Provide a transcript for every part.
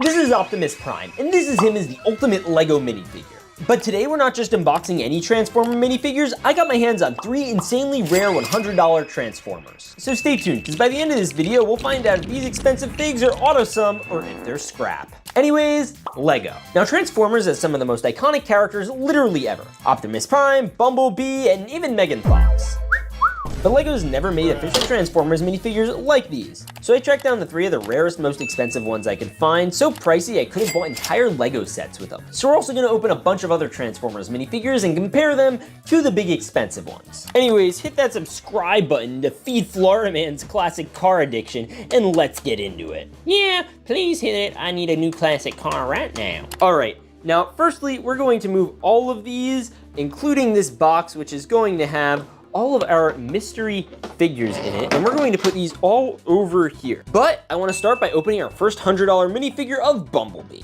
This is Optimus Prime, and this is him as the ultimate LEGO minifigure. But today we're not just unboxing any Transformer minifigures, I got my hands on 3 insanely rare $100 Transformers. So stay tuned, because by the end of this video, we'll find out if these expensive figs are auto-sum or if they're scrap. Anyways, LEGO. Now Transformers has some of the most iconic characters literally ever. Optimus Prime, Bumblebee, and even Megan Fox. But LEGO's never made official Transformers minifigures like these. So I tracked down the 3 of the rarest, most expensive ones I could find, so pricey I could have bought entire LEGO sets with them. So we're also gonna open a bunch of other Transformers minifigures and compare them to the big expensive ones. Anyways, hit that subscribe button to feed Floriman's classic car addiction, and let's get into it. Yeah, please hit it, I need a new classic car right now. All right, now firstly, we're going to move all of these, including this box, which is going to have all of our mystery figures in it, and we're going to put these all over here. But I want to start by opening our first $100 minifigure of Bumblebee.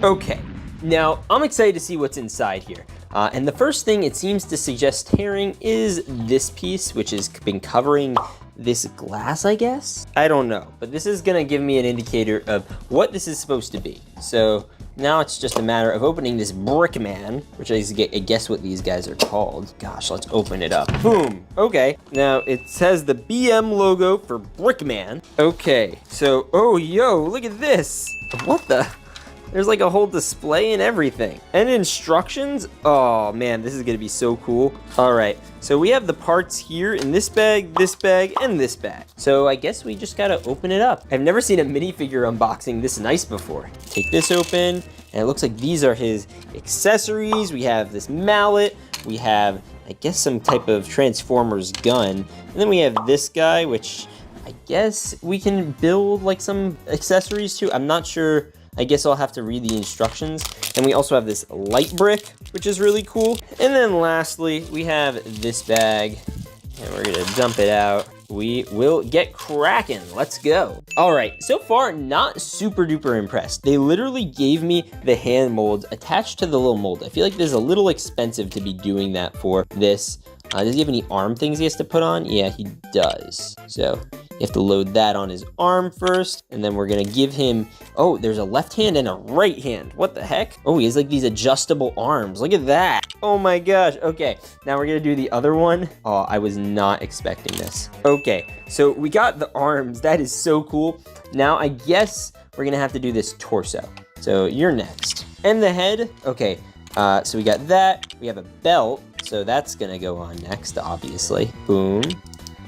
Okay, now I'm excited to see what's inside here. And the first thing it seems to suggest tearing is this piece, which has been covering this glass, I guess? I don't know, but this is gonna give me an indicator of what this is supposed to be. So now it's just a matter of opening this brick man, which I guess what these guys are called. Gosh, let's open it up. Boom, okay. Now it says the BM logo for Brickman. Okay, so, oh, yo, look at this. What the? There's like a whole display and everything. And instructions? Oh man, this is gonna be so cool. All right, so we have the parts here in this bag, and this bag. So I guess we just gotta open it up. I've never seen a minifigure unboxing this nice before. Take this open, and it looks like these are his accessories. We have this mallet, we have, I guess, some type of Transformers gun. And then we have this guy, which I guess we can build like some accessories to. I'm not sure. I guess I'll have to read the instructions. And we also have this light brick, which is really cool. And then lastly, we have this bag, and we're gonna dump it out. We will get cracking. Let's go. All right, so far, not super duper impressed. They literally gave me the hand molds attached to the little mold. I feel like this is a little expensive to be doing that for this. Does he have any arm things he has to put on? Yeah, he does. So you have to load that on his arm first, and then we're gonna give him, oh, there's a left hand and a right hand. What the heck? Oh, he has like these adjustable arms. Look at that. Oh my gosh. Okay, now we're gonna do the other one. Oh, I was not expecting this. Okay, so we got the arms. That is so cool. Now I guess we're gonna have to do this torso. So you're next. And the head, okay. So we got that. We have a belt, so that's gonna go on next, obviously. Boom.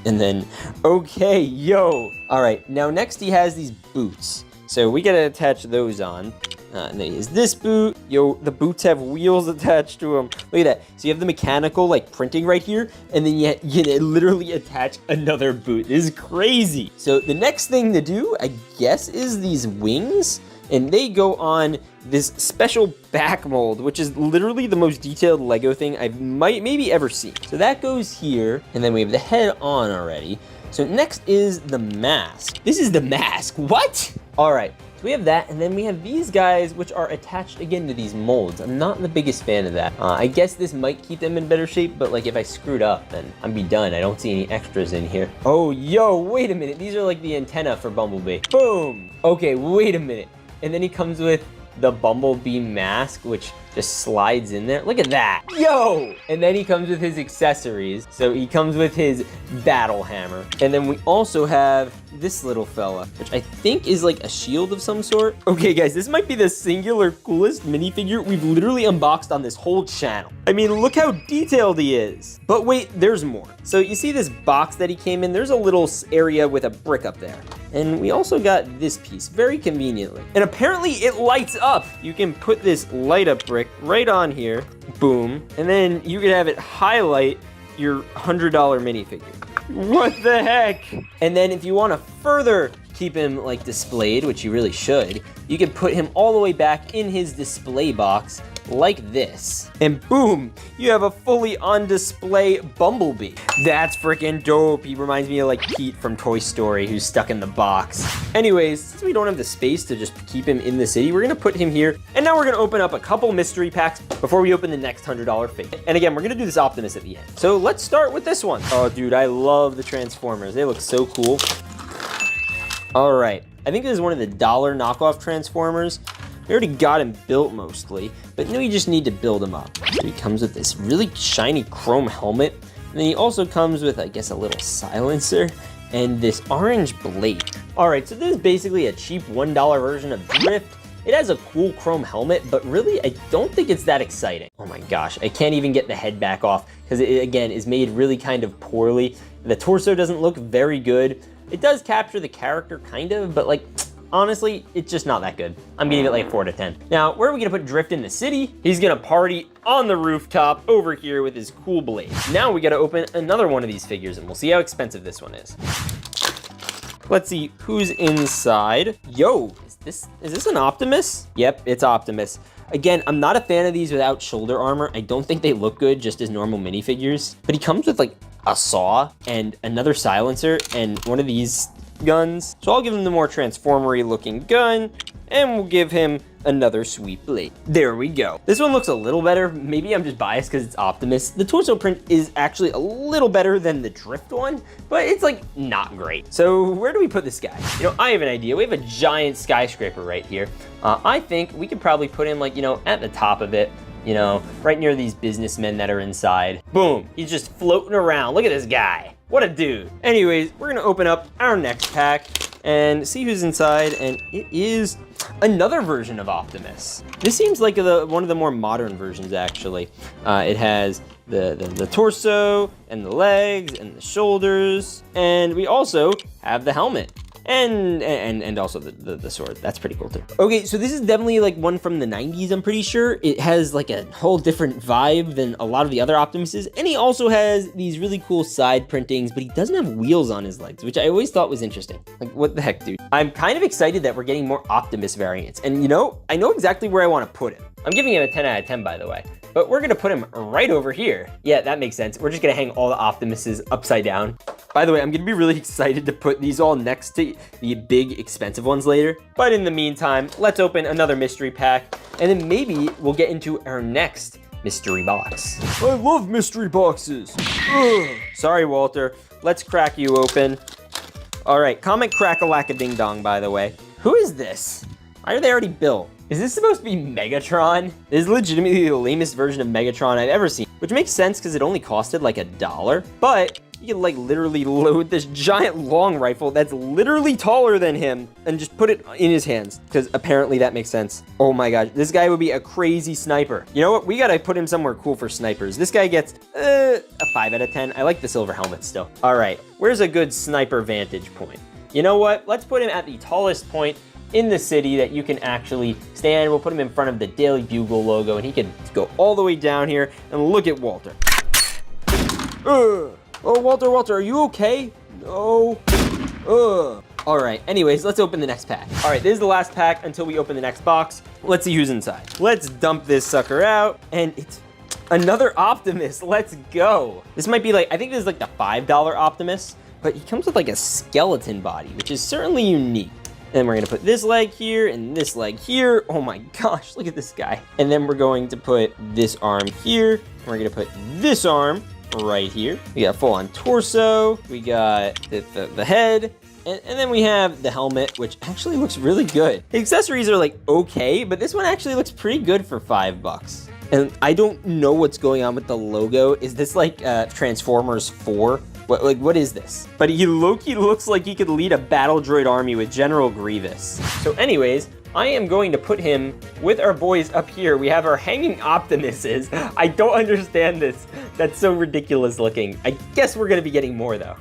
And then, okay, yo. All right, now next he has these boots. So we gotta attach those on. And then he has this boot. Yo, the boots have wheels attached to them. Look at that. So you have the mechanical like printing right here, and then you literally attach another boot. This is crazy. So the next thing to do, I guess, is these wings. And they go on this special back mold, which is literally the most detailed LEGO thing I've maybe ever seen. So that goes here, and then we have the head on already. So next is the mask. This is the mask, what? All right, so we have that, and then we have these guys, which are attached again to these molds. I'm not the biggest fan of that. I guess this might keep them in better shape, but like if I screwed up, then I'd be done. I don't see any extras in here. Oh, yo, wait a minute. These are like the antenna for Bumblebee. Boom. Okay, wait a minute. And then he comes with the Bumblebee mask, which just slides in there. Look at that. Yo! And then he comes with his accessories. So he comes with his battle hammer. And then we also have this little fella, which I think is like a shield of some sort. Okay, guys, this might be the singular coolest minifigure we've literally unboxed on this whole channel. I mean, look how detailed he is. But wait, there's more. So you see this box that he came in? There's a little area with a brick up there. And we also got this piece, very conveniently. And apparently it lights up. You can put this light up brick right on here, boom, and then you can have it highlight your $100 minifigure. What the heck? And then if you want to further keep him like displayed, which you really should, you can put him all the way back in his display box like this. And boom, you have a fully on display Bumblebee. That's freaking dope. He reminds me of like Pete from Toy Story who's stuck in the box. Anyways, since we don't have the space to just keep him in the city, we're gonna put him here. And now we're gonna open up a couple mystery packs before we open the next $100 figure. And again, we're gonna do this Optimus at the end. So let's start with this one. Oh dude, I love the Transformers. They look so cool. All right, I think this is one of the dollar knockoff Transformers. We already got him built mostly, but now we just need to build him up. So he comes with this really shiny chrome helmet, and then he also comes with, I guess, a little silencer and this orange blade. All right, so this is basically a cheap $1 version of Drift. It has a cool chrome helmet, but really, I don't think it's that exciting. Oh my gosh, I can't even get the head back off because it, again, is made really kind of poorly. The torso doesn't look very good. It does capture the character, kind of, but like, honestly, it's just not that good. I'm giving it like 4 out of 10. Now, where are we gonna put Drift in the city? He's gonna party on the rooftop over here with his cool blade. Now we gotta open another one of these figures and we'll see how expensive this one is. Let's see who's inside. Yo, is this an Optimus? Yep, it's Optimus. Again, I'm not a fan of these without shoulder armor. I don't think they look good just as normal minifigures, but he comes with like a saw and another silencer and one of these guns. So I'll give him the more transformery looking gun and we'll give him another sweet blade. There we go. This one looks a little better. Maybe I'm just biased because it's Optimus. The torso print is actually a little better than the Drift one, but it's like not great. So where do we put this guy? You know, I have an idea. We have a giant skyscraper right here. I think we could probably put him like, you know, at the top of it, you know, right near these businessmen that are inside. Boom, he's just floating around. Look at this guy. What a dude. Anyways, we're gonna open up our next pack and see who's inside, and it is another version of Optimus. This seems like one of the more modern versions, actually. It has the torso, and the legs, and the shoulders, and we also have the helmet. And also the sword. That's pretty cool too. Okay, so this is definitely like one from the 90s, I'm pretty sure. It has like a whole different vibe than a lot of the other Optimuses. And he also has these really cool side printings, but he doesn't have wheels on his legs, which I always thought was interesting. Like, what the heck, dude? I'm kind of excited that we're getting more Optimus variants. And you know, I know exactly where I want to put him. I'm giving him a 10 out of 10, by the way. But we're gonna put him right over here. Yeah, that makes sense. We're just gonna hang all the Optimuses upside down. By the way, I'm gonna be really excited to put these all next to the big expensive ones later. But in the meantime, let's open another mystery pack, and then maybe we'll get into our next mystery box. I love mystery boxes. Ugh. Sorry, Walter. Let's crack you open. All right, comment crack-a-lack-a-ding-dong, by the way. Who is this? Why are they already built? Is this supposed to be Megatron? This is legitimately the lamest version of Megatron I've ever seen, which makes sense because it only costed like $1, but you can like literally load this giant long rifle that's literally taller than him and just put it in his hands because apparently that makes sense. Oh my gosh, this guy would be a crazy sniper. You know what? We gotta put him somewhere cool for snipers. This guy gets a 5 out of 10. I like the silver helmet still. All right, where's a good sniper vantage point? You know what? Let's put him at the tallest point in the city that you can actually stand. We'll put him in front of the Daily Bugle logo and he can go all the way down here and look at Walter. Oh, Walter, are you okay? No. All right, anyways, let's open the next pack. All right, this is the last pack until we open the next box. Let's see who's inside. Let's dump this sucker out, and it's another Optimus. Let's go. This might be like, I think this is like the $5 Optimus, but he comes with like a skeleton body, which is certainly unique. And we're gonna put this leg here and this leg here. Oh my gosh, look at this guy. And then we're going to put this arm here. And we're gonna put this arm right here. We got full on torso. We got the head. And then we have the helmet, which actually looks really good. The accessories are like okay, but this one actually looks pretty good for $5. And I don't know what's going on with the logo. Is this like Transformers 4? What is this? But he low-key looks like he could lead a battle droid army with General Grievous. So anyways, I am going to put him with our boys up here. We have our hanging Optimuses. I don't understand this. That's so ridiculous looking. I guess we're gonna be getting more though.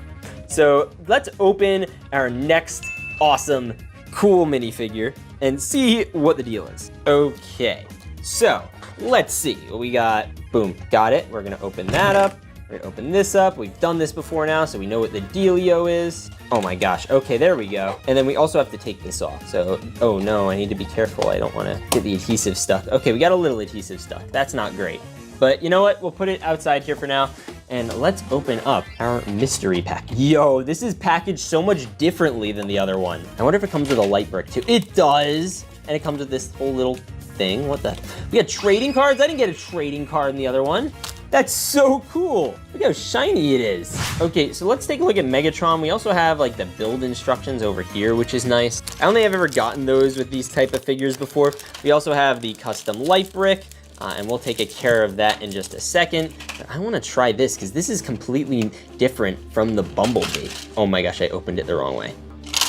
So let's open our next awesome, cool minifigure and see what the deal is. Okay, so let's see what we got. Boom, got it. We're gonna open that up. We're gonna open this up. We've done this before now, so we know what the dealio is. Oh my gosh, okay, there we go. And then we also have to take this off. So, oh no, I need to be careful. I don't wanna get the adhesive stuck. Okay, we got a little adhesive stuck. That's not great. But you know what? We'll put it outside here for now. And let's open up our mystery pack. Yo, this is packaged so much differently than the other one. I wonder if it comes with a light brick too. It does. And it comes with this whole little thing. What the? We got trading cards? I didn't get a trading card in the other one. That's so cool. Look how shiny it is. Okay, so let's take a look at Megatron. We also have like the build instructions over here, which is nice. I don't think I've ever gotten those with these type of figures before. We also have the custom life brick, and we'll take care of that in just a second. But I wanna try this because this is completely different from the Bumblebee. Oh my gosh, I opened it the wrong way.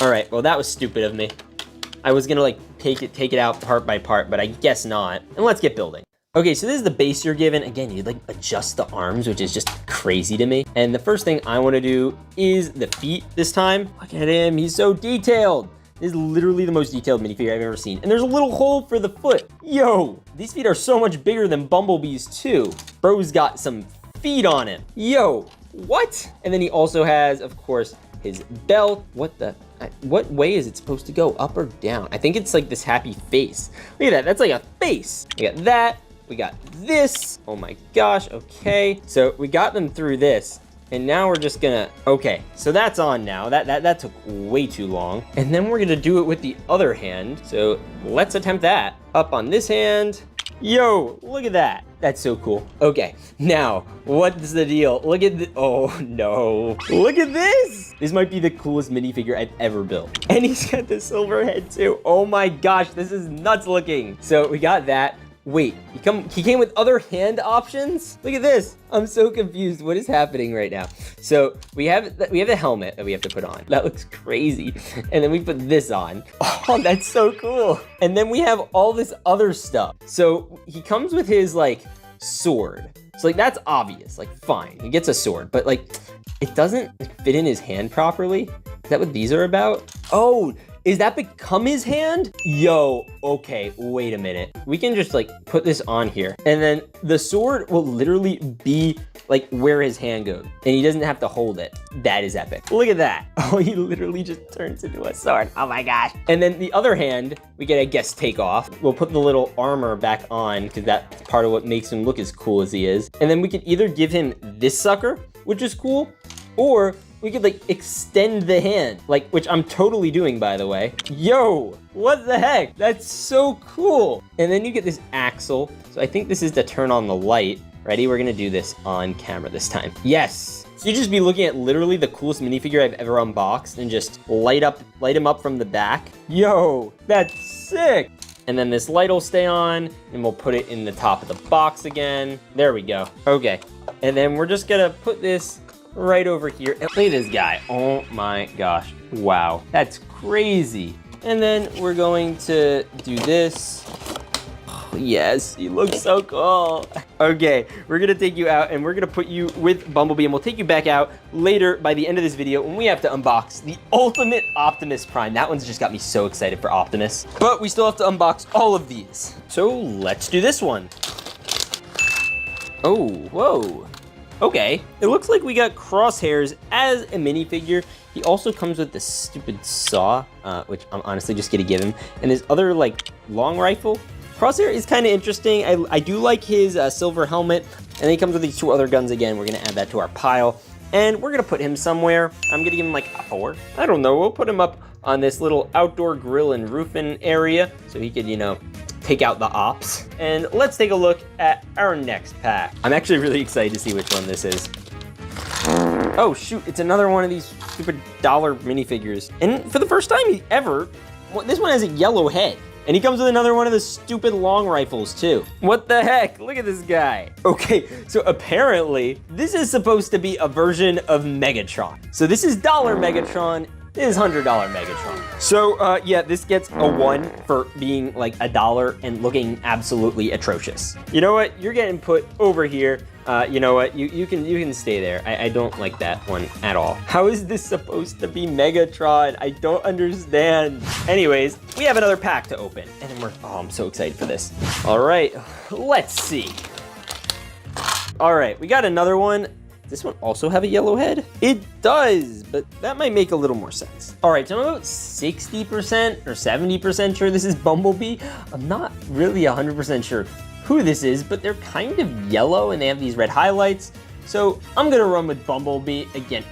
All right, well that was stupid of me. I was gonna like take it out part by part, but I guess not. And let's get building. Okay, so this is the base you're given. Again, you like adjust the arms, which is just crazy to me. And the first thing I wanna do is the feet this time. Look at him, he's so detailed. This is literally the most detailed minifigure I've ever seen. And there's a little hole for the foot. Yo, these feet are so much bigger than Bumblebee's too. Bro's got some feet on him. Yo, what? And then he also has, of course, his belt. What way is it supposed to go, up or down? I think it's like this happy face. Look at that, that's like a face. We got that. We got this. Oh my gosh, okay. So we got them through this, and now we're just gonna, okay, so that's on now. That took way too long. And then we're gonna do it with the other hand. So let's attempt that. Up on this hand. Yo, look at that. That's so cool. Okay, now, what's the deal? Look at the, oh no. Look at this. This might be the coolest minifigure I've ever built. And he's got the silver head too. Oh my gosh, this is nuts looking. So we got that. Wait, he came with other hand options? Look at this. I'm so confused. What is happening right now? So we have the helmet that we have to put on. That looks crazy. And then we put this on. Oh, that's so cool. And then we have all this other stuff. So he comes with his like sword. So like that's obvious, like fine, he gets a sword, but like it doesn't fit in his hand properly. Is that what these are about? Oh, is that become his hand? Yo, okay, wait a minute. We can just like put this on here and then the sword will literally be like where his hand goes and he doesn't have to hold it. That is epic. Look at that. Oh, he literally just turns into a sword. Oh my gosh. And then the other hand, we can, I guess, take off. We'll put the little armor back on because that's part of what makes him look as cool as he is. And then we can either give him this sucker, which is cool, or we could like extend the hand, like, which I'm totally doing, by the way. Yo, what the heck? That's so cool. And then you get this axle. So I think this is to turn on the light. Ready? We're gonna do this on camera this time. Yes. So you just be looking at literally the coolest minifigure I've ever unboxed and just light him up from the back. Yo, that's sick. And then this light will stay on and we'll put it in the top of the box again. There we go. Okay. And then we're just gonna put this right over here. And look at this guy. Oh my gosh. Wow. That's crazy. And then we're going to do this. Oh, yes, he looks so cool. Okay, we're gonna take you out and we're gonna put you with Bumblebee and we'll take you back out later by the end of this video when we have to unbox the ultimate Optimus Prime. That one's just got me so excited for Optimus. But we still have to unbox all of these. So let's do this one. Oh, whoa. Okay, it looks like we got Crosshairs as a minifigure. He also comes with this stupid saw, which I'm honestly just gonna give him. And his other like long rifle. Crosshair is kind of interesting. I do like his silver helmet. And then he comes with these two other guns again. We're gonna add that to our pile. And we're gonna put him somewhere. I'm gonna give him like a 4. I don't know, we'll put him up on this little outdoor grill and roofing area. So he could, you know, take out the ops. And let's take a look at our next pack. I'm actually really excited to see which one this is. Oh shoot, it's another one of these stupid dollar minifigures. And for the first time ever, this one has a yellow head. And he comes with another one of the stupid long rifles too. What the heck? Look at this guy. Okay, so apparently this is supposed to be a version of Megatron. So this is dollar Megatron. This is $100 Megatron. So yeah, this gets a 1 for being like $1 and looking absolutely atrocious. You know what? You're getting put over here. You know what? You can stay there. I don't like that one at all. How is this supposed to be Megatron? I don't understand. Anyways, we have another pack to open, and then oh, I'm so excited for this. All right, let's see. All right, we got another one. Does this one also have a yellow head? It does, but that might make a little more sense. All right, so I'm about 60% or 70% sure this is Bumblebee. I'm not really 100% sure who this is, but they're kind of yellow and they have these red highlights. So I'm gonna run with Bumblebee again.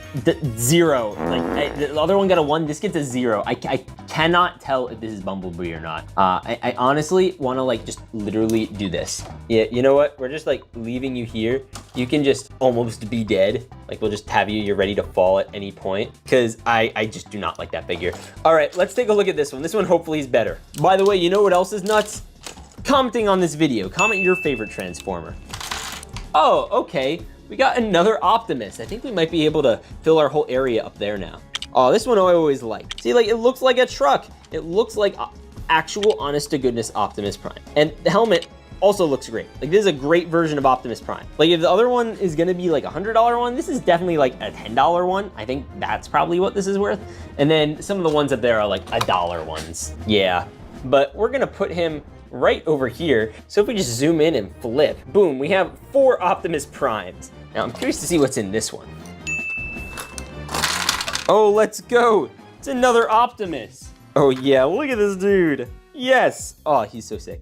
0. Like the other one got a 1. This gets a 0. I cannot tell if this is Bumblebee or not. I honestly want to like just literally do this. Yeah, you know what? We're just like leaving you here, you can just almost be dead. Like we'll just have you're ready to fall at any point. Cause I just do not like that figure. All right, let's take a look at this one. This one hopefully is better. By the way, you know what else is nuts? Commenting on this video, comment your favorite Transformer. Oh, okay, we got another Optimus. I think we might be able to fill our whole area up there now. Oh, this one I always like. See, like it looks like a truck. It looks like actual honest to goodness Optimus Prime. And the helmet also looks great. Like this is a great version of Optimus Prime. Like if the other one is gonna be like a $100 one, this is definitely like a $10 one. I think that's probably what this is worth. And then some of the ones up there are like $1 ones. Yeah, but we're gonna put him right over here. So if we just zoom in and flip, boom, we have 4 Optimus Primes. Now I'm curious to see what's in this one. Oh, let's go. It's another Optimus. Oh yeah, look at this dude. Yes. Oh, he's so sick.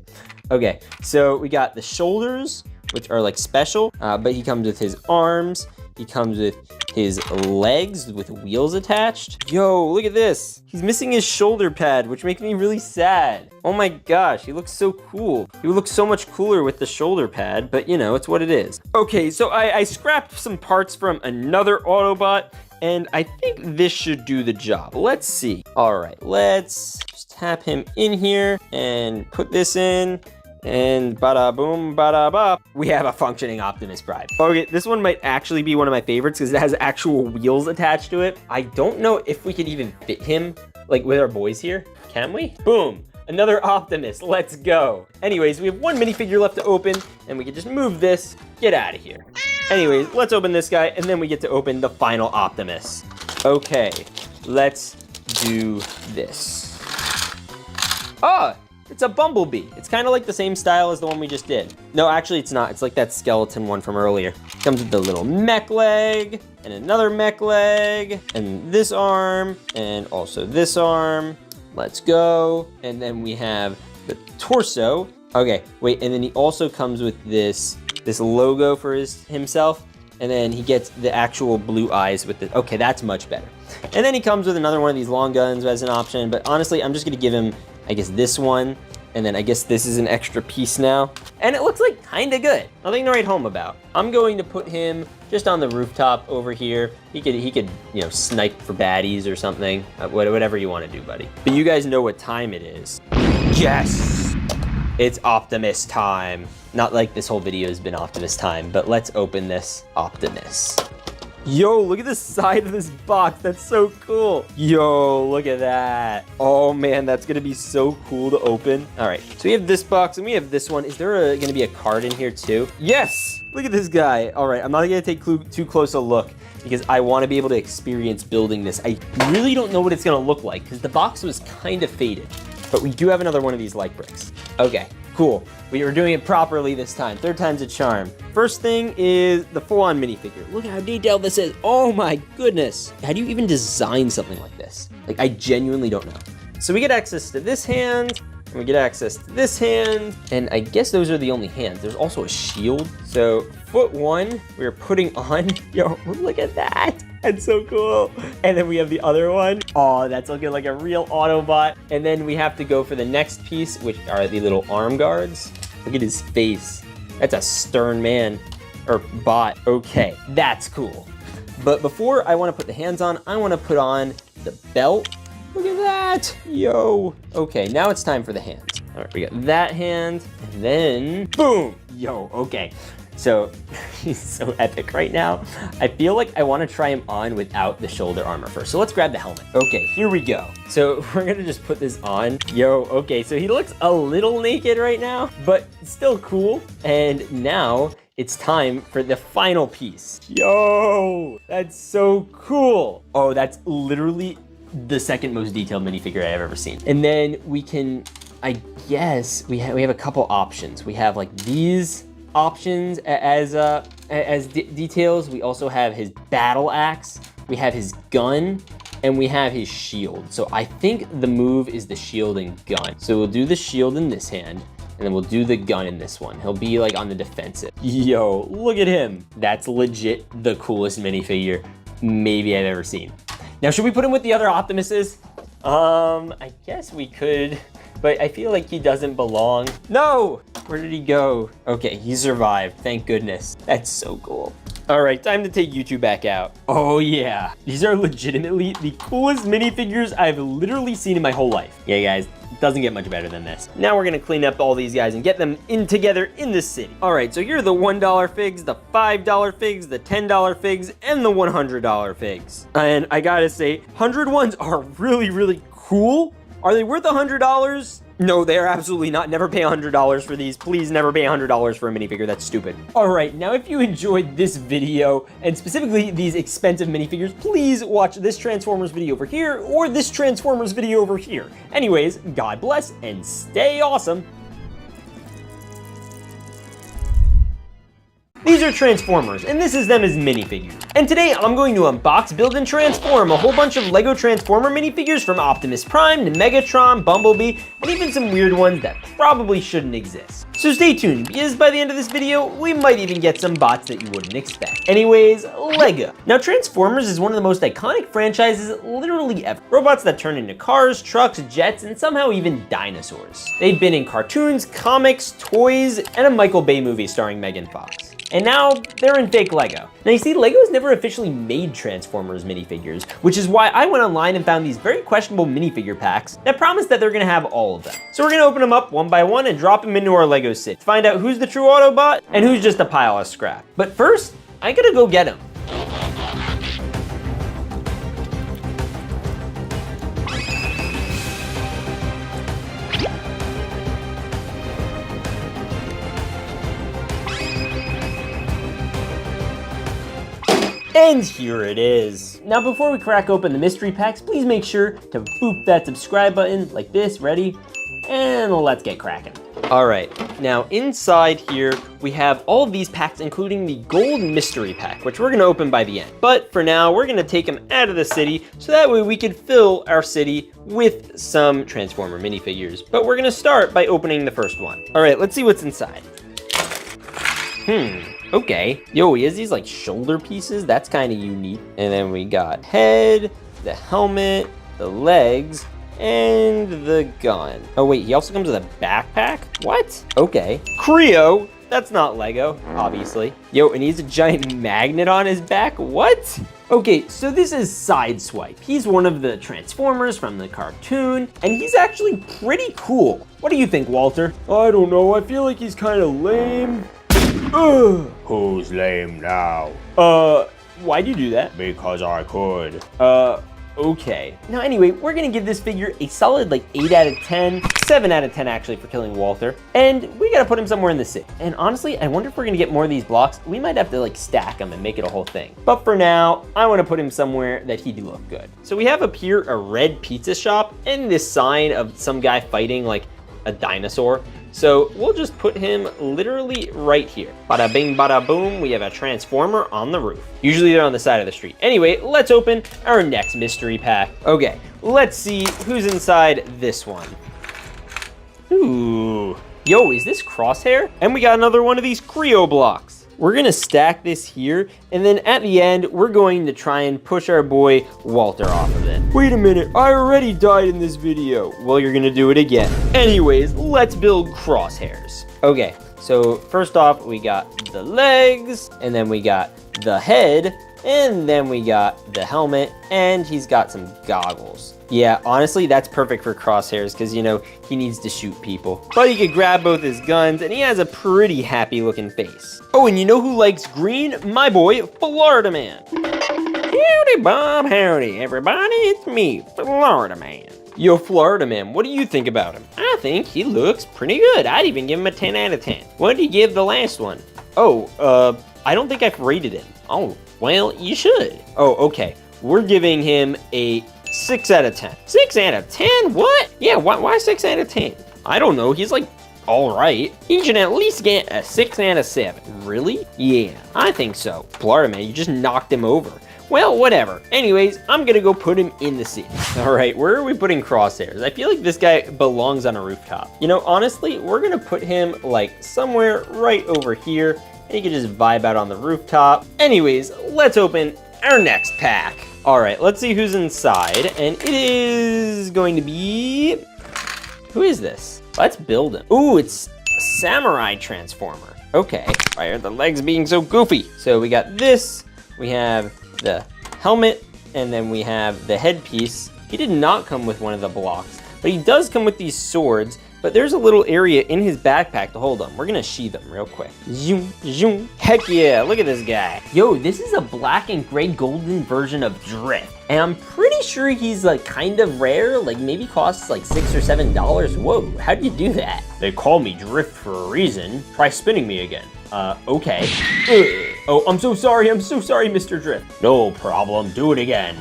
Okay, so we got the shoulders, which are like special, but he comes with his arms. He comes with his legs with wheels attached. Yo, look at this. He's missing his shoulder pad, which makes me really sad. Oh my gosh, he looks so cool. He would look so much cooler with the shoulder pad, but you know, it's what it is. Okay, so I scrapped some parts from another Autobot, and I think this should do the job. Let's see. All right, let's just tap him in here and put this in. And bada boom, bada bop, we have a functioning Optimus Prime. Okay, this one might actually be one of my favorites because it has actual wheels attached to it. I don't know if we could even fit him like with our boys here. Can we? Boom, another Optimus, let's go. Anyways, we have one minifigure left to open and we can just move this, get out of here. Anyways, let's open this guy and then we get to open the final Optimus. Okay, let's do this. Ah! It's a Bumblebee. It's kind of like the same style as the one we just did. No, actually it's not. It's like that skeleton one from earlier. It comes with the little mech leg, and another mech leg, and this arm, and also this arm. Let's go. And then we have the torso. Okay, wait, and then he also comes with this logo for himself, and then he gets the actual blue eyes with the, okay, that's much better. And then he comes with another one of these long guns as an option, but honestly, I'm just gonna give him, I guess, this one, and then I guess this is an extra piece now. And it looks like kinda good. Nothing to write home about. I'm going to put him just on the rooftop over here. He could, you know, snipe for baddies or something. Whatever you wanna do, buddy. But you guys know what time it is. Yes! It's Optimus time. Not like this whole video has been Optimus time, but let's open this Optimus. Yo, look at the side of this box. That's so cool. Yo, look at that. Oh man, that's gonna be so cool to open. All right, so we have this box and we have this one. Is there gonna be a card in here too? Yes, look at this guy. All right, I'm not gonna take too close a look because I wanna be able to experience building this. I really don't know what it's gonna look like because the box was kind of faded, but we do have another one of these light bricks. Okay, cool. We are doing it properly this time. 3rd time's a charm. First thing is the full-on minifigure. Look how detailed this is. Oh my goodness. How do you even design something like this? Like, I genuinely don't know. So we get access to this hand, and we get access to this hand, and I guess those are the only hands. There's also a shield. So foot 1, we're putting on, yo, look at that. That's so cool. And then we have the other one. Oh, that's looking like a real Autobot. And then we have to go for the next piece, which are the little arm guards. Look at his face. That's a stern man, or bot. Okay, that's cool. But before I wanna put the hands on, I wanna put on the belt. Look at that, yo. Okay, now it's time for the hands. All right, we got that hand, and then boom, yo, okay. So he's so epic right now. I feel like I wanna try him on without the shoulder armor first. So let's grab the helmet. Okay, here we go. So we're gonna just put this on. Yo, okay, so he looks a little naked right now, but still cool. And now it's time for the final piece. Yo, that's so cool. Oh, that's literally the 2nd most detailed minifigure I've ever seen. And then we can, I guess, we have a couple options. We have like these options as details. We also have his battle axe, we have his gun, and we have his shield. So I think the move is the shield and gun. So we'll do the shield in this hand, and then we'll do the gun in this one. He'll be like on the defensive. Yo, look at him. That's legit the coolest minifigure maybe I've ever seen. Now, should we put him with the other Optimuses? I guess we could, but I feel like he doesn't belong. No, Where did he go? Okay, he survived. Thank goodness. That's so cool. All right, time to take you two back out. Oh yeah, these are legitimately the coolest minifigures I've literally seen in my whole life. Yeah, guys, it doesn't get much better than this. Now we're gonna clean up all these guys and get them in together in the city. All right, so here are the $1 figs, the $5 figs, the $10 figs, and the $100 figs. And I gotta say, 100 ones are really, really cool. Are they worth $100? No, they are absolutely not. Never pay $100 for these. Please never pay $100 for a minifigure. That's stupid. All right, now if you enjoyed this video, and specifically these expensive minifigures, please watch this Transformers video over here, or this Transformers video over here. Anyways, God bless, and stay awesome. These are Transformers, and this is them as minifigures. And today I'm going to unbox, build, and transform a whole bunch of LEGO Transformer minifigures from Optimus Prime to Megatron, Bumblebee, and even some weird ones that probably shouldn't exist. So stay tuned, because by the end of this video, we might even get some bots that you wouldn't expect. Anyways, LEGO. Now Transformers is one of the most iconic franchises literally ever. Robots that turn into cars, trucks, jets, and somehow even dinosaurs. They've been in cartoons, comics, toys, and a Michael Bay movie starring Megan Fox. And now they're in fake LEGO. Now you see, LEGO's never officially made Transformers minifigures, which is why I went online and found these very questionable minifigure packs that promise that they're gonna have all of them. So we're gonna open them up one by one and drop them into our LEGO set to find out who's the true Autobot and who's just a pile of scrap. But first, I gotta go get him. And here it is. Now before we crack open the mystery packs, please make sure to boop that subscribe button like this, ready? And let's get cracking. All right, now inside here, we have all of these packs, including the gold mystery pack, which we're gonna open by the end. But for now, we're gonna take them out of the city, so that way we can fill our city with some Transformer minifigures. But we're gonna start by opening the first one. All right, let's see what's inside. Okay. Yo, he has these like shoulder pieces. That's kind of unique. And then we got head, the helmet, the legs, and the gun. Oh wait, he also comes with a backpack? What? Okay. Creo. That's not Lego, obviously. Yo, and he has a giant magnet on his back. What? Okay, so this is Sideswipe. He's one of the Transformers from the cartoon, and he's actually pretty cool. What do you think, Walter? I don't know. I feel like he's kind of lame. Who's lame now? Why'd you do that? Because I could. Okay. Now anyway, we're gonna give this figure a solid like 8 out of 10, 7 out of 10 actually for killing Walter. And we gotta put him somewhere in the city. And honestly, I wonder if we're gonna get more of these blocks. We might have to like stack them and make it a whole thing. But for now, I wanna put him somewhere that he'd look good. So we have up here a red pizza shop and this sign of some guy fighting like a dinosaur. So we'll just put him literally right here. Bada bing, bada boom, we have a Transformer on the roof. Usually they're on the side of the street. Anyway, let's open our next mystery pack. Okay, let's see who's inside this one. Ooh. Yo, is this Crosshair? And we got another one of these Creo blocks. We're gonna stack this here, and then at the end, we're going to try and push our boy Walter off of it. Wait a minute, I already died in this video. Well, you're gonna do it again. Anyways, let's build Crosshairs. Okay, so first off, we got the legs, and then we got the head, and then we got the helmet, and he's got some goggles. Yeah, honestly, that's perfect for Crosshairs because, you know, he needs to shoot people. But he could grab both his guns, and he has a pretty happy looking face. Oh, and you know who likes green? My boy, Florida Man. Howdy, Bob, howdy, everybody. It's me, Florida Man. Yo, Florida Man, what do you think about him? I think he looks pretty good. I'd even give him a 10 out of 10. What did you give the last one? Oh, I don't think I've rated him. Oh, well, you should. Oh, okay. We're giving him a 6 out of 10. 6 out of 10? What? Yeah, why 6 out of 10? I don't know. He's like, all right. He should at least get a 6 out of 7. Really? Yeah, I think so. Florida Man, you just knocked him over. Well, whatever. Anyways, I'm gonna go put him in the city. All right, where are we putting Crosshairs? I feel like this guy belongs on a rooftop. You know, honestly, we're gonna put him like somewhere right over here, and he can just vibe out on the rooftop. Anyways, let's open our next pack. All right, let's see who's inside, and it is going to be, who is this? Let's build him. Ooh, it's samurai transformer. Okay, why are the legs being so goofy? So we got this, we have the helmet, and then we have the headpiece. He did not come with one of the blocks, but he does come with these swords, but there's a little area in his backpack to hold them. We're gonna sheath them real quick. Zoom, zoom. Heck yeah, look at this guy. Yo, this is a black and gray golden version of Drift. And I'm pretty sure he's like kind of rare, like maybe costs like $6 or $7. Whoa, how'd you do that? They call me Drift for a reason. Try spinning me again. Okay. Oh, I'm so sorry, Mr. Drift. No problem, do it again.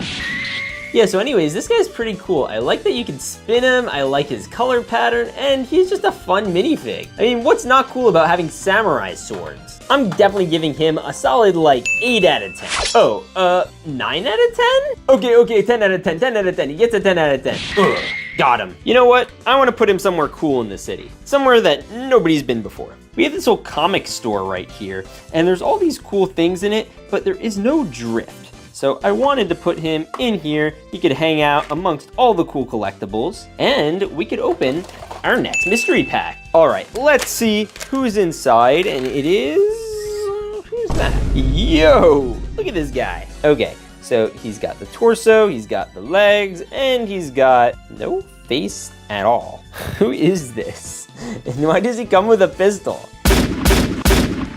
Yeah, so anyways, this guy's pretty cool. I like that you can spin him, I like his color pattern, and he's just a fun minifig. I mean, what's not cool about having samurai swords? I'm definitely giving him a solid, like, 8 out of 10. Oh, 9 out of 10? Okay, 10 out of 10, 10 out of 10. He gets a 10 out of 10. Ugh, got him. You know what? I want to put him somewhere cool in the city. Somewhere that nobody's been before. We have this whole comic store right here, and there's all these cool things in it, but there is no Drift. So I wanted to put him in here. He could hang out amongst all the cool collectibles, and we could open our next mystery pack. All right, let's see who's inside, and it is, who's that? Yo, look at this guy. Okay, so he's got the torso, he's got the legs, and he's got no face at all. Who is this? And why does he come with a pistol?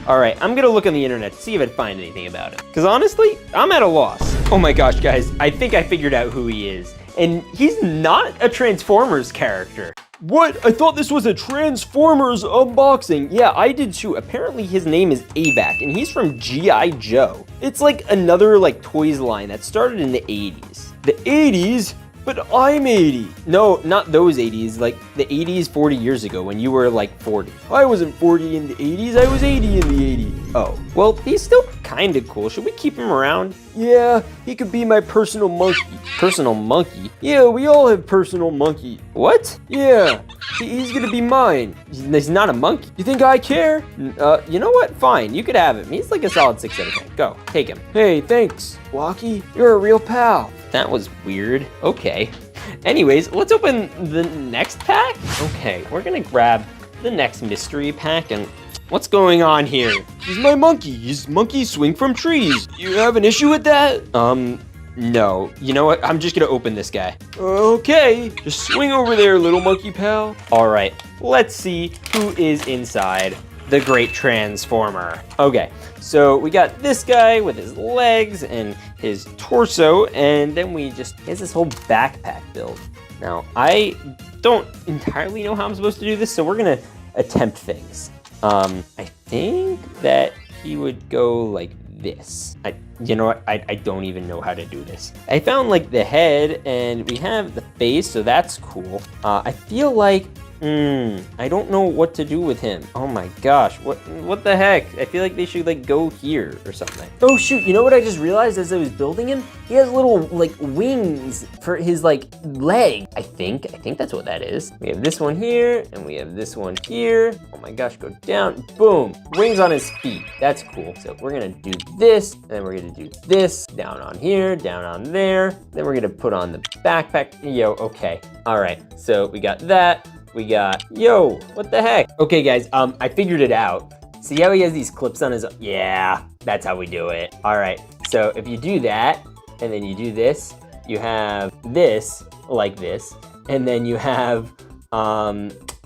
All right, I'm gonna look on the internet to see if I find anything about it. Because honestly, I'm at a loss. Oh my gosh, guys, I think I figured out who he is. And he's not a Transformers character. What? I thought this was a Transformers unboxing. Yeah, I did too. Apparently his name is Avac, and he's from G.I. Joe. It's like another like toys line that started in the 80s. The 80s? But I'm 80. No, not those 80s, like the 80s 40 years ago when you were like 40. I wasn't 40 in the 80s, I was 80 in the 80s. Oh, well, he's still kind of cool. Should we keep him around? Yeah, he could be my personal monkey. Personal monkey? Yeah, we all have personal monkey. What? Yeah, he's gonna be mine. He's not a monkey. You think I care? You know what? Fine, you could have him. He's like a solid 6 out of 10. Go, take him. Hey, thanks, Walkie. You're a real pal. That was weird. Okay. Anyways, let's open the next pack. Okay, we're gonna grab the next mystery pack and what's going on here? He's my monkey. His monkeys swing from trees. You have an issue with that? No. You know what? I'm just gonna open this guy. Okay, just swing over there, little monkey pal. All right, let's see who is inside the Great Transformer. Okay, so we got this guy with his legs and his torso, and then he has this whole backpack build. Now, I don't entirely know how I'm supposed to do this, so we're gonna attempt things. I think that he would go like this. You know what? I don't even know how to do this. I found like the head, and we have the face, so that's cool. I feel like I don't know what to do with him. Oh my gosh, what the heck? I feel like they should like go here or something. Oh shoot, you know what I just realized as I was building him? He has little like wings for his like leg, I think that's what that is. We have this one here, and we have this one here. Oh my gosh, go down, boom. Wings on his feet, that's cool. So we're gonna do this, and then we're gonna do this, down on here, down on there. Then we're gonna put on the backpack. Yo, okay, all right, so we got that. We got, yo, what the heck? Okay guys, I figured it out. See how he has these clips on his, yeah, that's how we do it. All right, so if you do that, and then you do this, you have this, like this, and then you have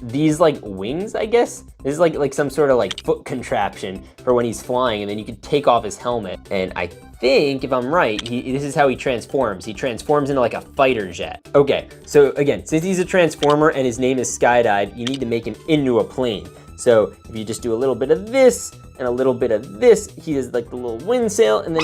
these like wings, I guess. This is like some sort of like foot contraption for when he's flying, and then you can take off his helmet. And I think, if I'm right, this is how he transforms. He transforms into like a fighter jet. Okay, so again, since he's a transformer and his name is Skydive, you need to make him into a plane. So if you just do a little bit of this and a little bit of this, he has like the little wind sail, and then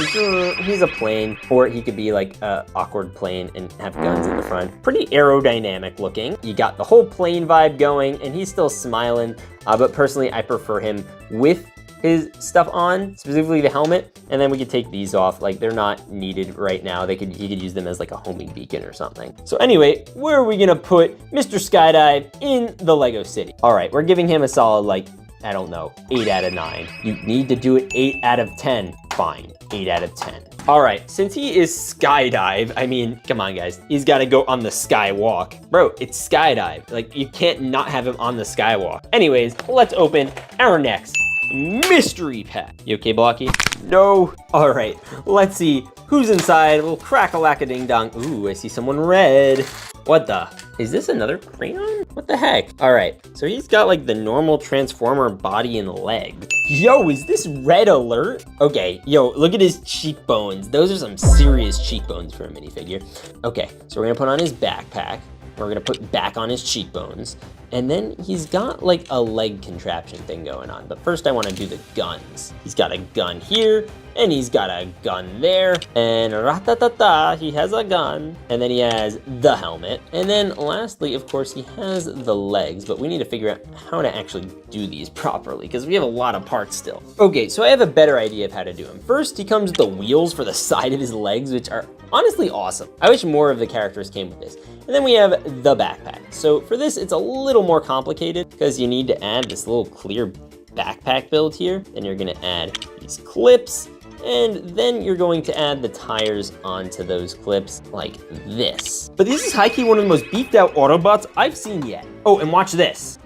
he's a plane. Or he could be like a awkward plane and have guns in the front. Pretty aerodynamic looking. You got the whole plane vibe going, and he's still smiling. But personally, I prefer him with his stuff on, specifically the helmet, and then we could take these off. Like, they're not needed right now. He could use them as like a homing beacon or something. So anyway, where are we gonna put Mr. Skydive in the Lego City? All right, we're giving him a solid like I don't know, 8 out of 9. You need to do it 8 out of 10. Fine, 8 out of 10. All right, since he is skydive, I mean, come on guys, he's gotta go on the skywalk. Bro, it's skydive. Like, you can't not have him on the skywalk. Anyways, let's open our next mystery pack. You okay, Blocky? No. All right, let's see who's inside. We'll crack-a-lack-a-ding-dong. Ooh, I see someone red. What the? Is this another crayon? What the heck? All right, so he's got like the normal Transformer body and leg. Yo, is this red alert? Okay, yo, look at his cheekbones. Those are some serious cheekbones for a minifigure. Okay, so we're gonna put on his backpack. We're gonna put back on his cheekbones. And then he's got like a leg contraption thing going on. But first I wanna do the guns. He's got a gun here, and he's got a gun there, and ra-ta-ta-ta, he has a gun, and then he has the helmet, and then lastly, of course, he has the legs, but we need to figure out how to actually do these properly, because we have a lot of parts still. Okay, so I have a better idea of how to do them. First, he comes with the wheels for the side of his legs, which are honestly awesome. I wish more of the characters came with this. And then we have the backpack. So for this, it's a little more complicated, because you need to add this little clear backpack build here, then you're gonna add these clips, and then you're going to add the tires onto those clips like this. But this is high-key one of the most beefed out Autobots I've seen yet. Oh, and watch this.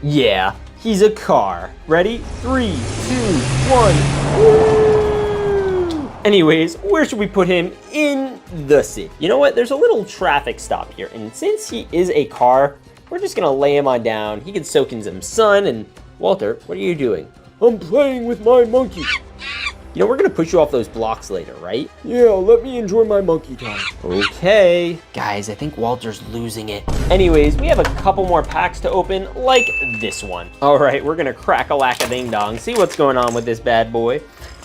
Yeah, he's a car. Ready? 3, 2, 1. Woo! Anyways, where should we put him? In the city. You know what? There's a little traffic stop here, and since he is a car, we're just gonna lay him on down. He can soak in some sun, and Walter, what are you doing? I'm playing with my monkey. You know, we're gonna push you off those blocks later, right? Yeah, let me enjoy my monkey time. Okay. Guys, I think Walter's losing it. Anyways, we have a couple more packs to open, like this one. All right, we're gonna crack-a-lack-a-ding-dong, see what's going on with this bad boy.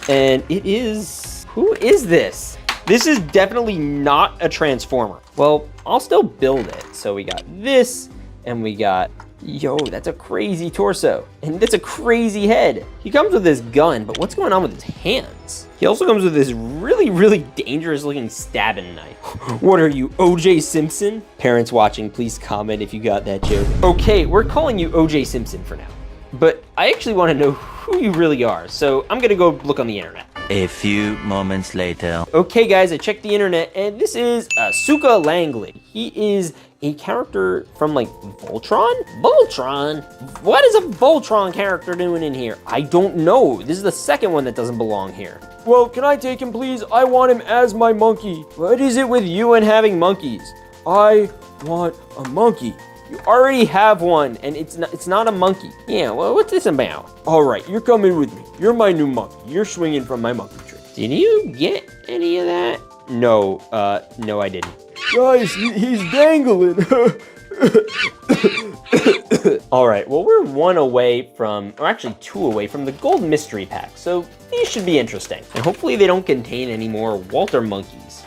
And it is, who is this? This is definitely not a Transformer. Well, I'll still build it. So we got this, and we got, yo, that's a crazy torso. And that's a crazy head. He comes with this gun, but what's going on with his hands? He also comes with this really, really dangerous looking stabbing knife. What are you, O.J. Simpson? Parents watching, please comment if you got that joke. Okay, we're calling you O.J. Simpson for now. But I actually want to know who you really are, so I'm gonna go look on the internet. A few moments later. Okay guys, I checked the internet, and this is Suka Langley. He is a character from like Voltron? Voltron? What is a Voltron character doing in here? I don't know. This is the second one that doesn't belong here. Well, can I take him, please? I want him as my monkey. What is it with you and having monkeys? I want a monkey. You already have one, and it's not a monkey. Yeah, well, what's this about? All right, you're coming with me. You're my new monkey. You're swinging from my monkey tree. Did you get any of that? No, no, I didn't. Guys, he's dangling. All right, well, we're one away from, or actually 2 away from the gold mystery pack, so these should be interesting. And hopefully they don't contain any more Walter monkeys.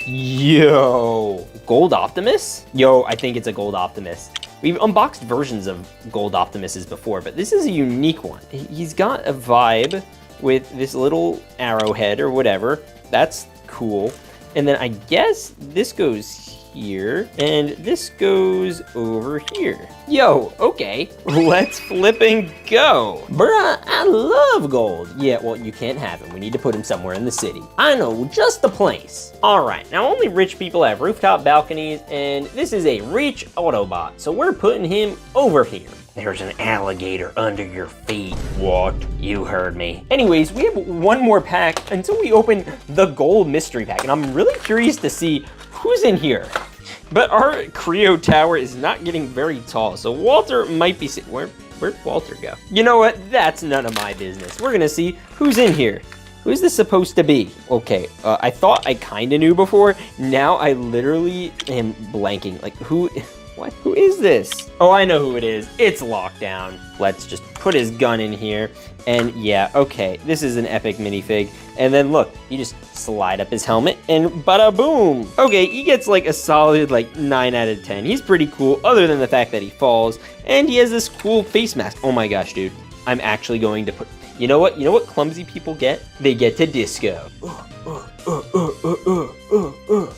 Yo, Gold Optimus? Yo, I think it's a Gold Optimus. We've unboxed versions of Gold Optimuses before, but this is a unique one. He's got a vibe with this little arrowhead or whatever. That's cool. And then I guess this goes here, and this goes over here. Yo, okay, let's flip and go. Bruh, I love gold. Yeah, well, you can't have him. We need to put him somewhere in the city. I know just the place. All right, now only rich people have rooftop balconies, and this is a rich Autobot, so we're putting him over here. There's an alligator under your feet. What? You heard me. Anyways, we have one more pack until we open the gold mystery pack, and I'm really curious to see who's in here. But our Creo tower is not getting very tall, so Walter might be sitting. Where'd Walter go? You know what? That's none of my business. We're gonna see who's in here. Who's this supposed to be? Okay, I thought I kinda knew before. Now I literally am blanking. Like, who? What? Who is this? Oh, I know who it is. It's Lockdown. Let's just put his gun in here. And yeah, okay, this is an epic minifig. And then look, you just slide up his helmet and bada boom. Okay, he gets like a solid like 9 out of 10. He's pretty cool other than the fact that he falls. And he has this cool face mask. Oh my gosh, dude. I'm actually going to put, you know what clumsy people get? They get to disco.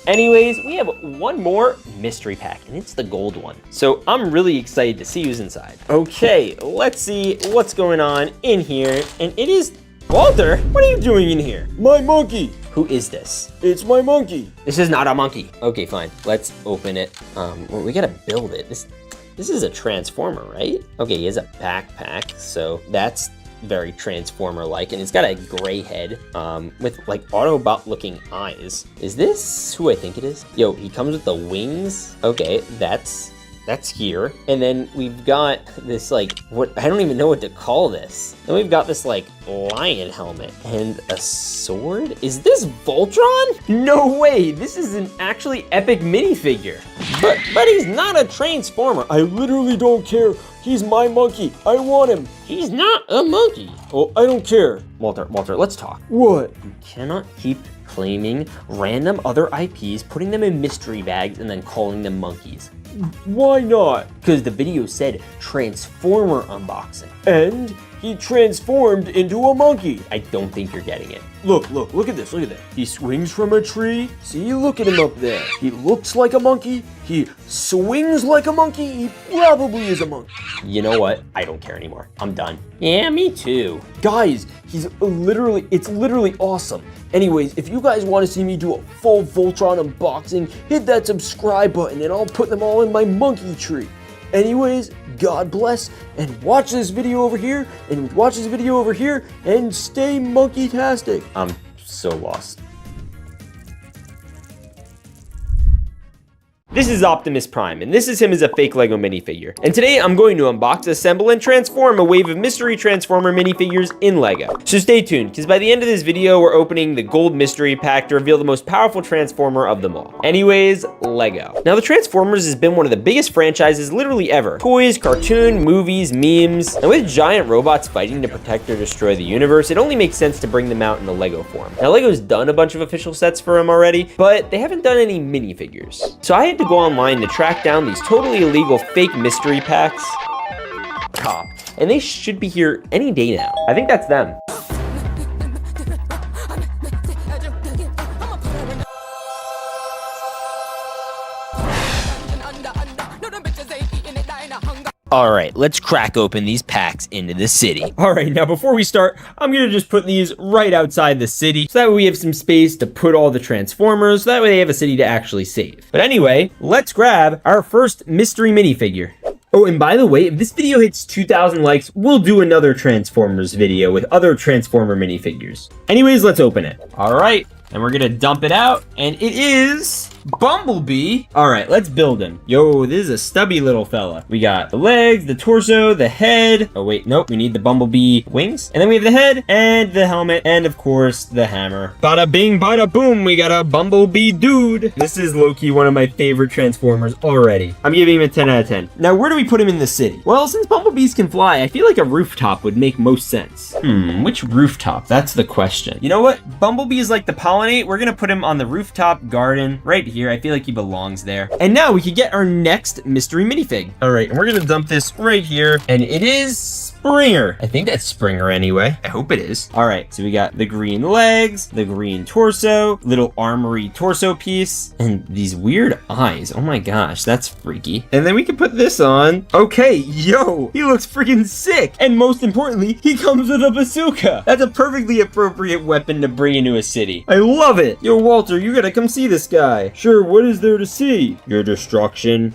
Anyways, we have one more mystery pack, and it's the gold one. So I'm really excited to see who's inside. Okay, let's see what's going on in here. And it is Walter. What are you doing in here? My monkey. Who is this? It's my monkey. This is not a monkey. Okay, fine. Let's open it. Well, we gotta build it. This is a transformer, right? Okay, he has a backpack, so that's very transformer-like, and it's got a gray head with like Autobot looking eyes. Is this who I think it is? Yo, he comes with the wings. Okay, that's here. And then we've got this like, what, I don't even know what to call this. Then we've got this like lion helmet and a sword. Is this Voltron? No way, this is an actually epic minifigure. But he's not a transformer. I literally don't care. He's my monkey. I want him. He's not a monkey. Oh, I don't care. Walter, let's talk. What? You cannot keep claiming random other IPs, putting them in mystery bags, and then calling them monkeys. Why not? Because the video said Transformer unboxing. And he transformed into a monkey. I don't think you're getting it. Look at this, look at that. He swings from a tree. See, look at him up there. He looks like a monkey. He swings like a monkey. He probably is a monkey. You know what? I don't care anymore. I'm done. Yeah, me too. Guys, it's literally awesome. Anyways, if you guys want to see me do a full Voltron unboxing, hit that subscribe button and I'll put them all in my monkey tree. Anyways, God bless, and watch this video over here, and watch this video over here, and stay monkey-tastic. I'm so lost. This is Optimus Prime, and this is him as a fake Lego minifigure. And today I'm going to unbox, assemble, and transform a wave of mystery Transformer minifigures in Lego. So stay tuned, because by the end of this video, we're opening the gold mystery pack to reveal the most powerful Transformer of them all. Anyways, Lego. Now the Transformers has been one of the biggest franchises literally ever. Toys, cartoon, movies, memes, and with giant robots fighting to protect or destroy the universe, it only makes sense to bring them out in the Lego form. Now Lego's done a bunch of official sets for them already, but they haven't done any minifigures. So I had to go online to track down these totally illegal fake mystery packs. Cop. And they should be here any day now. I think that's them. All right, let's crack open these packs into the city. All right, now before we start, I'm gonna just put these right outside the city, so that way we have some space to put all the Transformers, so that way they have a city to actually save. But anyway, let's grab our first mystery minifigure. Oh, and by the way, if this video hits 2,000 likes, we'll do another Transformers video with other Transformer minifigures. Anyways, let's open it. All right, and we're gonna dump it out, and it is Bumblebee. All right, let's build him. Yo, this is a stubby little fella. We got the legs, the torso, the head. Oh wait, nope, we need the Bumblebee wings. And then we have the head and the helmet and of course the hammer. Bada bing, bada boom, we got a Bumblebee dude. This is low-key one of my favorite Transformers already. I'm giving him a 10 out of 10. Now, where do we put him in the city? Well, since Bumblebees can fly, I feel like a rooftop would make most sense. Which rooftop? That's the question. You know what? Bumblebee is like the pollinate. We're gonna put him on the rooftop garden right here. I feel like he belongs there. And now we can get our next mystery minifig. All right, and we're gonna dump this right here. And it is Springer. I think that's Springer anyway. I hope it is. All right, so we got the green legs, the green torso, little armory torso piece, and these weird eyes. Oh my gosh, that's freaky. And then we can put this on. Okay, yo, he looks freaking sick. And most importantly, he comes with a bazooka. That's a perfectly appropriate weapon to bring into a city. I love it. Yo, Walter, you gotta come see this guy. Sure, what is there to see? Your destruction.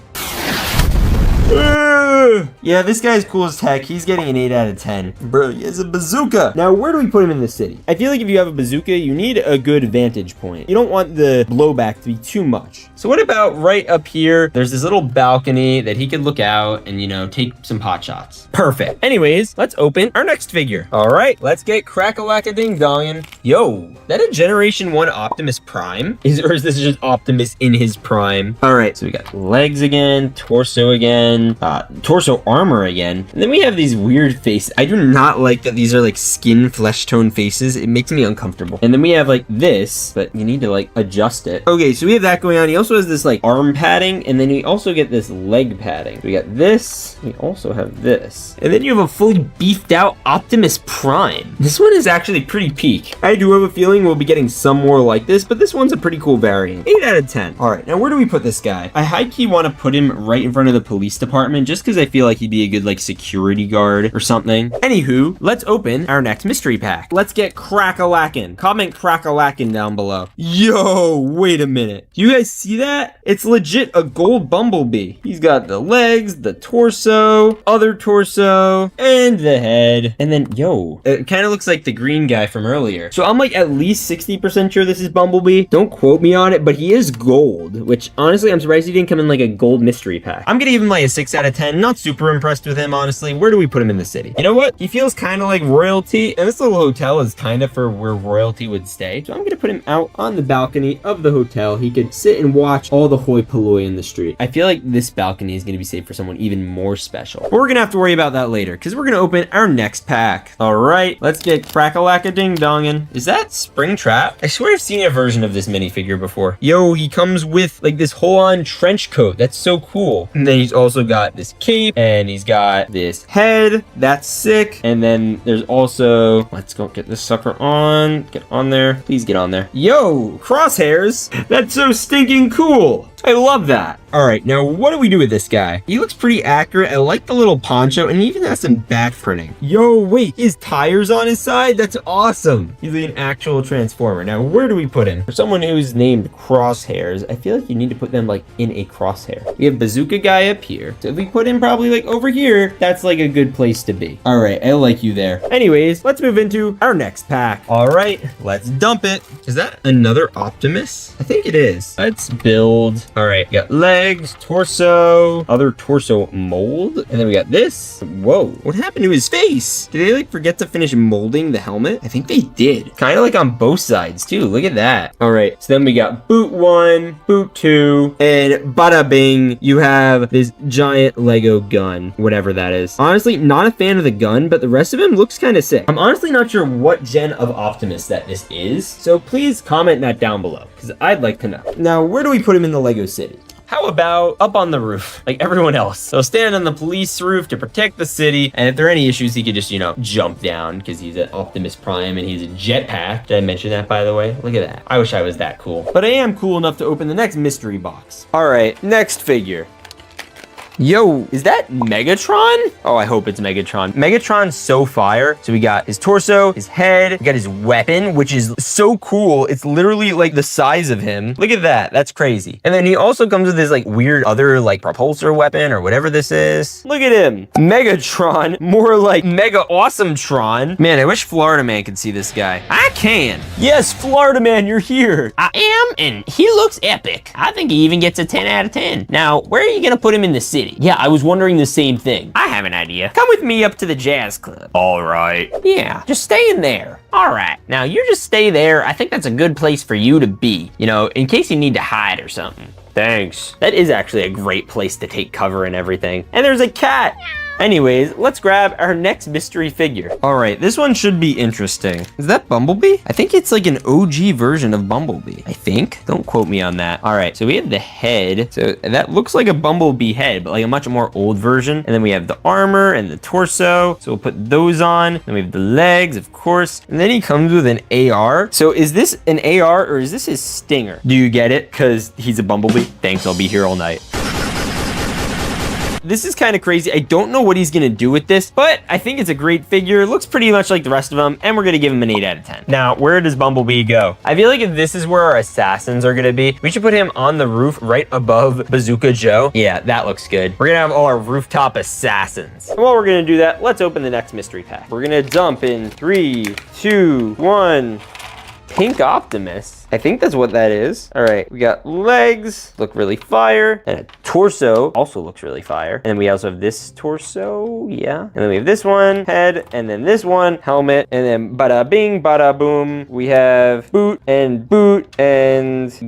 Yeah, this guy's cool as heck. He's getting an 8 out of 10. Bro, he has a bazooka. Now, where do we put him in the city? I feel like if you have a bazooka, you need a good vantage point. You don't want the blowback to be too much. So what about right up here? There's this little balcony that he could look out and, you know, take some pot shots. Perfect. Anyways, let's open our next figure. All right, let's get crack-a-lack-a-ding-dongin'. Yo, that a Generation 1 Optimus Prime? Or is this just Optimus in his prime? All right, so we got legs again, torso again, torso torso armor again. And then we have these weird faces. I do not like that these are like skin flesh tone faces. It makes me uncomfortable. And then we have like this, but you need to like adjust it. Okay, so we have that going on. He also has this like arm padding, and then we also get this leg padding. We got this. We also have this. And then you have a fully beefed out Optimus Prime. This one is actually pretty peak. I do have a feeling we'll be getting some more like this, but this one's a pretty cool variant. 8 out of 10. All right, now where do we put this guy? I high-key want to put him right in front of the police department just because I feel like he'd be a good like security guard or something. Anywho, let's open our next mystery pack. Let's get crack-a-lackin'. Comment crack-a-lackin' down below. Yo, wait a minute. You guys see that? It's legit a gold Bumblebee. He's got the legs, the torso, other torso, and the head. And then, yo, it kind of looks like the green guy from earlier. So I'm like at least 60% sure this is Bumblebee. Don't quote me on it, but he is gold, which honestly, I'm surprised he didn't come in like a gold mystery pack. I'm gonna give him like a 6 out of 10. Not super impressed with him, honestly. Where do we put him in the city? You know what? He feels kind of like royalty, and this little hotel is kind of for where royalty would stay. So I'm gonna put him out on the balcony of the hotel. He could sit and watch all the hoi polloi in the street. I feel like this balcony is gonna be saved for someone even more special. But we're gonna have to worry about that later, because we're gonna open our next pack. All right, let's get crack-a-lack-a-ding-dongin'. Is that Springtrap? I swear I've seen a version of this minifigure before. Yo, he comes with like this whole-on trench coat. That's so cool. And then he's also got this cape, and he's got this head. That's sick. And then there's also, let's go get this sucker on. Get on there. Please get on there. Yo, crosshairs. That's so stinking cool. I love that. All right, now what do we do with this guy? He looks pretty accurate. I like the little poncho, and he even has some back printing. Yo, wait, his tires on his side? That's awesome. He's like an actual Transformer. Now, where do we put him? For someone who's named Crosshairs, I feel like you need to put them like in a crosshair. We have Bazooka Guy up here. So if we put him probably like over here, that's like a good place to be. All right, I like you there. Anyways, let's move into our next pack. All right, let's dump it. Is that another Optimus? I think it is. Let's build. All right, we got legs, torso, other torso mold, and then we got this. Whoa, what happened to his face? Did they like forget to finish molding the helmet? I think they did. Kind of like on both sides too. Look at that. All right, so then we got boot 1, boot 2, and bada bing, you have this giant Lego gun, whatever that is. Honestly, not a fan of the gun, but the rest of him looks kind of sick. I'm honestly not sure what gen of Optimus that this is, so please comment that down below, because I'd like to know. Now, where do we put him in the Lego city? How about up on the roof, like everyone else? So stand on the police roof to protect the city, and if there are any issues, he could just, you know, jump down because he's an Optimus Prime and he's a jetpack. Did I mention that, by the way? Look at that. I wish I was that cool. But I am cool enough to open the next mystery box. All right, next figure. Yo, is that Megatron? Oh, I hope it's Megatron. Megatron's so fire. So we got his torso, his head, we got his weapon, which is so cool. It's literally like the size of him. Look at that. That's crazy. And then he also comes with this like weird other like propulsor weapon or whatever this is. Look at him. Megatron, more like Mega Awesome Tron. Man, I wish Florida Man could see this guy. I can. Yes, Florida Man, you're here. I am, and he looks epic. I think he even gets a 10 out of 10. Now, where are you gonna put him in the city? Yeah, I was wondering the same thing. I have an idea. Come with me up to the jazz club. All right. Yeah, just stay in there. All right, now you just stay there. I think that's a good place for you to be, you know, in case you need to hide or something. Thanks. That is actually a great place to take cover and everything. And there's a cat. Anyways, let's grab our next mystery figure. All right, this one should be interesting. Is that Bumblebee? I think it's like an OG version of Bumblebee. I think. Don't quote me on that. All right, so we have the head. So that looks like a Bumblebee head, but like a much more old version. And then we have the armor and the torso. So we'll put those on. Then we have the legs, of course. And then he comes with an AR. So is this an AR or is this his stinger? Do you get it? Because he's a Bumblebee. Thanks, I'll be here all night. This is kind of crazy. I don't know what he's going to do with this, but I think it's a great figure. It looks pretty much like the rest of them, and we're going to give him an 8 out of 10. Now, where does Bumblebee go? I feel like if this is where our assassins are going to be, we should put him on the roof right above Bazooka Joe. Yeah, that looks good. We're going to have all our rooftop assassins. And while we're going to do that, let's open the next mystery pack. We're going to dump in 3, 2, 1. Pink Optimus. I think that's what that is. All right, we got legs, look really fire, and a torso, also looks really fire. And then we also have this torso, yeah. And then we have this one, head, and then this one, helmet, and then bada bing, bada boom. We have boot and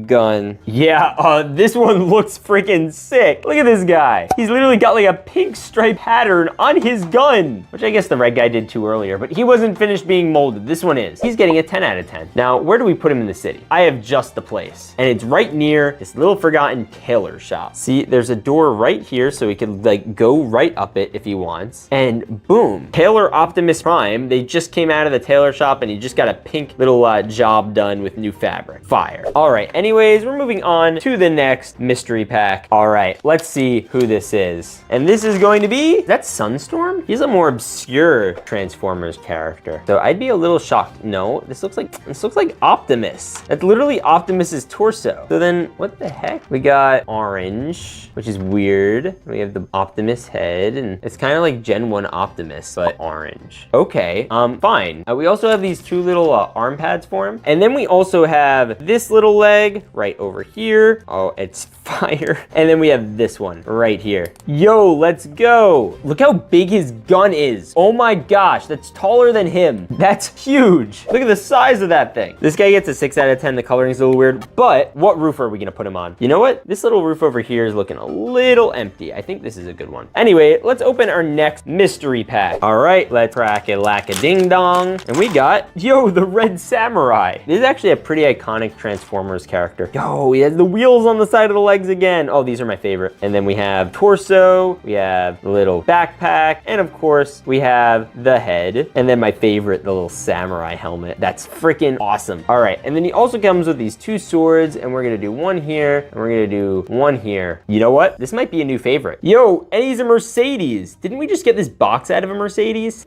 gun. Yeah, this one looks freaking sick. Look at this guy. He's literally got like a pink stripe pattern on his gun, which I guess the red guy did too earlier, but he wasn't finished being molded. This one is. He's getting a 10 out of 10. Now, where do we put him in the city? I have just the place, and it's right near this little forgotten tailor shop. See, there's a door right here, so he could like go right up it if he wants, and boom, Tailor Optimus Prime. They just came out of the tailor shop, and he just got a pink little job done with new fabric. Fire. All right, anyways, we're moving on to the next mystery pack. All right, let's see who this is. And this is going to be, is that Sunstorm? He's a more obscure Transformers character. So I'd be a little shocked. No, this looks like Optimus. That's literally Optimus's torso. So then what the heck? We got orange, which is weird. We have the Optimus head, and it's kind of like Gen 1 Optimus, but orange. Okay, fine. We also have these two little arm pads for him. And then we also have this little leg right over here. Oh, it's fire. And then we have this one right here. Yo, let's go. Look how big his gun is. Oh my gosh, that's taller than him. That's huge. Look at the size of that thing. This guy gets a 6 out of 10. The coloring's a little weird, but what roof are we gonna put him on? You know what? This little roof over here is looking a little empty. I think this is a good one. Anyway, let's open our next mystery pack. All right, let's crack it like a ding dong. And we got, yo, the Red Samurai. This is actually a pretty iconic Transformers character. Yo, he has the wheels on the side of the legs again. Oh, these are my favorite. And then we have torso, we have the little backpack, and of course, we have the head. And then my favorite, the little samurai helmet. That's freaking awesome. All right, and then he also comes with these two swords, and we're gonna do one here, and we're gonna do one here. You know what? This might be a new favorite. Yo, and he's a Mercedes. Didn't we just get this box out of a Mercedes?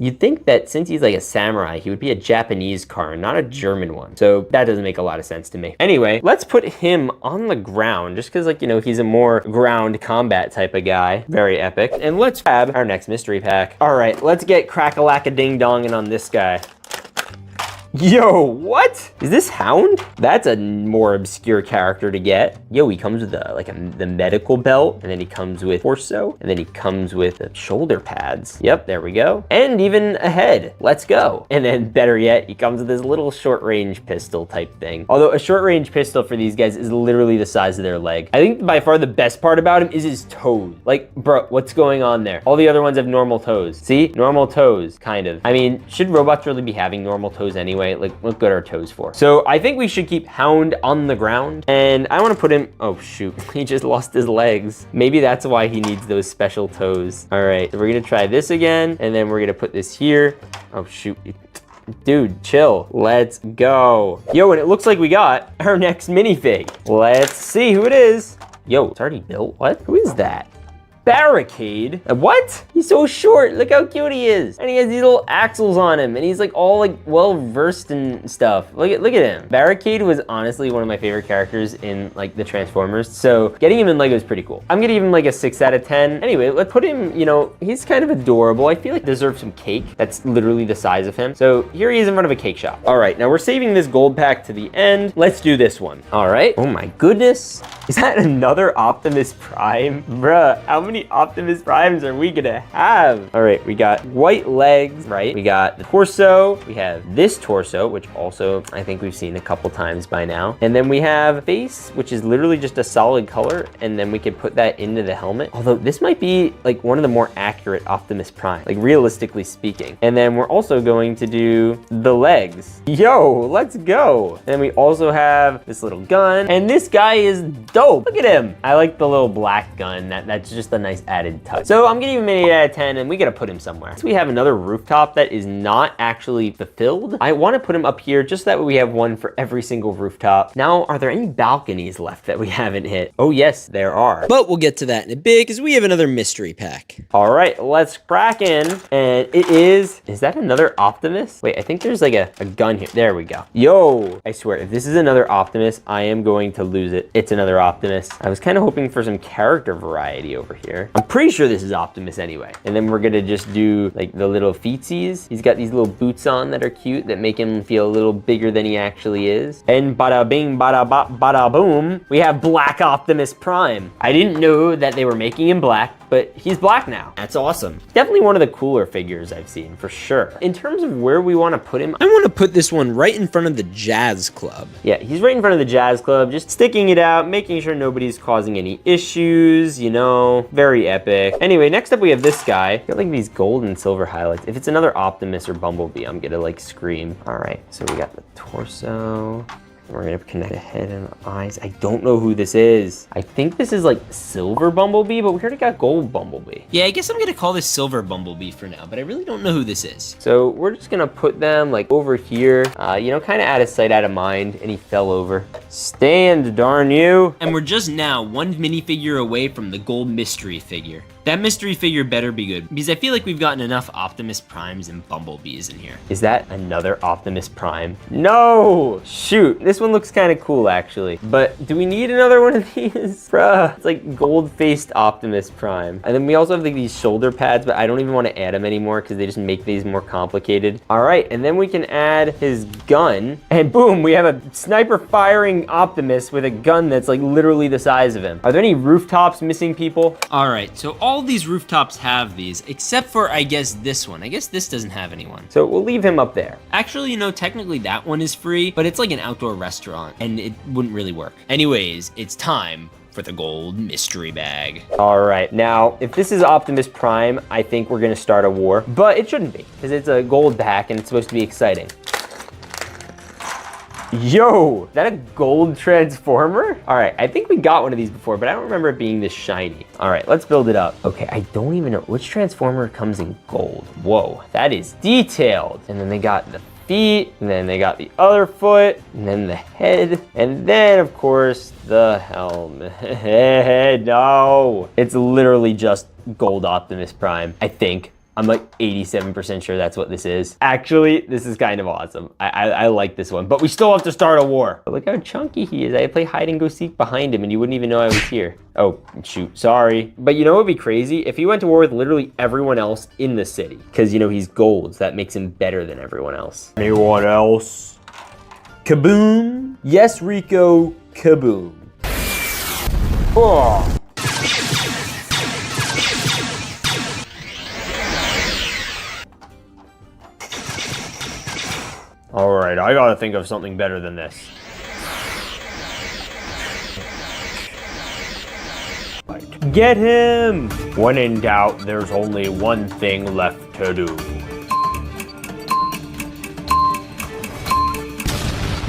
You'd think that since he's like a samurai, he would be a Japanese car, not a German one. So that doesn't make a lot of sense to me. Anyway, let's put him on the ground just because, like, you know, he's a more ground combat type of guy. Very epic. And let's grab our next mystery pack. All right, let's get crack-a-lack-a-ding-donging on this guy. Yo, what? Is this Hound? That's a more obscure character to get. Yo, he comes with the medical belt, and then he comes with torso, and then he comes with the shoulder pads. Yep, there we go. And even a head. Let's go. And then better yet, he comes with this little short range pistol type thing. Although a short range pistol for these guys is literally the size of their leg. I think by far the best part about him is his toes. Like, bro, what's going on there? All the other ones have normal toes. See? Normal toes, kind of. I mean, should robots really be having normal toes anyway? Like, look what our toes for. So I think we should keep Hound on the ground, and I want to put him, oh shoot, he just lost his legs. Maybe that's why he needs those special toes. All right, so we're gonna try this again, and then we're gonna put this here. Oh shoot. Dude, chill. Let's go. Yo, and it looks like we got our next minifig. Let's see who it is. Yo, it's already built. What? Who is that? Barricade? What? He's so short. Look how cute he is. And he has these little axles on him, and he's like all like well versed in stuff. Look at him. Barricade was honestly one of my favorite characters in like the Transformers. So getting him in Lego is pretty cool. I'm gonna give him like a 6 out of 10. Anyway, let's put him, you know, he's kind of adorable. I feel like he deserves some cake. That's literally the size of him. So here he is in front of a cake shop. All right, now we're saving this gold pack to the end. Let's do this one. All right. Oh my goodness. Is that another Optimus Prime? Bruh, how many Optimus Primes are we gonna have? All right, we got white legs, right? We got the torso. We have this torso, which also I think we've seen a couple times by now. And then we have face, which is literally just a solid color. And then we could put that into the helmet. Although this might be like one of the more accurate Optimus Prime, like realistically speaking. And then we're also going to do the legs. Yo, let's go. And then we also have this little gun. And this guy is dope. Look at him. I like the little black gun. That's just a nice added touch. So I'm gonna give him an 8 out of 10, and we gotta put him somewhere. So we have another rooftop that is not actually fulfilled. I wanna put him up here just that way we have one for every single rooftop. Now, are there any balconies left that we haven't hit? Oh yes, there are. But we'll get to that in a bit because we have another mystery pack. All right, let's crack in. And it is that another Optimus? Wait, I think there's like a gun here. There we go. Yo, I swear, if this is another Optimus, I am going to lose it. It's another Optimus. I was kind of hoping for some character variety over here. here. I'm pretty sure this is Optimus anyway. And then we're gonna just do like the little feetsies. He's got these little boots on that are cute that make him feel a little bigger than he actually is. And bada bing, bada bop, bada boom, we have Black Optimus Prime. I didn't know that they were making him black, but he's black now. That's awesome. Definitely one of the cooler figures I've seen, for sure. In terms of where we want to put him, I want to put this one right in front of the Jazz Club. yeah, he's right in front of the Jazz Club, just sticking it out, making sure nobody's causing any issues, you know, very epic. Anyway, next up we have this guy. Got like these gold and silver highlights. If it's another Optimus or Bumblebee, I'm gonna like scream. All right, so we got the torso. We're gonna connect the head and the eyes. I don't know who this is. I think this is like Silver Bumblebee, but we already got Gold Bumblebee. Yeah, I guess I'm gonna call this Silver Bumblebee for now, but I really don't know who this is. So we're just gonna put them like over here, you know, kind of out of sight, out of mind, and he fell over. Stand, darn you. And we're just now one minifigure away from the gold mystery figure. That mystery figure better be good, because I feel like we've gotten enough Optimus Primes and Bumblebees in here. Is that another Optimus Prime? No! Shoot, this one looks kind of cool actually. But do we need another one of these? Bruh, it's like gold-faced Optimus Prime. And then we also have like these shoulder pads, but I don't even want to add them anymore because they just make these more complicated. All right, and then we can add his gun, and boom, we have a sniper firing Optimus with a gun that's like literally the size of him. Are there any rooftops missing, people? All right, so all these rooftops have these, except for, I guess, this one. I guess this doesn't have anyone. So we'll leave him up there. Actually, you know, technically that one is free, but it's like an outdoor restaurant, and it wouldn't really work. Anyways, it's time for the gold mystery bag. All right, now, if this is Optimus Prime, I think we're gonna start a war, but it shouldn't be, because it's a gold pack and it's supposed to be exciting. Yo, is that a gold transformer? All right, I think we got one of these before, but I don't remember it being this shiny. All right, let's build it up. Okay, I don't even know which transformer comes in gold. Whoa, that is detailed. And then they got the feet, and then they got the other foot, and then the head, and then of course the helmet. No, it's literally just gold Optimus Prime, I think. I'm like 87% sure that's what this is. Actually, this is kind of awesome. I like this one, but we still have to start a war. But look how chunky he is. I play hide and go seek behind him and you wouldn't even know I was here. Oh, shoot, sorry. But you know what would be crazy? If he went to war with literally everyone else in the city, because you know, he's gold, so that makes him better than everyone else. Anyone else? Kaboom. Yes, Rico, kaboom. Oh. All right, I gotta think of something better than this. Get him! When in doubt, there's only one thing left to do.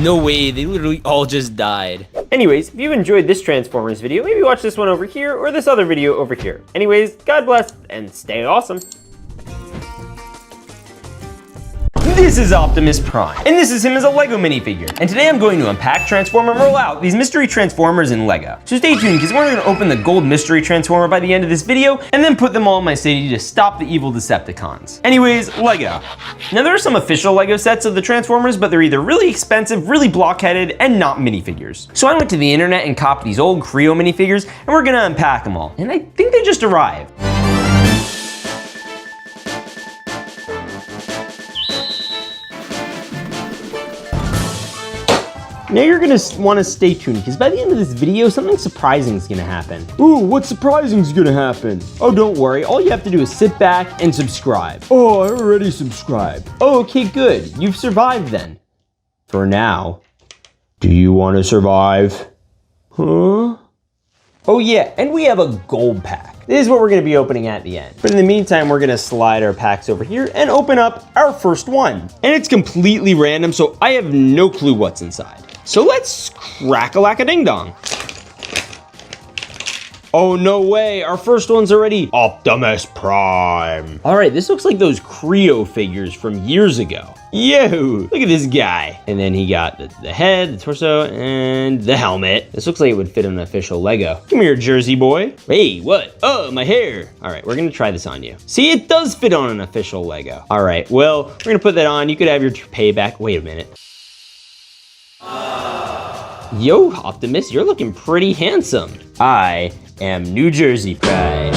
No way, they literally all just died. Anyways, if you enjoyed this Transformers video, maybe watch this one over here or this other video over here. Anyways, God bless and stay awesome. This is Optimus Prime, and this is him as a Lego minifigure. And today I'm going to unpack, transform, and roll out these mystery Transformers in Lego. So stay tuned, because we're going to open the gold mystery Transformer by the end of this video, and then put them all in my city to stop the evil Decepticons. Anyways, Lego. Now there are some official Lego sets of the Transformers, but they're either really expensive, really blockheaded, and not minifigures. So I went to the internet and copped these old Creo minifigures, and we're gonna unpack them all. And I think they just arrived. Now you're gonna wanna stay tuned, because by the end of this video, something surprising is gonna happen. Ooh, what surprising is gonna happen? Oh, don't worry, all you have to do is sit back and subscribe. Oh, I already subscribed. Oh, okay, good. You've survived then. For now. Do you want to survive? Huh? Oh yeah, and we have a gold pack. This is what we're gonna be opening at the end. But in the meantime, we're gonna slide our packs over here and open up our first one. And it's completely random, so I have no clue what's inside. So let's crack-a-lack-a-ding-dong. Oh, no way, our first one's already Optimus Prime. All right, this looks like those Creo figures from years ago. Yo, look at this guy. And then he got the head, the torso, and the helmet. This looks like it would fit on an official Lego. Come here, Jersey boy. Hey, what? Oh, my hair. All right, we're gonna try this on you. See, it does fit on an official Lego. All right, well, we're gonna put that on. You could have your toupee back. Wait a minute. Yo, Optimus, you're looking pretty handsome. I am New Jersey Pride.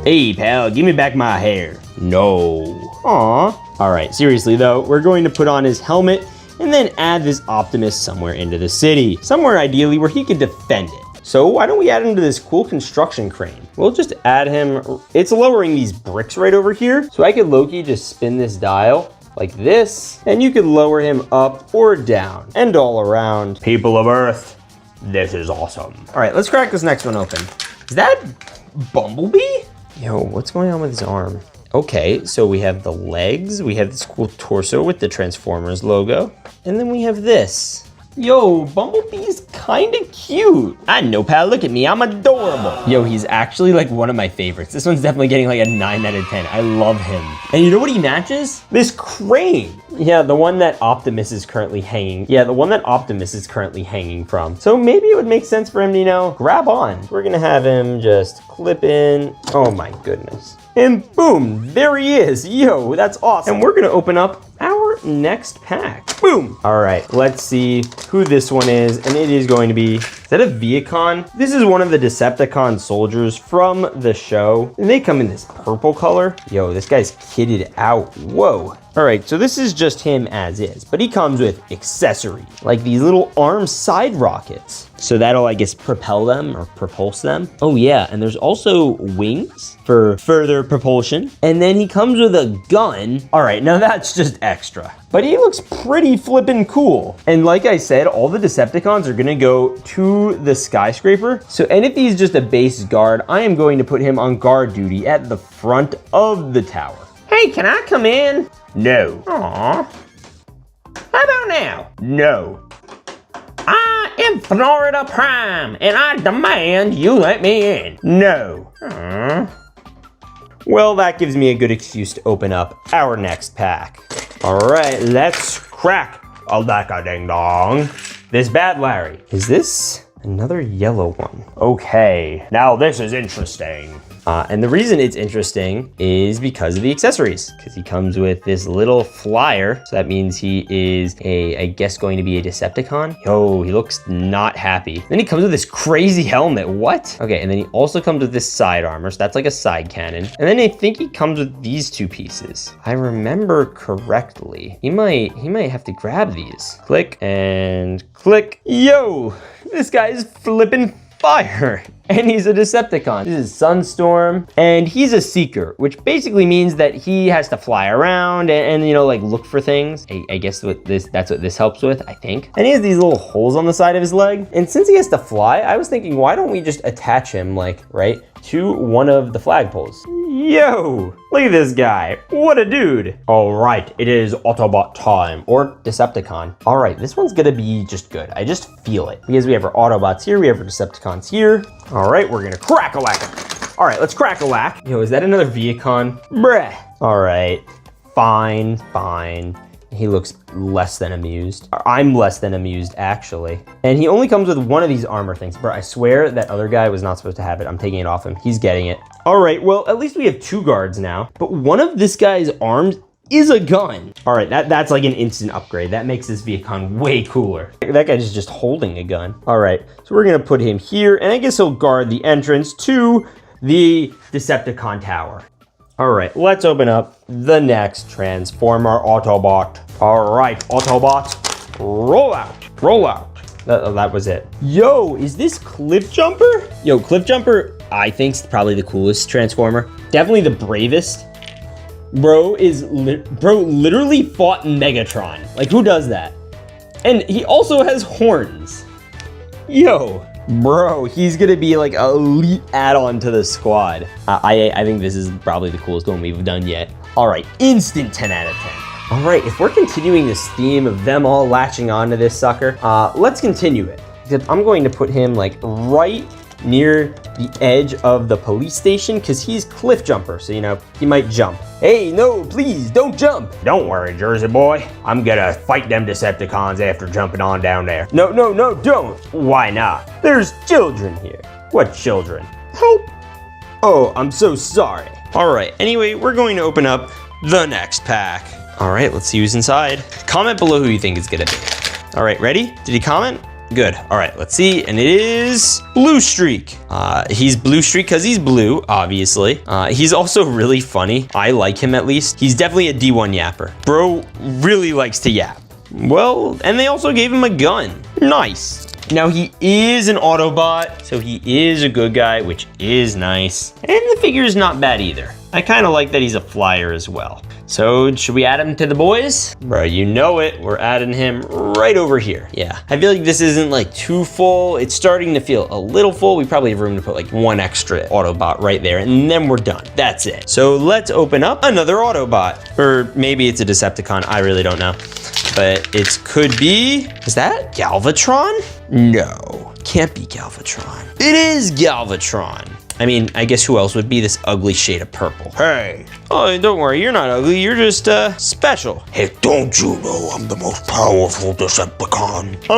Hey, pal, give me back my hair. No. Aw. All right, seriously though, we're going to put on his helmet and then add this Optimus somewhere into the city. Somewhere ideally where he can defend it. So why don't we add him to this cool construction crane? We'll just add him, it's lowering these bricks right over here. So I could low-key just spin this dial like this, and you could lower him up or down and all around. People of Earth, this is awesome. All right, let's crack this next one open. Is that Bumblebee? Yo, what's going on with his arm? Okay, so we have the legs, we have this cool torso with the Transformers logo, and then we have this. Yo, Bumblebee's kinda cute. I know, pal, look at me, I'm adorable. Yo, he's actually like one of my favorites. This one's definitely getting like a 9 out of 10. I love him. And you know what he matches? This crane. Yeah, the one that Optimus is currently hanging. Yeah, the one that Optimus is currently hanging from. So maybe it would make sense for him to, you know, grab on. We're gonna have him just clip in. Oh my goodness. And boom, there he is. Yo, that's awesome. And we're gonna open up our next pack. Boom. All right, let's see who this one is. And it is going to be, is that a Viacon? This is one of the Decepticon soldiers from the show. And they come in this purple color. Yo, this guy's kitted out. Whoa. All right, so this is just him as is, but he comes with accessories, like these little arm side rockets. So that'll, I guess, propel them or propulse them. Oh yeah, and there's also wings for further propulsion. And then he comes with a gun. All right, now that's just extra. But he looks pretty flippin' cool. And like I said, all the Decepticons are gonna go to the skyscraper. So, and if he's just a base guard, I am going to put him on guard duty at the front of the tower. Hey, can I come in? No. Aww. How about now? No. I am Florida Prime, and I demand you let me in. No. Well, that gives me a good excuse to open up our next pack. All right, let's crack A ding-dong. this bad Larry. Is this another yellow one? Okay, now this is interesting. And the reason it's interesting is because of the accessories. Because he comes with this little flyer. So that means he is I guess, going to be a Decepticon. Yo, he looks not happy. Then he comes with this crazy helmet. What? Okay, and then he also comes with this side armor. So that's like a side cannon. And then I think he comes with these two pieces. I remember correctly. He might have to grab these. Click and click. Yo, this guy's flipping fire. And he's a Decepticon. This is Sunstorm, and he's a Seeker, which basically means that he has to fly around and you know, like look for things. I guess that's what this helps with, I think. And he has these little holes on the side of his leg. And since he has to fly, I was thinking, why don't we just attach him, like, right, to one of the flagpoles? Yo, look at this guy. What a dude. All right, it is Autobot time, or Decepticon. All right, this one's gonna be just good. I just feel it. Because we have our Autobots here, we have our Decepticons here. All right, we're gonna crack-a-lack. All right, let's crack-a-lack. Yo, is that another Viacon? Bruh. All right, fine. He looks less than amused. I'm less than amused, actually. And he only comes with one of these armor things. Bro, I swear that other guy was not supposed to have it. I'm taking it off him. He's getting it. All right, well, at least we have 2 guards now. But one of this guy's arms is a gun. All right, that's like an instant upgrade. That makes this Viacon way cooler. That guy's just holding a gun. All right, so we're gonna put him here, and I guess he'll guard the entrance to the Decepticon Tower. All right, let's open up the next Transformer Autobot. All right, Autobot, roll out. That was it. Yo, is this Cliff Jumper? Yo, Cliff Jumper, I think, is probably the coolest Transformer. Definitely the bravest. Bro literally fought Megatron. Like, who does that? And he also has horns. Yo, bro, he's gonna be like an elite add-on to the squad. I think this is probably the coolest one we've done yet. All right, instant 10 out of 10. All right, if we're continuing this theme of them all latching onto this sucker, let's continue it. I'm going to put him like right near the edge of the police station because he's Cliff Jumper, so you know, he might jump. Hey, no, please, don't jump. Don't worry, Jersey boy. I'm gonna fight them Decepticons after jumping on down there. No, don't. Why not? There's children here. What children? Help. Oh, I'm so sorry. All right, anyway, we're going to open up the next pack. All right, let's see who's inside. Comment below who you think it's gonna be. All right, ready? Did he comment? Good. All right, let's see. And it is Blue Streak. He's Blue Streak because he's blue, obviously. He's also really funny. I like him at least. He's definitely a D1 yapper. Bro really likes to yap. Well, and they also gave him a gun. Nice. Now he is an Autobot, so he is a good guy, which is nice. And the figure is not bad either. I kind of like that he's a flyer as well. So should we add him to the boys? Bro, you know it. We're adding him right over here. Yeah, I feel like this isn't like too full. It's starting to feel a little full. We probably have room to put like one extra Autobot right there, and then we're done. That's it. So let's open up another Autobot. Or maybe it's a Decepticon. I really don't know. But it could be, is that Galvatron? No, can't be Galvatron. It is Galvatron. I mean, I guess who else would be this ugly shade of purple? Hey. Oh, don't worry, you're not ugly, you're just, special. Hey, don't you know I'm the most powerful Decepticon?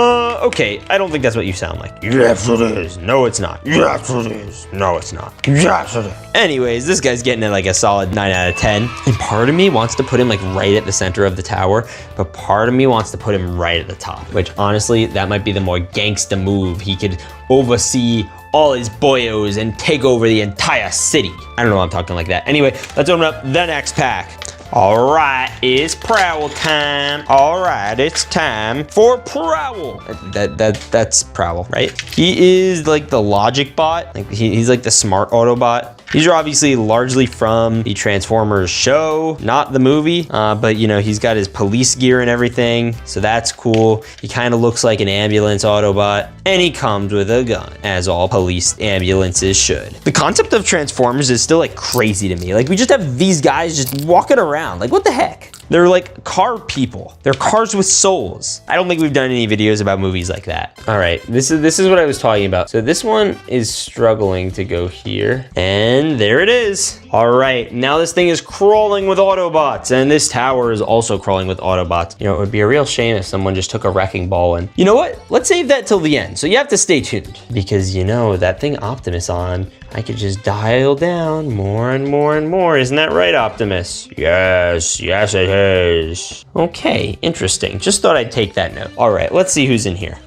Okay, I don't think that's what you sound like. Yes, it is. No, it's not. Yes, it is. No, it's not. Yes, it is. Anyways, this guy's getting like a solid 9 out of 10. And part of me wants to put him like right at the center of the tower, but part of me wants to put him right at the top, which honestly, that might be the more gangsta move. He could oversee all his boyos and take over the entire city. I don't know why I'm talking like that. Anyway, let's open up the next pack. All right, it's Prowl time. All right, it's time for Prowl. That's Prowl, right? He is like the logic bot. Like he's like the smart Autobot. These are obviously largely from the Transformers show, not the movie, but you know, he's got his police gear and everything, so that's cool. He kind of looks like an ambulance Autobot, and he comes with a gun, as all police ambulances should. The concept of Transformers is still like crazy to me. Like we just have these guys just walking around, like what the heck? They're like car people. They're cars with souls. I don't think we've done any videos about movies like that. All right, this is what I was talking about. So this one is struggling to go here, and there it is. All right, now this thing is crawling with Autobots, and this tower is also crawling with Autobots. You know, it would be a real shame if someone just took a wrecking ball and, you know what? Let's save that till the end. So you have to stay tuned, because you know, that thing Optimus on, I could just dial down more and more and more. Isn't that right, Optimus? Yes, yes it is. Okay, interesting. Just thought I'd take that note. All right, let's see who's in here.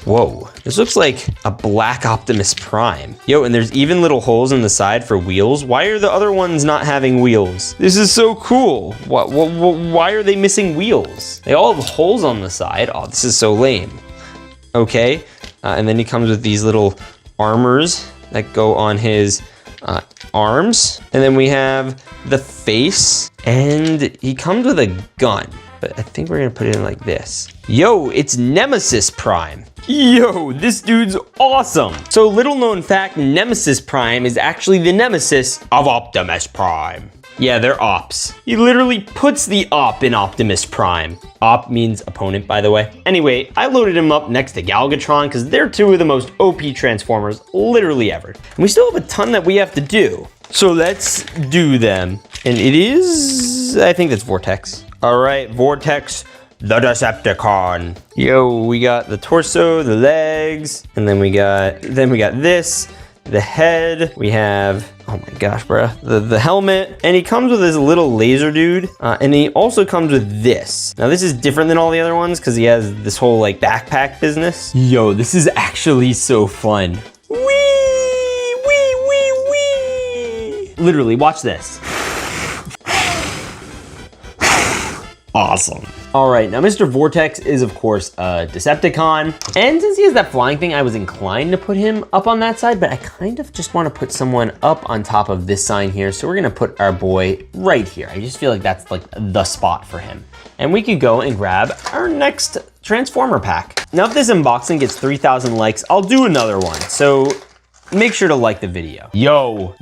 Whoa, this looks like a black Optimus Prime. Yo, and there's even little holes in the side for wheels. Why are the other ones not having wheels? This is so cool. Why are they missing wheels? They all have holes on the side. Oh, this is so lame. Okay, and then he comes with these little armors that go on his arms. And then we have the face, and he comes with a gun. But I think we're gonna put it in like this. Yo, it's Nemesis Prime. Yo, this dude's awesome. So little known fact, Nemesis Prime is actually the nemesis of Optimus Prime. Yeah, they're ops. He literally puts the op in Optimus Prime. Op means opponent, by the way. Anyway, I loaded him up next to Galvatron because they're two of the most OP Transformers literally ever. And we still have a ton that we have to do. So let's do them. And it is, I think that's Vortex. All right, Vortex, the Decepticon. Yo, we got the torso, the legs, and then we got this, the head. We have, oh my gosh, bro, the helmet. And he comes with this little laser dude, and he also comes with this. Now this is different than all the other ones because he has this whole like backpack business. Yo, this is actually so fun. Wee, wee, wee, wee. Literally, watch this. Awesome. All right, now Mr. Vortex is of course a Decepticon. And since he has that flying thing, I was inclined to put him up on that side, but I kind of just want to put someone up on top of this sign here. So we're gonna put our boy right here. I just feel like that's like the spot for him. And we could go and grab our next Transformer pack. Now if this unboxing gets 3,000 likes, I'll do another one. So make sure to like the video. Yo,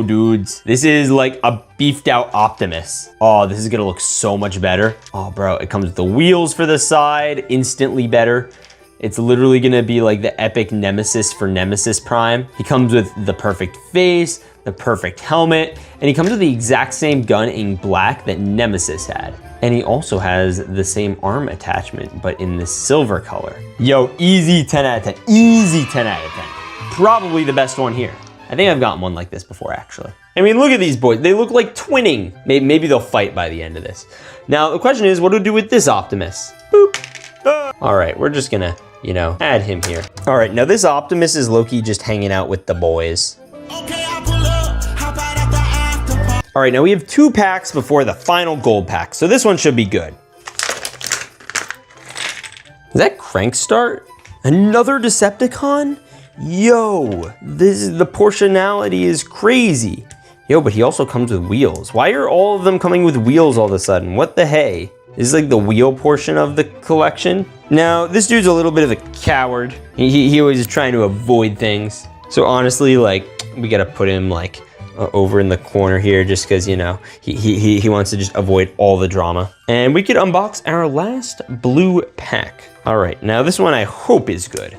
dudes. This is like a beefed out Optimus. Oh, this is gonna look so much better. Oh, bro, it comes with the wheels for the side, instantly better. It's literally gonna be like the epic nemesis for Nemesis Prime. He comes with the perfect face, the perfect helmet, and he comes with the exact same gun in black that Nemesis had. And he also has the same arm attachment, but in this silver color. Yo, easy 10 out of 10, easy 10 out of 10. Probably the best one here. I think I've gotten one like this before, actually. I mean, look at these boys. They look like twinning. Maybe they'll fight by the end of this. Now, the question is, what do we do with this Optimus? Boop. All right, we're just gonna, you know, add him here. All right, now this Optimus is low-key just hanging out with the boys. All right, now we have 2 packs before the final gold pack, so this one should be good. Is that Crank Start? Another Decepticon? Yo, the portionality is crazy. Yo, but he also comes with wheels. Why are all of them coming with wheels all of a sudden? What the hey? This is like the wheel portion of the collection. Now, this dude's a little bit of a coward. He always is trying to avoid things. So honestly, like, we gotta put him like over in the corner here just because, you know, he wants to just avoid all the drama. And we could unbox our last blue pack. All right, now this one I hope is good.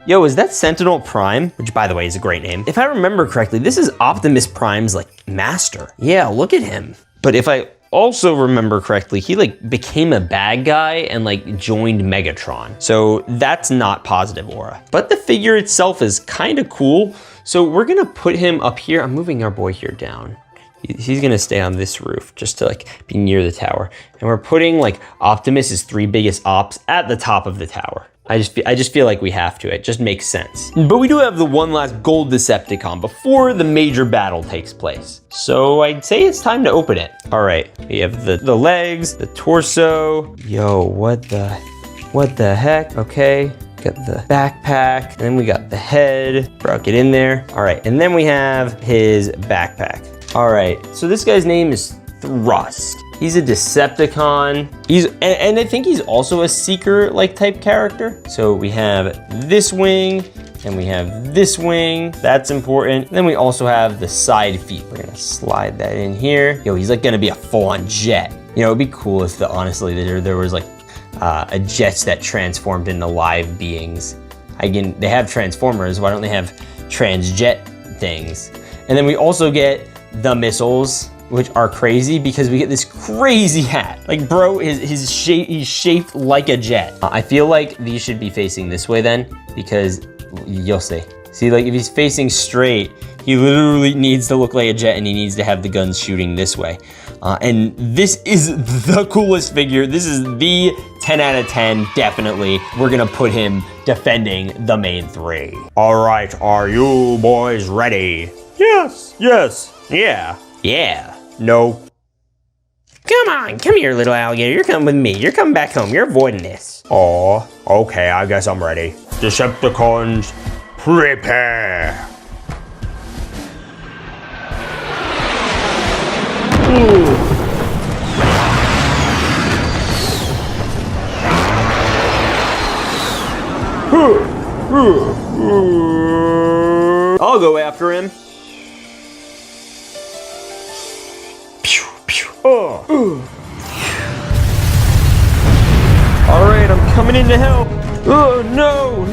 Yo, is that Sentinel Prime? Which, by the way, is a great name. If I remember correctly, this is Optimus Prime's, like, master. Yeah, look at him. But if I also remember correctly, he, like, became a bad guy and, like, joined Megatron. So that's not positive aura. But the figure itself is kind of cool. So we're gonna put him up here. I'm moving our boy here down. He's gonna stay on this roof just to like be near the tower. And we're putting like Optimus's 3 biggest ops at the top of the tower. I just feel like we have to. It just makes sense. But we do have the one last gold Decepticon before the major battle takes place. So I'd say it's time to open it. All right, we have the legs, the torso. Yo, what the heck? Okay. Got the backpack, and then we got the head. Bro, get in there. All right, and then we have his backpack. All right, so this guy's name is Thrust. He's a Decepticon. And I think he's also a Seeker-like type character. So we have this wing, and we have this wing. That's important. And then we also have the side feet. We're gonna slide that in here. Yo, he's like gonna be a full-on jet. You know, it'd be cool if honestly there was like a jets that transformed into live beings. Again, they have Transformers. Why don't they have Transjet things? And then we also get the missiles, which are crazy because we get this crazy hat. Like, bro, he's shaped like a jet. I feel like these should be facing this way then, because you'll see. See, like if he's facing straight, he literally needs to look like a jet and he needs to have the guns shooting this way. And this is the coolest figure. This is the 10 out of 10, definitely. We're gonna put him defending the main 3. All right, are you boys ready? Yes. Yeah. Yeah. No. Come on, come here, little alligator. You're coming with me. You're coming back home. You're avoiding this. Oh, okay, I guess I'm ready. Decepticons, prepare. I'll go after him. All right, I'm coming in to help. Oh, no.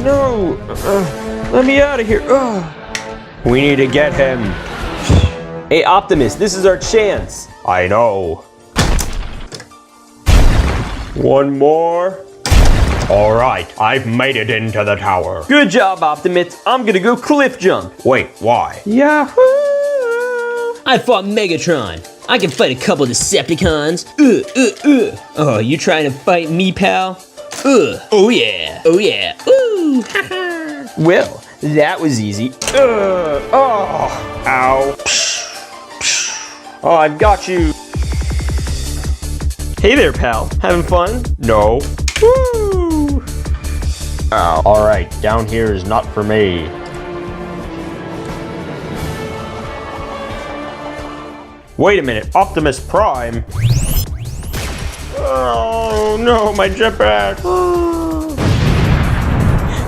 Let me out of here. We need to get him. Hey, Optimus, this is our chance. I know. One more. All right, I've made it into the tower. Good job, Optimus. I'm gonna go cliff jump. Wait, why? Yahoo! I fought Megatron. I can fight a couple Decepticons. Oh, you trying to fight me, pal? Oh yeah. Ooh, haha. Well, that was easy. Ow. Oh, I've got you. Hey there, pal. Having fun? No. Woo! Ow. All right, down here is not for me. Wait a minute, Optimus Prime. Oh no, my jetpack.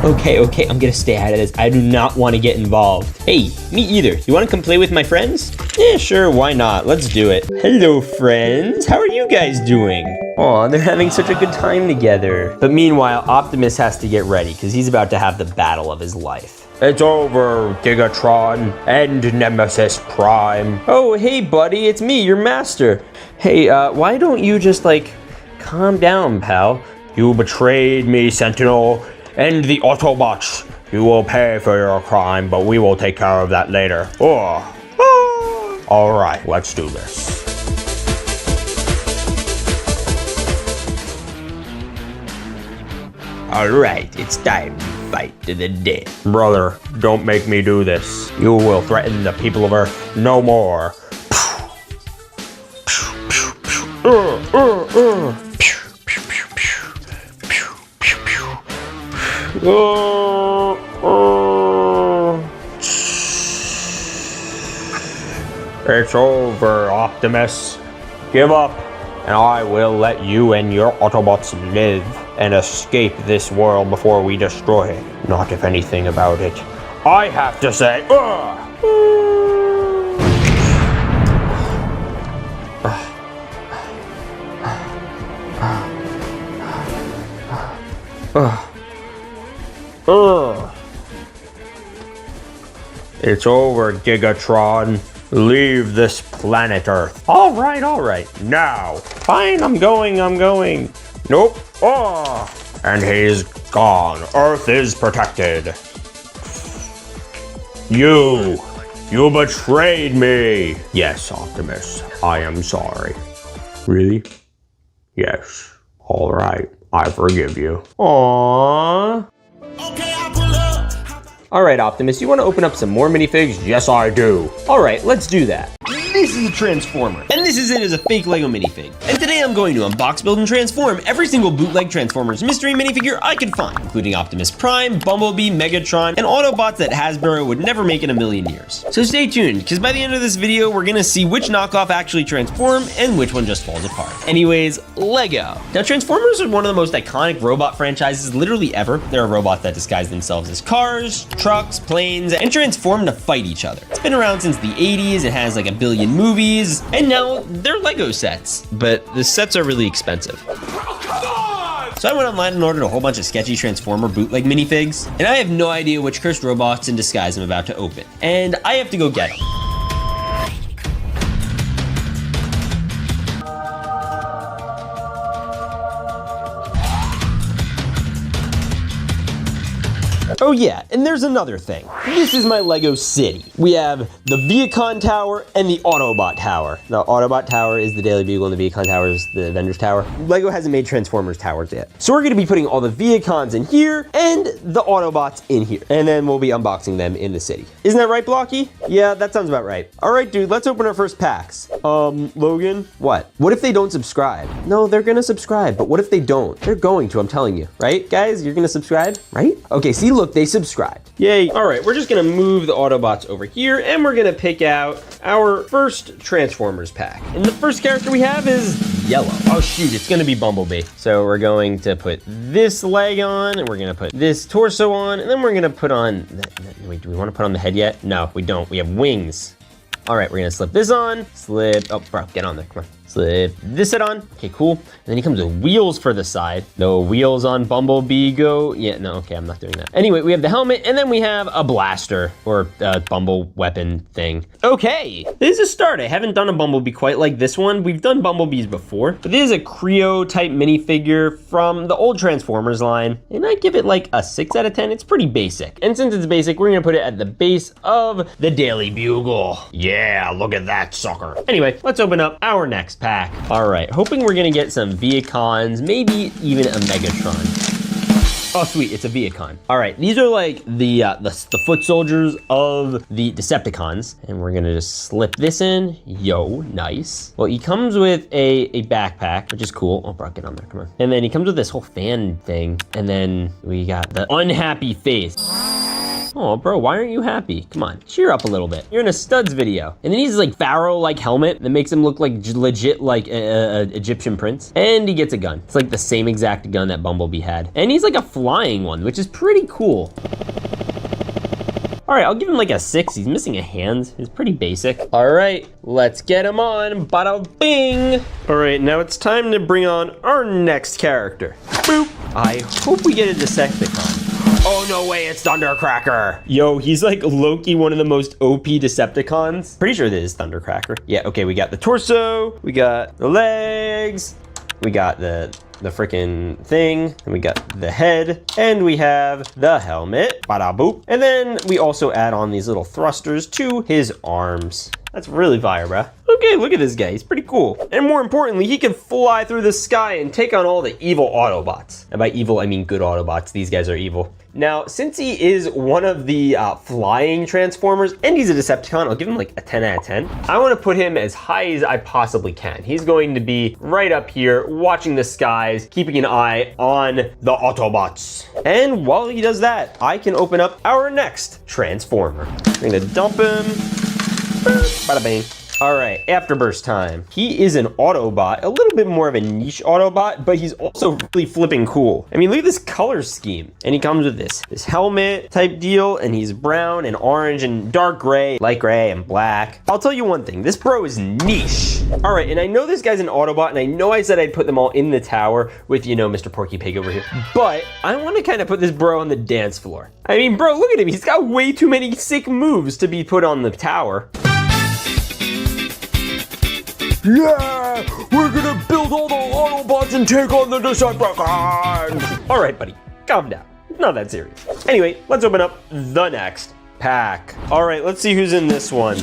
Okay, I'm gonna stay out of this. I do not want to get involved. Hey, me either. You want to come play with my friends? Yeah, sure, why not? Let's do it. Hello, friends. How are you guys doing? Aw, they're having such a good time together. But meanwhile, Optimus has to get ready because he's about to have the battle of his life. It's over, Gigatron and Nemesis Prime. Oh, hey, buddy, it's me, your master. Hey, why don't you just, like, calm down, pal? You betrayed me, Sentinel, and the Autobots. You will pay for your crime, but we will take care of that later. All right, let's do this. All right, it's time to fight to the death. Brother, don't make me do this. You will threaten the people of Earth no more. It's over, Optimus. Give up, and I will let you and your Autobots live and escape this world before we destroy it. Not if anything about it I have to say. It's over, Gigatron. Leave this planet Earth. All right. Now. Fine, I'm going. Nope. And he's gone. Earth is protected. You betrayed me. Yes, Optimus, I am sorry. Really? Yes. All right, I forgive you. Aww. All right, Optimus, you want to open up some more minifigs? Yes, I do. All right, let's do that. This is a Transformer, and this is it as a fake Lego minifig. And today I'm going to unbox, build, and transform every single bootleg Transformers mystery minifigure I could find, including Optimus Prime, Bumblebee, Megatron, and Autobots that Hasbro would never make in a million years. So stay tuned, because by the end of this video, we're gonna see which knockoff actually transform and which one just falls apart. Anyways, Lego. Now, Transformers are one of the most iconic robot franchises literally ever. There are robots that disguise themselves as cars, trucks, planes, and transform to fight each other. It's been around since the 80s, it has like a billion movies, and now they're Lego sets, but the sets are really expensive. So I went online and ordered a whole bunch of sketchy Transformer bootleg minifigs, and I have no idea which cursed robots in disguise I'm about to open, and I have to go get them. Oh yeah, and there's another thing. This is my Lego city. We have the Viacon Tower and the Autobot Tower. The Autobot Tower is the Daily Bugle and the Viacon Tower is the Avengers Tower. Lego hasn't made Transformers towers yet. So we're gonna be putting all the Viacons in here and the Autobots in here. And then we'll be unboxing them in the city. Isn't that right, Blocky? Yeah, that sounds about right. All right, dude, let's open our first packs. Logan? What? What if they don't subscribe? No, they're gonna subscribe, but what if they don't? They're going to, I'm telling you. Right, guys? You're gonna subscribe, right? Okay, see, look, they subscribed. Yay. All right, we're just gonna move the Autobots over here and we're gonna pick out our first Transformers pack. And the first character we have is yellow. Oh shoot, it's gonna be Bumblebee. So we're going to put this leg on and we're gonna put this torso on and then we're gonna put on, wait, do we wanna put on the head yet? No, we don't, we have wings. All right, we're gonna slip this on, oh bro, get on there, come on. Slip this head on, okay, cool. And then he comes with wheels for the side. No wheels on Bumblebee go, yeah, no, okay, I'm not doing that. Anyway, we have the helmet and then we have a blaster or a Bumble weapon thing. Okay, this is a start. I haven't done a Bumblebee quite like this one. We've done Bumblebees before, but this is a Creo type minifigure from the old Transformers line. And I give it like a 6 out of 10. It's pretty basic. And since it's basic, we're gonna put it at the base of the Daily Bugle. Yeah, look at that sucker. Anyway, let's open up our next pack. All right, hoping we're gonna get some Viacons, maybe even a Megatron. Oh sweet, it's a Viacon. All right, these are like the foot soldiers of the Decepticons. And we're gonna just slip this in. Yo, nice. Well, he comes with a backpack, which is cool. Oh bro, get on there, come on. And then he comes with this whole fan thing. And then we got the unhappy face. Oh, bro, why aren't you happy? Come on, cheer up a little bit. You're in a studs video. And then he's like Pharaoh-like helmet that makes him look like legit like a Egyptian prince. And he gets a gun. It's like the same exact gun that Bumblebee had. And he's like a flying one, which is pretty cool. All right, I'll give him like a 6. He's missing a hand. He's pretty basic. All right, let's get him on. Bada bing. All right, now it's time to bring on our next character. Boop. I hope we get a Decepticon. Oh, no way, it's Thundercracker. Yo, he's like Loki, one of the most OP Decepticons. Pretty sure this is Thundercracker. Yeah, okay, we got the torso, we got the legs, we got the freaking thing, and we got the head, and we have the helmet, bada boop. And then we also add on these little thrusters to his arms. That's really fire, bruh. Okay, look at this guy. He's pretty cool. And more importantly, he can fly through the sky and take on all the evil Autobots. And by evil, I mean good Autobots. These guys are evil. Now, since he is one of the flying Transformers, and he's a Decepticon, I'll give him like a 10 out of 10. I want to put him as high as I possibly can. He's going to be right up here, watching the skies, keeping an eye on the Autobots. And while he does that, I can open up our next Transformer. I'm gonna dump him. Bada bang. All right, Afterburst time. He is an Autobot, a little bit more of a niche Autobot, but he's also really flipping cool. I mean, look at this color scheme. And he comes with this helmet type deal, and he's brown and orange and dark gray, light gray and black. I'll tell you one thing, this bro is niche. All right, and I know this guy's an Autobot, and I know I said I'd put them all in the tower with, you know, Mr. Porky Pig over here, but I want to kind of put this bro on the dance floor. I mean, bro, look at him. He's got way too many sick moves to be put on the tower. Yeah, we're gonna build all the Autobots and take on the Decepticons. All right, buddy, calm down. It's not that serious. Anyway, let's open up the next pack. All right, let's see who's in this one.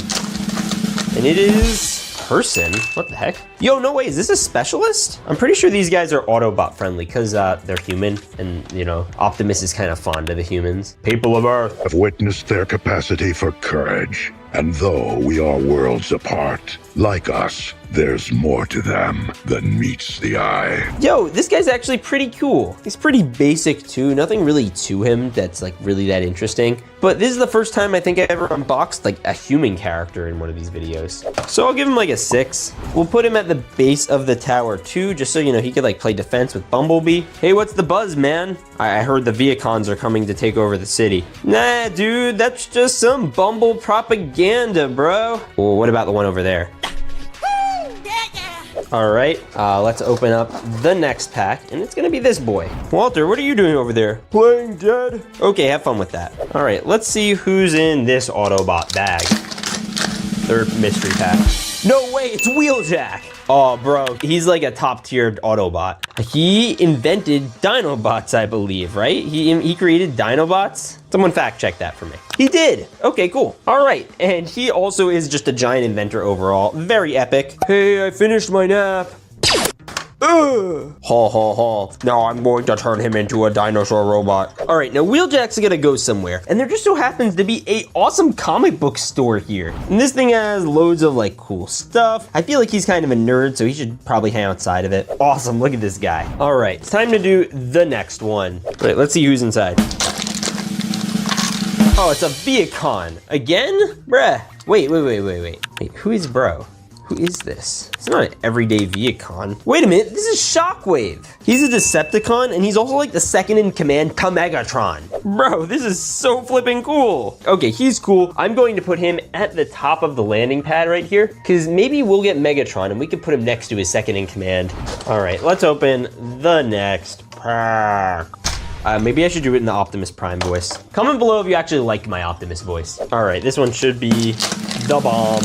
And it is person. What the heck? Yo, no way, is this a specialist? I'm pretty sure these guys are Autobot friendly because they're human and, you know, Optimus is kind of fond of the humans. People of Earth I've witnessed their capacity for courage. And though we are worlds apart, like us, there's more to them than meets the eye. Yo, this guy's actually pretty cool. He's pretty basic too, nothing really to him that's like really that interesting. But this is the first time I think I ever unboxed like a human character in one of these videos. So I'll give him like a 6. We'll put him at the base of the tower too, just so you know he could like play defense with Bumblebee. Hey, what's the buzz, man? I heard the Viacons are coming to take over the city. Nah, dude, that's just some Bumble propaganda, bro. Well, what about the one over there? All right, let's open up the next pack, and it's gonna be this boy. Walter, what are you doing over there? Playing dead. Okay, have fun with that. All right, let's see who's in this Autobot bag. Third mystery pack. No way, it's Wheeljack. Oh, bro, he's like a top-tiered Autobot. He invented Dinobots, I believe, right? He created Dinobots? Someone fact check that for me. He did. Okay, cool. All right, and he also is just a giant inventor overall. Very epic. Hey, I finished my nap. Haul, haul, haul. Now I'm going to turn him into a dinosaur robot. All right, now Wheeljack's gonna go somewhere, and there just so happens to be a awesome comic book store here. And this thing has loads of like cool stuff. I feel like he's kind of a nerd, so he should probably hang outside of it. Awesome, look at this guy. All right, it's time to do the next one. All right, let's see who's inside. Oh, it's a Viacon. Again? Bruh. Wait. Wait, who is bro? Who is this? It's not an everyday Viacon. Wait a minute, this is Shockwave. He's a Decepticon, and he's also like the second in command to Megatron. Bro, this is so flipping cool. Okay, he's cool. I'm going to put him at the top of the landing pad right here, because maybe we'll get Megatron, and we can put him next to his second in command. All right, let's open the next pack. Maybe I should do it in the Optimus Prime voice. Comment below if you actually like my Optimus voice. All right, this one should be the bomb.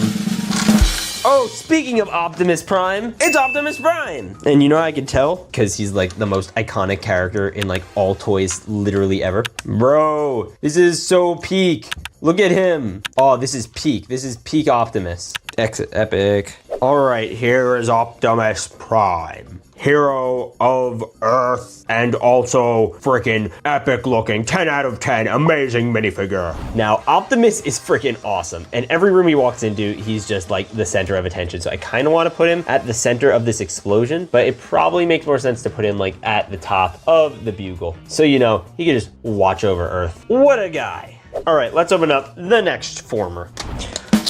Oh, speaking of Optimus Prime, it's Optimus Prime! And you know how I could tell? Because he's like the most iconic character in like all toys literally ever. Bro, this is so peak. Look at him. Oh, this is peak. This is peak Optimus. Exit epic. All right, here is Optimus Prime. Hero of Earth, and also freaking epic looking 10 out of 10 amazing minifigure. Now, Optimus is freaking awesome, and every room he walks into, he's just like the center of attention. So I kind of want to put him at the center of this explosion, but it probably makes more sense to put him like at the top of the bugle. So, you know, he can just watch over Earth. What a guy. All right, let's open up the next former.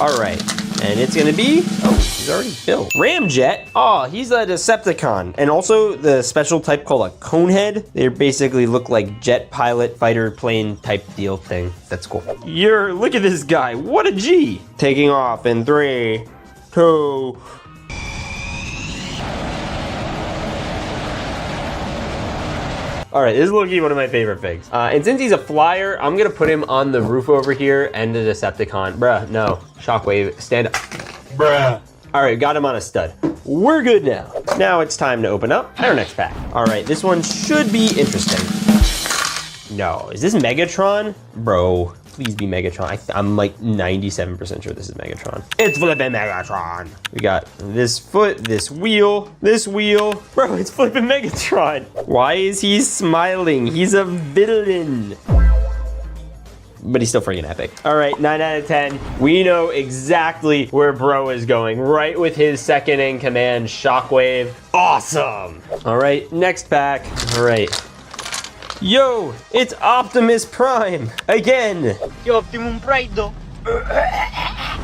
All right, and it's gonna be, oh, he's already built. Ramjet, oh, he's a Decepticon. And also the special type called a Conehead. They basically look like jet pilot fighter plane type deal thing. That's cool. Look at this guy, what a G. Taking off in 3, 2. All right, this is low-key one of my favorite figs. And since he's a flyer, I'm gonna put him on the roof over here and the Decepticon. Bruh, no, Shockwave, stand up. Bruh. All right, got him on a stud. We're good now. Now it's time to open up our next pack. All right, this one should be interesting. No, is this Megatron? Bro, please be Megatron. I'm like 97% sure this is Megatron. It's flipping Megatron. We got this foot, this wheel. Bro, it's flipping Megatron. Why is he smiling? He's a villain. But he's still freaking epic. All right, 9 out of 10. We know exactly where bro is going. Right with his second in command, Shockwave. Awesome. All right, next pack. All right. Yo, it's Optimus Prime again. Yo, Optimum Prime.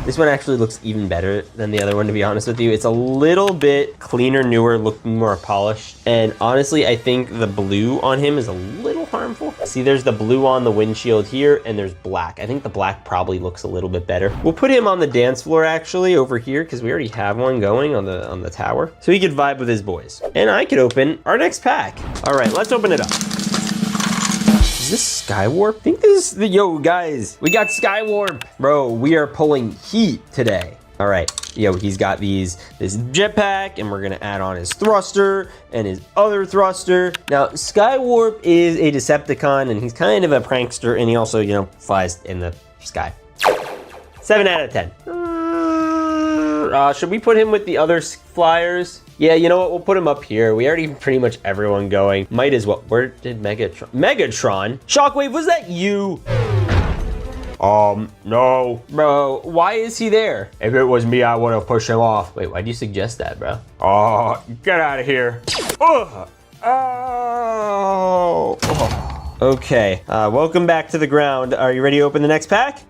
This one actually looks even better than the other one, to be honest with you. It's a little bit cleaner, newer, looking more polished. And honestly, I think the blue on him is a little harmful. See, there's the blue on the windshield here, and there's black. I think the black probably looks a little bit better. We'll put him on the dance floor, actually, over here, because we already have one going on the tower. So he could vibe with his boys. And I could open our next pack. All right, let's open it up. Is this Skywarp? I think this is the, yo guys, we got Skywarp. Bro, we are pulling heat today. All right, yo, he's got this jetpack, and we're gonna add on his thruster and his other thruster. Now, Skywarp is a Decepticon, and he's kind of a prankster, and he also, you know, flies in the sky. 7 out of 10. Should we put him with the other flyers? Yeah, you know what? We'll put him up here. We already pretty much everyone going. Might as well. Where did Megatron? Megatron? Shockwave, was that you? No. Bro, why is he there? If it was me, I would have pushed him off. Wait, why'd you suggest that, bro? Oh, get out of here. Oh. Okay, welcome back to the ground. Are you ready to open the next pack?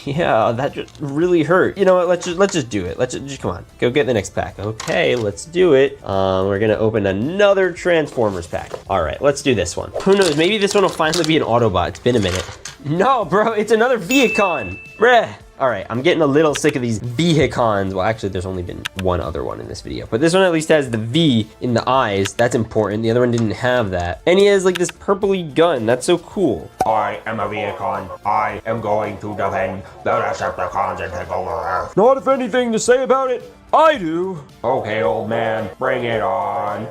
Yeah, that just really hurt. You know what, let's just do it. Let's just come on, go get the next pack. Okay, let's do it. We're gonna open another Transformers pack. All right, let's do this one. Who knows, maybe this one will finally be an Autobot. It's been a minute. No, bro, it's another Vehicon. Bruh. All right, I'm getting a little sick of these Vehicons. Well, actually, there's only been one other one in this video, but this one at least has the V in the eyes. That's important. The other one didn't have that. And he has like this purpley gun. That's so cool. I am a Vehicon. I am going to defend the Decepticons and take over Earth. Not if anything to say about it, I do. Okay, old man, bring it on.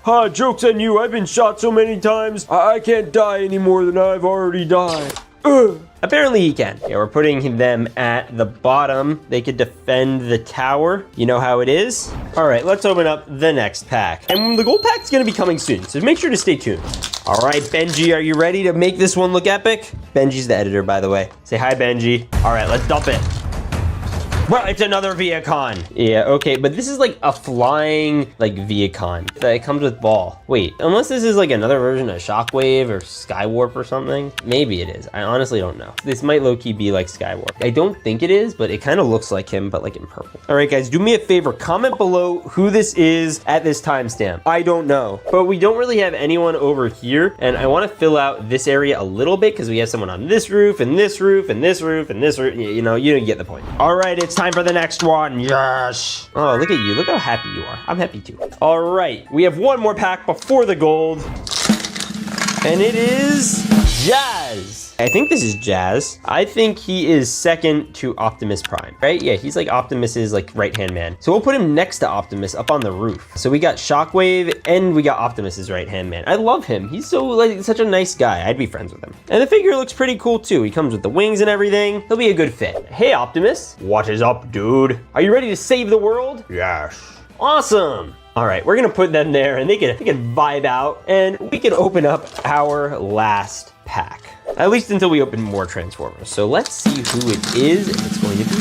Ha, joke's on you. I've been shot so many times, I can't die any more than I've already died. Ugh. Apparently he can. Yeah, we're putting them at the bottom. They could defend the tower. You know how it is. All right, let's open up the next pack. And the gold pack's gonna be coming soon, so make sure to stay tuned. All right, Benji, are you ready to make this one look epic? Benji's the editor, by the way. Say hi, Benji. All right, let's dump it. Well, it's another Vehicon. Yeah, okay, but this is like a flying, like, Vehicon that comes with ball. Wait, unless this is like another version of Shockwave or Skywarp or something. Maybe it is. I honestly don't know. This might low-key be like Skywarp. I don't think it is, but it kind of looks like him, but like in purple. All right, guys, do me a favor. Comment below who this is at this timestamp. I don't know, but we don't really have anyone over here, and I want to fill out this area a little bit because we have someone on this roof, and this roof, and this roof, and this roof. You know, you get the point. All right, it's time for the next one. Yes. Oh, look at you. Look how happy you are. I'm happy too. All right. We have one more pack before the gold. And it is Jazz. I think this is Jazz. I think he is second to Optimus Prime, right? Yeah, he's like Optimus's like right-hand man. So we'll put him next to Optimus up on the roof. So we got Shockwave and we got Optimus's right-hand man. I love him. He's so like such a nice guy. I'd be friends with him. And the figure looks pretty cool too. He comes with the wings and everything. He'll be a good fit. Hey, Optimus. What is up, dude? Are you ready to save the world? Yes. Awesome. All right, we're gonna put them there and they can vibe out and we can open up our last pack. At least until we open more Transformers. So let's see who it is. And it's going to be,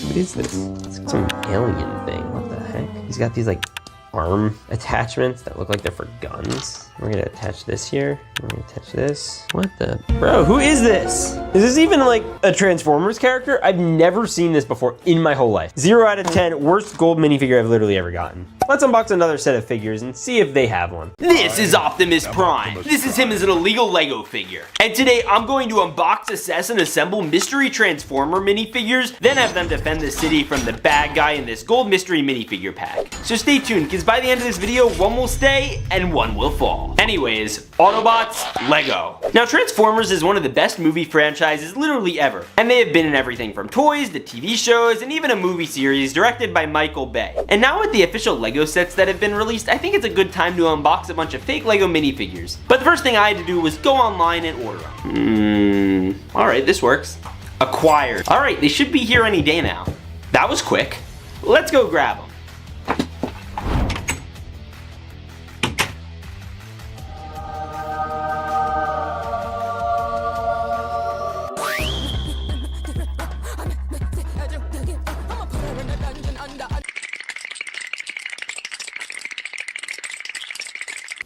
what is this? It's like some alien thing. What the heck? He's got these like arm attachments that look like they're for guns. We're gonna attach this here. We're gonna attach this. What the? Bro, who is this? Is this even like a Transformers character? I've never seen this before in my whole life. 0 out of 10, worst gold minifigure I've literally ever gotten. Let's unbox another set of figures and see if they have one. This is Optimus Prime. This is him as an illegal Lego figure. And today I'm going to unbox, assess, and assemble mystery Transformer minifigures, then have them defend the city from the bad guy in this gold mystery minifigure pack. So stay tuned, because by the end of this video, one will stay and one will fall. Anyways, Autobots, Lego. Now Transformers is one of the best movie franchises literally ever, and they have been in everything from toys to TV shows and even a movie series directed by Michael Bay. And now with the official Lego Lego sets that have been released, I think it's a good time to unbox a bunch of fake Lego minifigures. But the first thing I had to do was go online and order them. All right, this works. Acquired. All right, they should be here any day now. That was quick. Let's go grab them.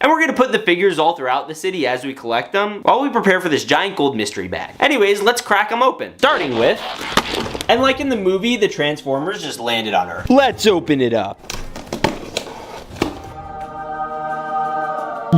And we're gonna put the figures all throughout the city as we collect them while we prepare for this giant gold mystery bag. Anyways, let's crack them open. Starting with, and like in the movie, the Transformers just landed on Earth. Let's open it up.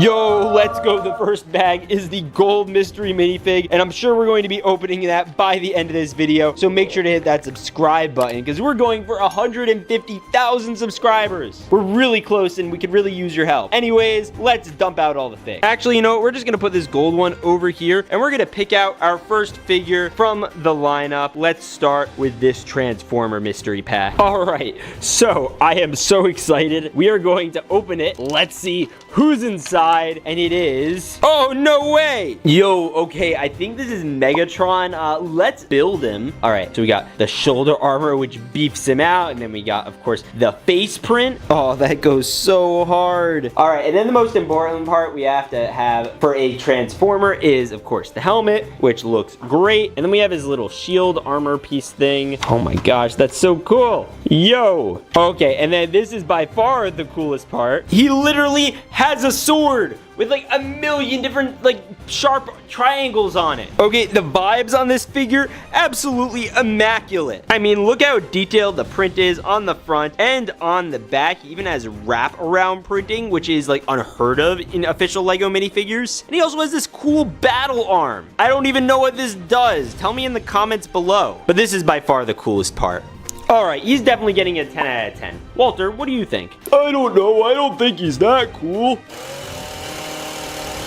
Yo, let's go. The first bag is the gold mystery minifig, and I'm sure we're going to be opening that by the end of this video. So make sure to hit that subscribe button because we're going for 150,000 subscribers. We're really close and we could really use your help. Anyways, let's dump out all the figs. Actually, you know what? We're just gonna put this gold one over here and we're gonna pick out our first figure from the lineup. Let's start with this Transformer mystery pack. All right, so I am so excited. We are going to open it. Let's see who's inside. And it is, oh no way. Yo, okay, I think this is Megatron. Let's build him. All right, so we got the shoulder armor, which beefs him out, and then we got, of course, the face print. Oh, that goes so hard. All right, and then the most important part we have to have for a Transformer is, of course, the helmet, which looks great, and then we have his little shield armor piece thing. Oh my gosh, that's so cool. Yo, okay, and then this is by far the coolest part. He literally has a sword with like a million different like sharp triangles on it. Okay, the vibes on this figure, absolutely immaculate. I mean, look how detailed the print is on the front and on the back. He even has wrap around printing, which is like unheard of in official Lego minifigures. And he also has this cool battle arm. I don't even know what this does. Tell me in the comments below. But this is by far the coolest part. All right, he's definitely getting a 10 out of 10. Walter, what do you think? I don't know. I don't think he's that cool.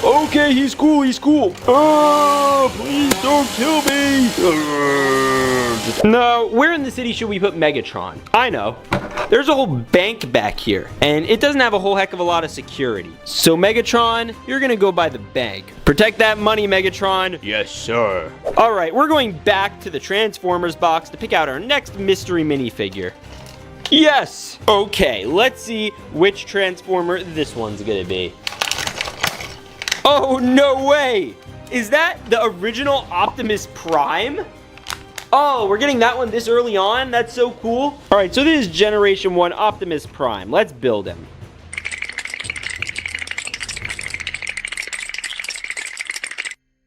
Okay, he's cool, he's cool. Oh, please don't kill me. No, where in the city should we put Megatron? I know. There's a whole bank back here, and it doesn't have a whole heck of a lot of security. So Megatron, you're gonna go by the bank. Protect that money, Megatron. Yes, sir. All right, we're going back to the Transformers box to pick out our next mystery minifigure. Yes! Okay, let's see which Transformer this one's gonna be. Oh, no way! Is that the original Optimus Prime? Oh, we're getting that one this early on? That's so cool. All right, so this is Generation 1 Optimus Prime. Let's build him.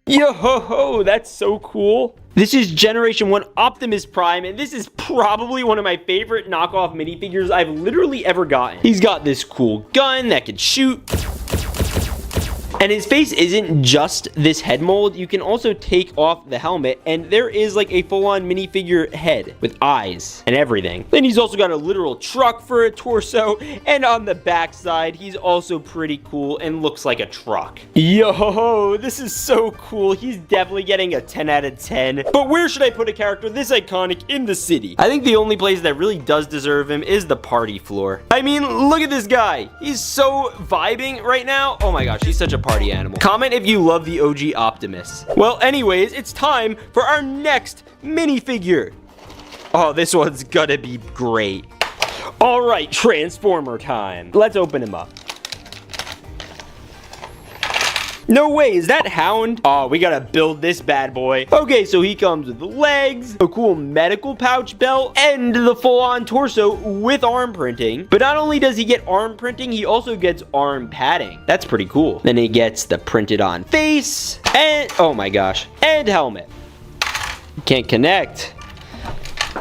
Yo ho ho, that's so cool. This is Generation 1 Optimus Prime, and this is probably one of my favorite knockoff minifigures I've literally ever gotten. He's got this cool gun that can shoot. And his face isn't just this head mold. You can also take off the helmet, and there is like a full-on minifigure head with eyes and everything. Then he's also got a literal truck for a torso, and on the back side, he's also pretty cool and looks like a truck. Yo, this is so cool. He's definitely getting a 10 out of 10. But where should I put a character this iconic in the city? I think the only place that really does deserve him is the party floor. I mean, look at this guy. He's so vibing right now. Oh my gosh, he's such a party animal. Comment if you love the OG Optimus. Well, anyways, it's time for our next minifigure. Oh, this one's gonna be great. All right, Transformer time. Let's open him up. No way, is that Hound? Oh, we gotta build this bad boy. Okay, so he comes with the legs, a cool medical pouch belt, and the full-on torso with arm printing. But not only does he get arm printing, he also gets arm padding. That's pretty cool. Then he gets the printed on face, and, oh my gosh, and helmet. Can't connect.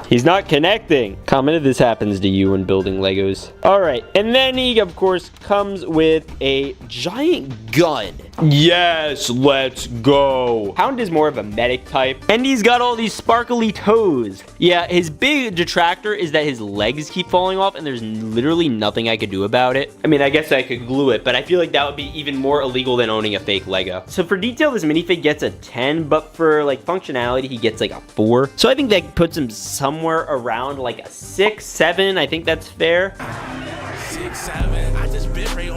He's not connecting. Comment if this happens to you when building Legos. All right, and then he, of course, comes with a giant gun. Yes, let's go. Hound is more of a medic type, and he's got all these sparkly toes. Yeah, his big detractor is that his legs keep falling off, and there's literally nothing I could do about it. I mean, I guess I could glue it, but I feel like that would be even more illegal than owning a fake Lego. So for detail, this minifig gets a 10, but for like functionality, he gets like a 4. So I think that puts him somewhere around like a 6, 7. I think that's fair. 6,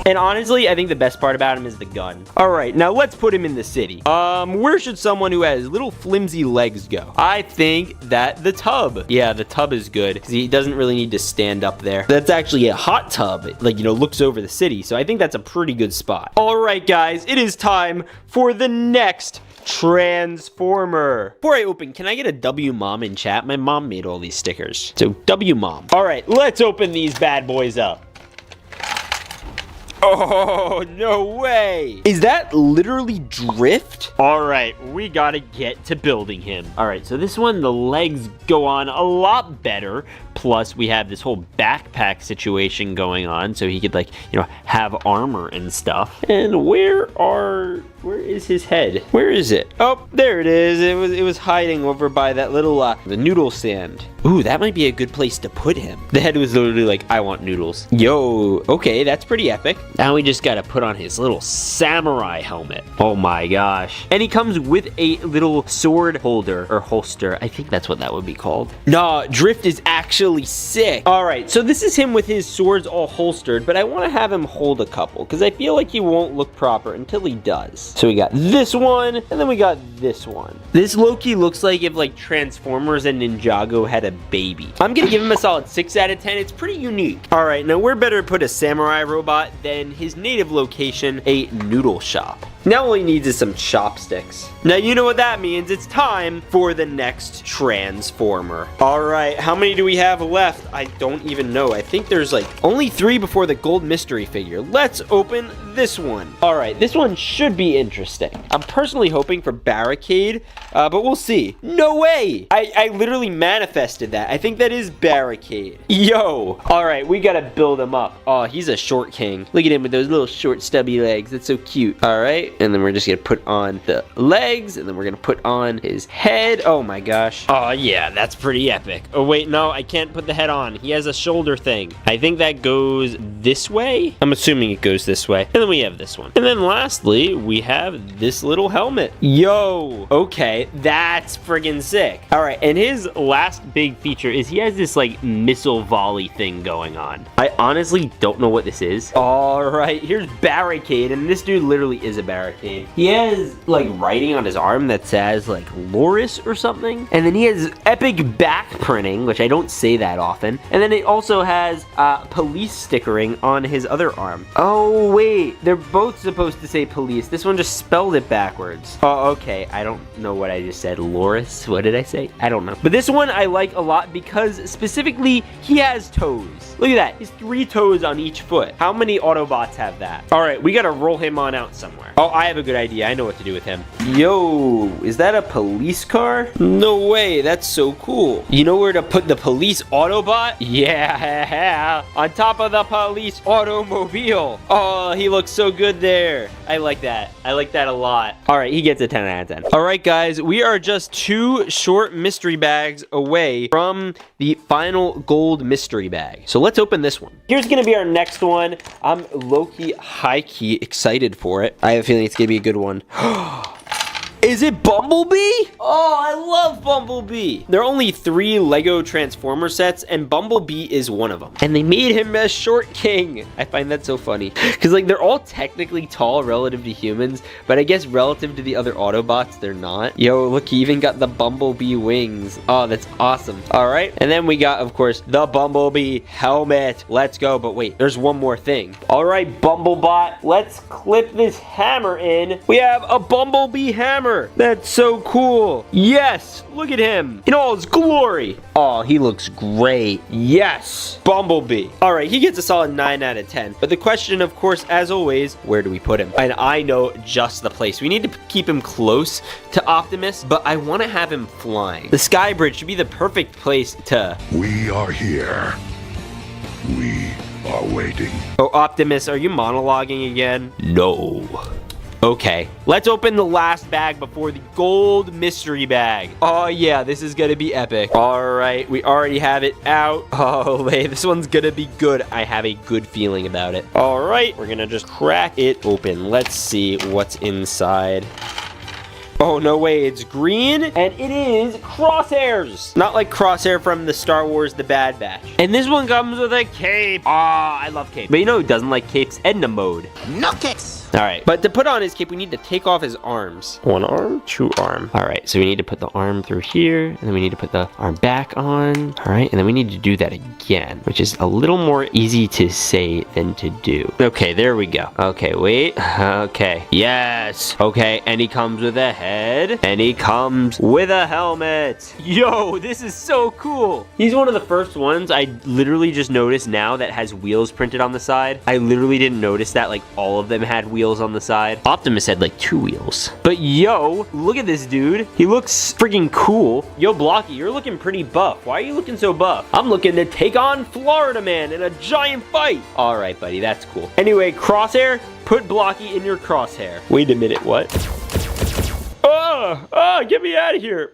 And honestly, I think the best part about him is the gun. All right, now let's put him in the city. Where should someone who has little flimsy legs go? I think that the tub. Yeah, the tub is good because he doesn't really need to stand up there. That's actually a hot tub, like, you know, looks over the city. So I think that's a pretty good spot. All right, guys, it is time for the next Transformer. Before I open, can I get a W mom in chat? My mom made all these stickers. So W mom. All right, let's open these bad boys up. Oh, no way. Is that literally Drift? All right, we gotta get to building him. All right, so this one, the legs go on a lot better. Plus, we have this whole backpack situation going on, so he could, like, you know, have armor and stuff. And where is his head? Where is it? Oh, there it is. It was hiding over by that little, the noodle stand. Ooh, that might be a good place to put him. The head was literally like, I want noodles. Yo, okay, that's pretty epic. Now we just gotta put on his little samurai helmet. Oh my gosh. And he comes with a little sword holder, or holster. I think that's what that would be called. Nah, Drift is actually sick. All right, so this is him with his swords all holstered, but I want to have him hold a couple because I feel like he won't look proper until he does. So we got this one, and then we got this one. This low-key looks like if, like, Transformers and Ninjago had a baby. I'm gonna give him a solid 6 out of 10. It's pretty unique. All right, now we're better to put a samurai robot than his native location, a noodle shop. Now all he needs is some chopsticks. Now you know what that means. It's time for the next Transformer. All right, how many do we have left? I don't even know. I think there's like only 3 before the gold mystery figure. Let's open this one. All right, this one should be interesting. I'm personally hoping for Barricade, but we'll see. No way! I literally manifested that. I think that is Barricade. Yo! All right, we gotta build him up. Oh, he's a short king. Look at him with those little short stubby legs. That's so cute. All right, and then we're just gonna put on the legs, and then we're gonna put on his head. Oh my gosh. Oh yeah, that's pretty epic. Oh wait, no, I can't put the head on. He has a shoulder thing. I think that goes this way. I'm assuming it goes this way. And then we have this one. And then lastly, we have this little helmet. Yo, okay, that's friggin' sick. All right, and his last big feature is he has this like missile volley thing going on. I honestly don't know what this is. All right, here's Barricade, and this dude literally is a barricade. He has like writing on his arm that says like Loris or something, and then he has epic back printing, which I don't say that often, and then it also has police stickering on his other arm. Oh wait, they're both supposed to say police. This one just spelled it backwards. Oh, okay, I don't know what I just said. Loris, what did I say? I don't know. But this one I like a lot because specifically he has toes. Look at that, he's 3 toes on each foot. How many Autobots have that? All right, we gotta roll him on out somewhere. Oh, I have a good idea. I know what to do with him. Yo, is that a police car? No way, that's so cool. You know where to put the police Autobot? Yeah, on top of the police automobile. Oh, he looks so good there. I like that. I like that a lot. All right, he gets a 10 out of 10. All right, guys, we are just 2 short mystery bags away from the final gold mystery bag. So let's open this one. Here's gonna be our next one. I'm low-key, high-key excited for it. I have a feeling it's gonna be a good one. Is it Bumblebee? Oh, I love Bumblebee. There are only 3 Lego Transformer sets, and Bumblebee is one of them. And they made him a short king. I find that so funny. Because, like, they're all technically tall relative to humans, but I guess relative to the other Autobots, they're not. Yo, look, he even got the Bumblebee wings. Oh, that's awesome. All right. And then we got, of course, the Bumblebee helmet. Let's go. But wait, there's one more thing. All right, Bumblebot, let's clip this hammer in. We have a Bumblebee hammer. That's so cool. Yes, look at him in all his glory. Oh, he looks great. Yes, Bumblebee. All right, he gets a solid 9 out of 10. But the question, of course, as always, where do we put him? And I know just the place. We need to keep him close to Optimus, but I want to have him flying. The Sky Bridge should be the perfect place to... We are here. We are waiting. Oh, Optimus, are you monologuing again? No. Okay, let's open the last bag before the gold mystery bag. Oh yeah, this is gonna be epic. All right, we already have it out. Oh wait, this one's gonna be good. I have a good feeling about it. All right, we're gonna just crack it open. Let's see what's inside. Oh, no way, it's green, and it is Crosshairs. Not like Crosshair from the Star Wars The Bad Batch. And this one comes with a cape. Ah, I love capes. But you know who doesn't like capes? Edna Mode. No kicks. All right, but to put on his cape, we need to take off his arms. One arm, two arm. All right, so we need to put the arm through here, and then we need to put the arm back on. All right, and then we need to do that again, which is a little more easy to say than to do. Okay, there we go. Okay, wait. Okay, yes. Okay, and he comes with a head, and he comes with a helmet. Yo, this is so cool. He's one of the first ones I literally just noticed now that has wheels printed on the side. I literally didn't notice that like all of them had wheels on the side. Optimus had like 2 wheels. But yo, look at this dude. He looks freaking cool. Yo, Blocky, you're looking pretty buff. Why are you looking so buff? I'm looking to take on Florida Man in a giant fight. All right, buddy, that's cool. Anyway, Crosshair, put Blocky in your crosshair. Wait a minute, what? Get me out of here.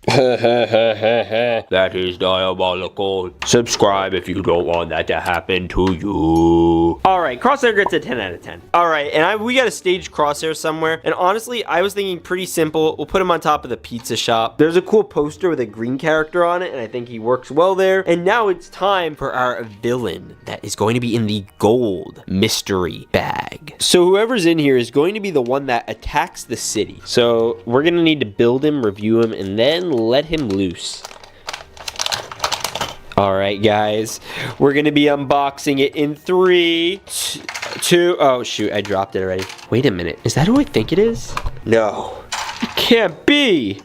That is diabolical. Subscribe if you don't want that to happen to you. Alright, Crosshair gets a 10 out of 10. Alright, and we gotta stage Crosshair somewhere. And honestly, I was thinking pretty simple. We'll put him on top of the pizza shop. There's a cool poster with a green character on it, and I think he works well there. And now it's time for our villain that is going to be in the gold mystery bag. So whoever's in here is going to be the one that attacks the city. So we're gonna need to build him, review him, and then let him loose. All right, guys, we're gonna be unboxing it in 3, 2. Oh shoot, I dropped it already. Wait a minute, is that who I think it is? No, it can't be.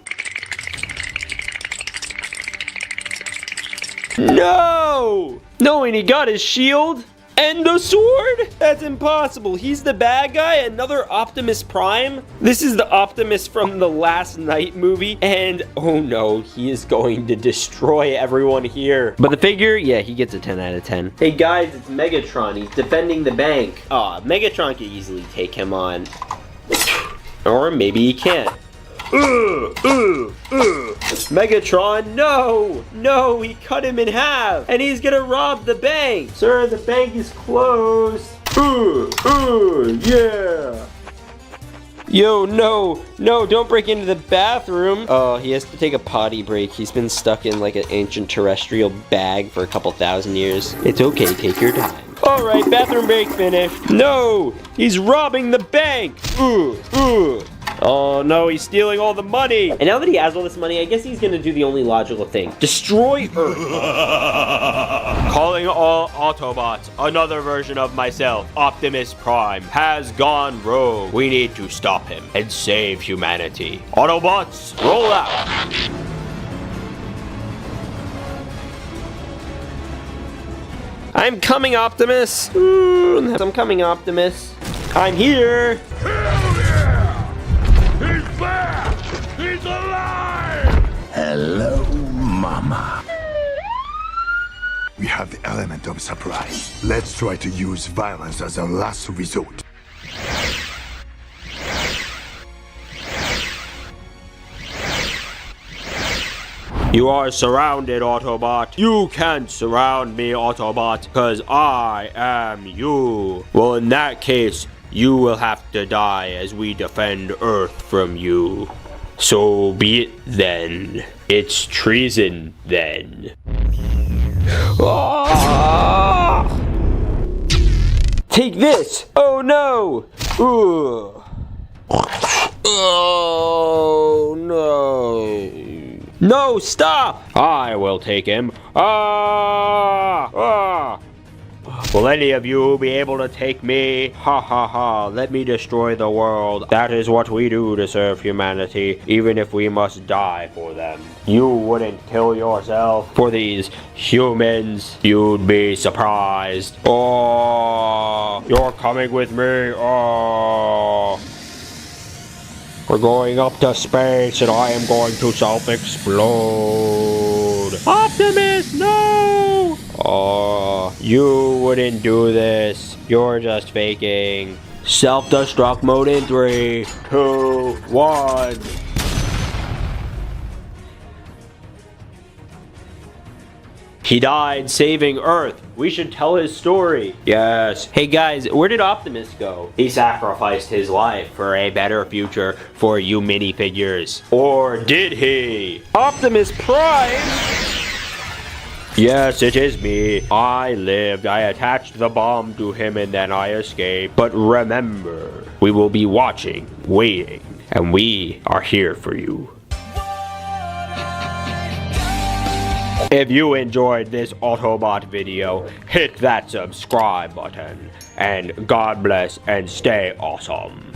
No, and he got his shield and a sword? That's impossible. He's the bad guy? Another Optimus Prime? This is the Optimus from the Last Night movie, and oh no, he is going to destroy everyone here. But the figure, yeah, he gets a 10 out of 10. Hey guys, it's Megatron. He's defending the bank. Megatron could easily take him on. Or maybe he can't. Megatron, no, he cut him in half, and he's gonna rob the bank. Sir, the bank is closed. Yeah. Yo, no, don't break into the bathroom. Oh, he has to take a potty break. He's been stuck in like an ancient terrestrial bag for a couple thousand years. It's okay, take your time. All right, bathroom break finished. No, he's robbing the bank. Oh no, he's stealing all the money. And now that he has all this money, I guess he's gonna do the only logical thing. Destroy Earth. Calling all Autobots, another version of myself, Optimus Prime, has gone rogue. We need to stop him and save humanity. Autobots, roll out. I'm coming, Optimus. I'm coming, Optimus. I'm here. He's back! He's alive! Hello, Mama. We have the element of surprise. Let's try to use violence as a last resort. You are surrounded, Autobot. You can't surround me, Autobot, because I am you. Well, in that case, you will have to die as we defend Earth from you. So be it then. It's treason then. Take this! Oh no! Oh no! No, stop! I will take him. Will any of you be able to take me? Ha ha ha, let me destroy the world. That is what we do to serve humanity, even if we must die for them. You wouldn't kill yourself for these humans. You'd be surprised. Oh, you're coming with me. Oh. We're going up to space and I am going to self-explode. Optimus, no! Oh, you wouldn't do this. You're just faking. Self-destruct mode in 3, 2, 1. He died saving Earth. We should tell his story. Yes. Hey guys, where did Optimus go? He sacrificed his life for a better future for you minifigures. Or did he? Optimus Prime? Yes, it is me. I lived. I attached the bomb to him and then I escaped. But remember, we will be watching, waiting, and we are here for you. If you enjoyed this Autobot video, hit that subscribe button. And God bless and stay awesome.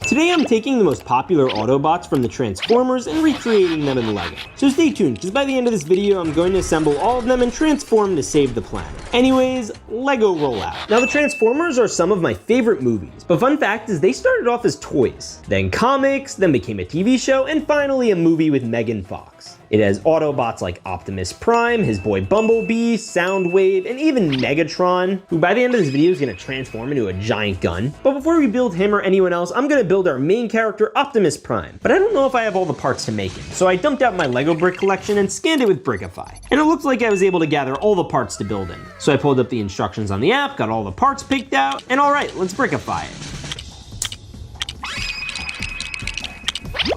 Today I'm taking the most popular Autobots from the Transformers and recreating them in LEGO. So stay tuned, because by the end of this video I'm going to assemble all of them and transform to save the planet. Anyways, LEGO rollout. Now the Transformers are some of my favorite movies, but fun fact is they started off as toys, then comics, then became a TV show, and finally a movie with Megan Fox. It has Autobots like Optimus Prime, his boy Bumblebee, Soundwave, and even Megatron, who by the end of this video is going to transform into a giant gun. But before we build him or anyone else, I'm going to build our main character, Optimus Prime. But I don't know if I have all the parts to make him, so I dumped out my LEGO brick collection and scanned it with Brickify. And it looks like I was able to gather all the parts to build him. So I pulled up the instructions on the app, got all the parts picked out, and alright, let's Brickify it.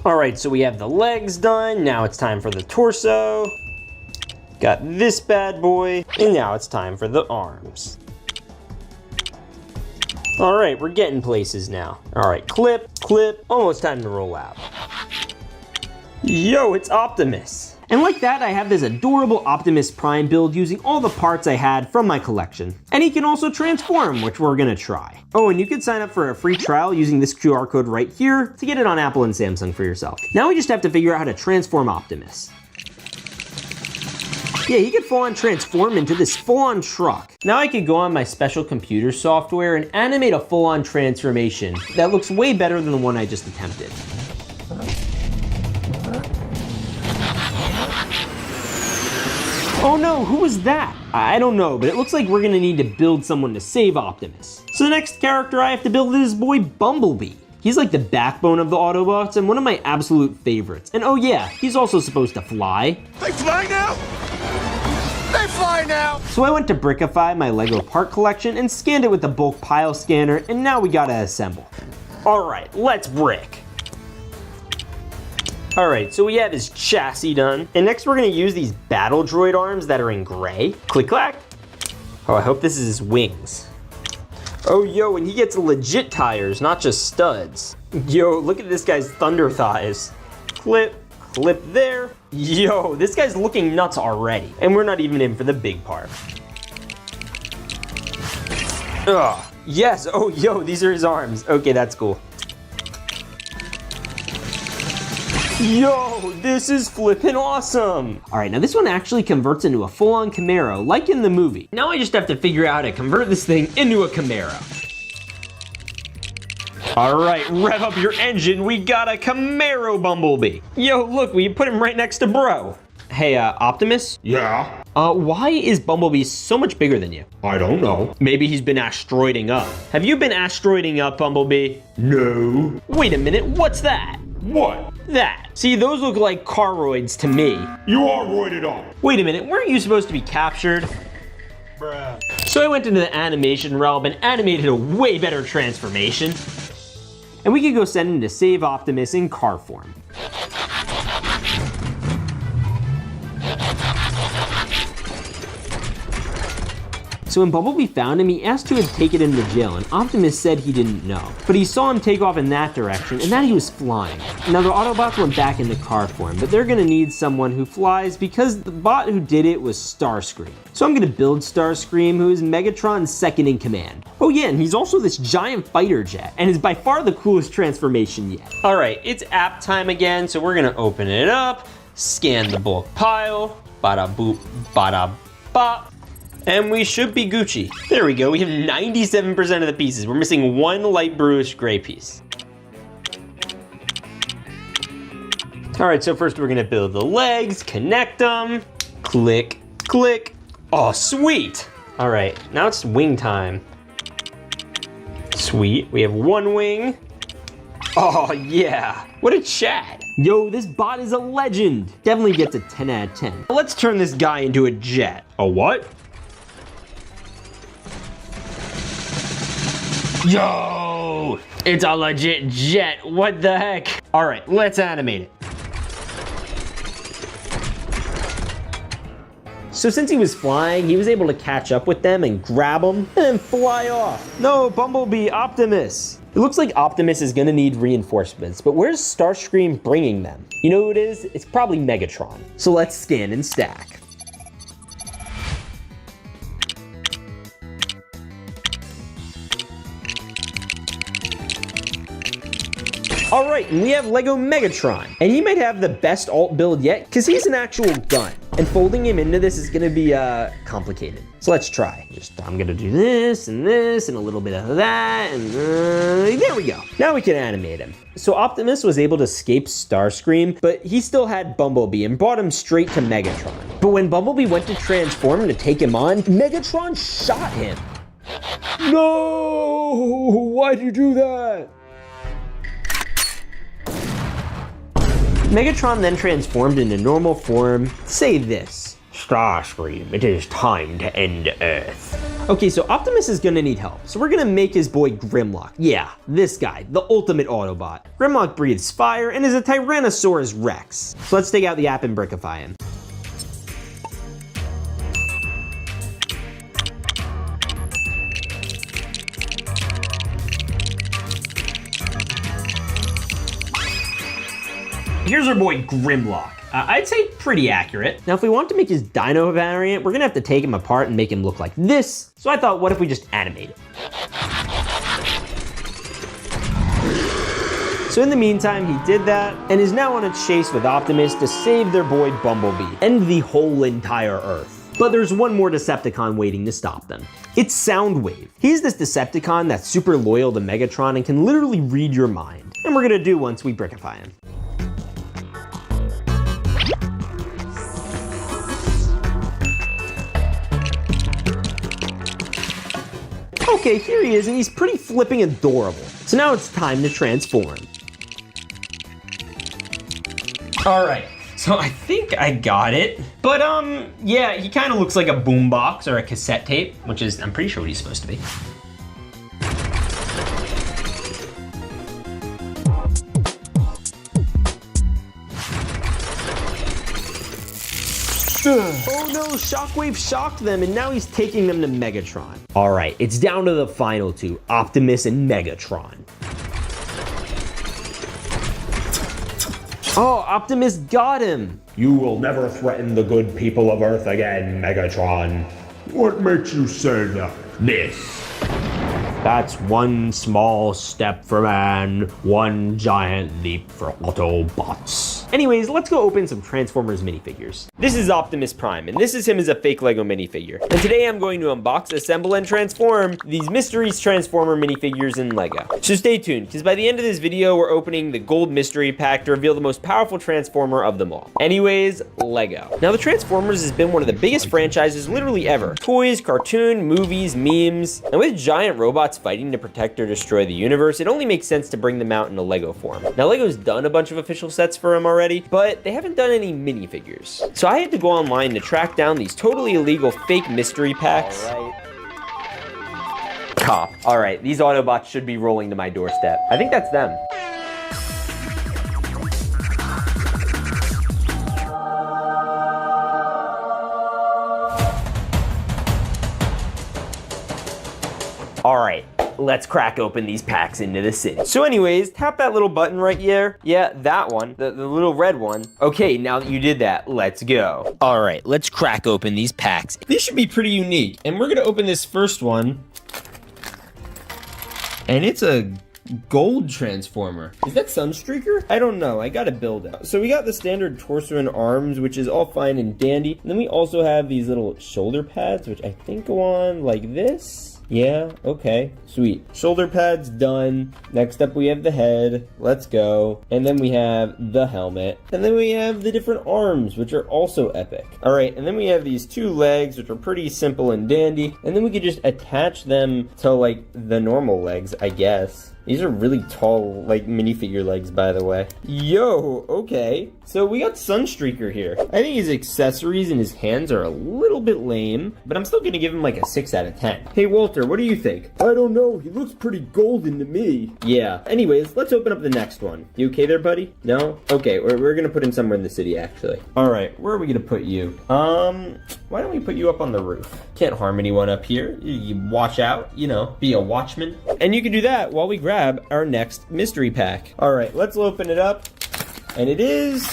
Alright, so we have the legs done, now it's time for the torso. Got this bad boy, and now it's time for the arms. Alright, we're getting places now. Alright, clip, clip, almost time to roll out. Yo, it's Optimus! And like that, I have this adorable Optimus Prime build using all the parts I had from my collection. And he can also transform, which we're gonna try. Oh, and you can sign up for a free trial using this QR code right here to get it on Apple and Samsung for yourself. Now we just have to figure out how to transform Optimus. Yeah, he could full-on transform into this full-on truck. Now I could go on my special computer software and animate a full-on transformation that looks way better than the one I just attempted. Oh no, who was that? I don't know, but it looks like we're gonna need to build someone to save Optimus. So the next character I have to build is boy Bumblebee. He's like the backbone of the Autobots and one of my absolute favorites. And oh yeah, he's also supposed to fly. They fly now? They fly now! So I went to Brickify, my LEGO part collection, and scanned it with the bulk pile scanner, and now we gotta assemble. Alright, let's brick. Alright, so we have his chassis done. And next we're gonna use these battle droid arms that are in gray. Click clack. Oh, I hope this is his wings. Oh yo, and he gets legit tires, not just studs. Yo, look at this guy's thunder thighs. Clip, clip there. Yo, this guy's looking nuts already. And we're not even in for the big part. Ugh, yes, oh yo, these are his arms. Okay, that's cool. Yo, this is flippin' awesome! Alright, now this one actually converts into a full-on Camaro, like in the movie. Now I just have to figure out how to convert this thing into a Camaro. Alright, rev up your engine, we got a Camaro Bumblebee. Yo, look, we put him right next to bro. Hey, Optimus? Yeah? Why is Bumblebee so much bigger than you? I don't know. Maybe he's been asteroiding up. Have you been asteroiding up, Bumblebee? No. Wait a minute, what's that? What? That. See, those look like caroids to me. You are roided up. Wait a minute, weren't you supposed to be captured? Bruh. So I went into the animation realm and animated a way better transformation. And we could go send him to save Optimus in car form. So when Bumblebee found him, he asked who had taken him to jail, and Optimus said he didn't know. But he saw him take off in that direction, and that he was flying. Now the Autobots went back into car form, but they're gonna need someone who flies because the bot who did it was Starscream. So I'm gonna build Starscream, who is Megatron's second in command. Oh yeah, and he's also this giant fighter jet, and is by far the coolest transformation yet. All right, it's app time again, so we're gonna open it up, scan the bulk pile, bada boop, bada bop. And we should be Gucci. There we go, we have 97% of the pieces. We're missing one light bluish gray piece. All right, so first we're gonna build the legs, connect them, click, click. Oh, sweet. All right, now it's wing time. Sweet, we have one wing. Oh yeah, what a Chad. Yo, this bot is a legend. Definitely gets a 10 out of 10. Let's turn this guy into a jet. A what? Yo, it's a legit jet. What the heck? All right, let's animate it. So since he was flying, he was able to catch up with them and grab them and then fly off. No, Bumblebee, Optimus. It looks like Optimus is gonna need reinforcements, but where's Starscream bringing them? You know who it is? It's probably Megatron. So let's scan and stack. All right, and we have Lego Megatron. And he might have the best alt build yet, because he's an actual gun. And folding him into this is gonna be complicated. So let's try. I'm gonna do this, and a little bit of that, and there we go. Now we can animate him. So Optimus was able to escape Starscream, but he still had Bumblebee and brought him straight to Megatron. But when Bumblebee went to transform to take him on, Megatron shot him. No! Why'd you do that? Megatron then transformed into normal form. Say this. Starscream, it is time to end Earth. Okay, so Optimus is gonna need help. So we're gonna make his boy Grimlock. Yeah, this guy, the ultimate Autobot. Grimlock breathes fire and is a Tyrannosaurus Rex. So let's take out the app and brickify him. Here's our boy Grimlock. I'd say pretty accurate. Now, if we want to make his dino variant, we're gonna have to take him apart and make him look like this. So I thought, what if we just animate it? So in the meantime, he did that and is now on a chase with Optimus to save their boy Bumblebee and the whole entire Earth. But there's one more Decepticon waiting to stop them. It's Soundwave. He's this Decepticon that's super loyal to Megatron and can literally read your mind. And we're gonna do once we brickify him. Okay, here he is, and he's pretty flipping adorable. So now it's time to transform. All right, so I think I got it. But yeah, he kind of looks like a boombox or a cassette tape, which is, I'm pretty sure what he's supposed to be. Oh no, Shockwave shocked them and now he's taking them to Megatron. All right, it's down to the final two, Optimus and Megatron. Oh, Optimus got him. You will never threaten the good people of Earth again, Megatron. What makes you say that? This. That's one small step for man, one giant leap for Autobots. Anyways, let's go open some Transformers minifigures. This is Optimus Prime, and this is him as a fake Lego minifigure. And today I'm going to unbox, assemble, and transform these Mysteries Transformer minifigures in Lego. So stay tuned, because by the end of this video, we're opening the Gold Mystery Pack to reveal the most powerful Transformer of them all. Anyways, Lego. Now, the Transformers has been one of the biggest franchises literally ever. Toys, cartoon, movies, memes, and with giant robots fighting to protect or destroy the universe, it only makes sense to bring them out in a Lego form. Now, Lego's done a bunch of official sets for them already, but they haven't done any minifigures. So I had to go online to track down these totally illegal fake mystery packs. Cop. All right, these Autobots should be rolling to my doorstep. I think that's them. All right, let's crack open these packs into the city. So anyways, tap that little button right here. Yeah, that one, the little red one. Okay, now that you did that, let's go. All right, let's crack open these packs. These should be pretty unique. And we're gonna open this first one. And it's a gold Transformer. Is that Sunstreaker? I don't know, I gotta build it. So we got the standard torso and arms, which is all fine and dandy. And then we also have these little shoulder pads, which I think go on like this. Yeah, okay, sweet. Shoulder pads done. Next up we have the head. Let's go. And then we have the helmet. And then we have the different arms, which are also epic. All right, and then we have these two legs, which are pretty simple and dandy. And then we could just attach them to like the normal legs, I guess. These are really tall, like, minifigure legs, by the way. Yo, okay. So we got Sunstreaker here. I think his accessories and his hands are a little bit lame, but I'm still gonna give him like a 6 out of 10. Hey, Walter, what do you think? I don't know. He looks pretty golden to me. Yeah. Anyways, let's open up the next one. You okay there, buddy? No? Okay, we're gonna put him somewhere in the city, actually. All right, where are we gonna put you? Why don't we put you up on the roof? Can't harm anyone up here. You watch out, you know, be a watchman. And you can do that while we grab our next mystery pack. All right, let's open it up. And it is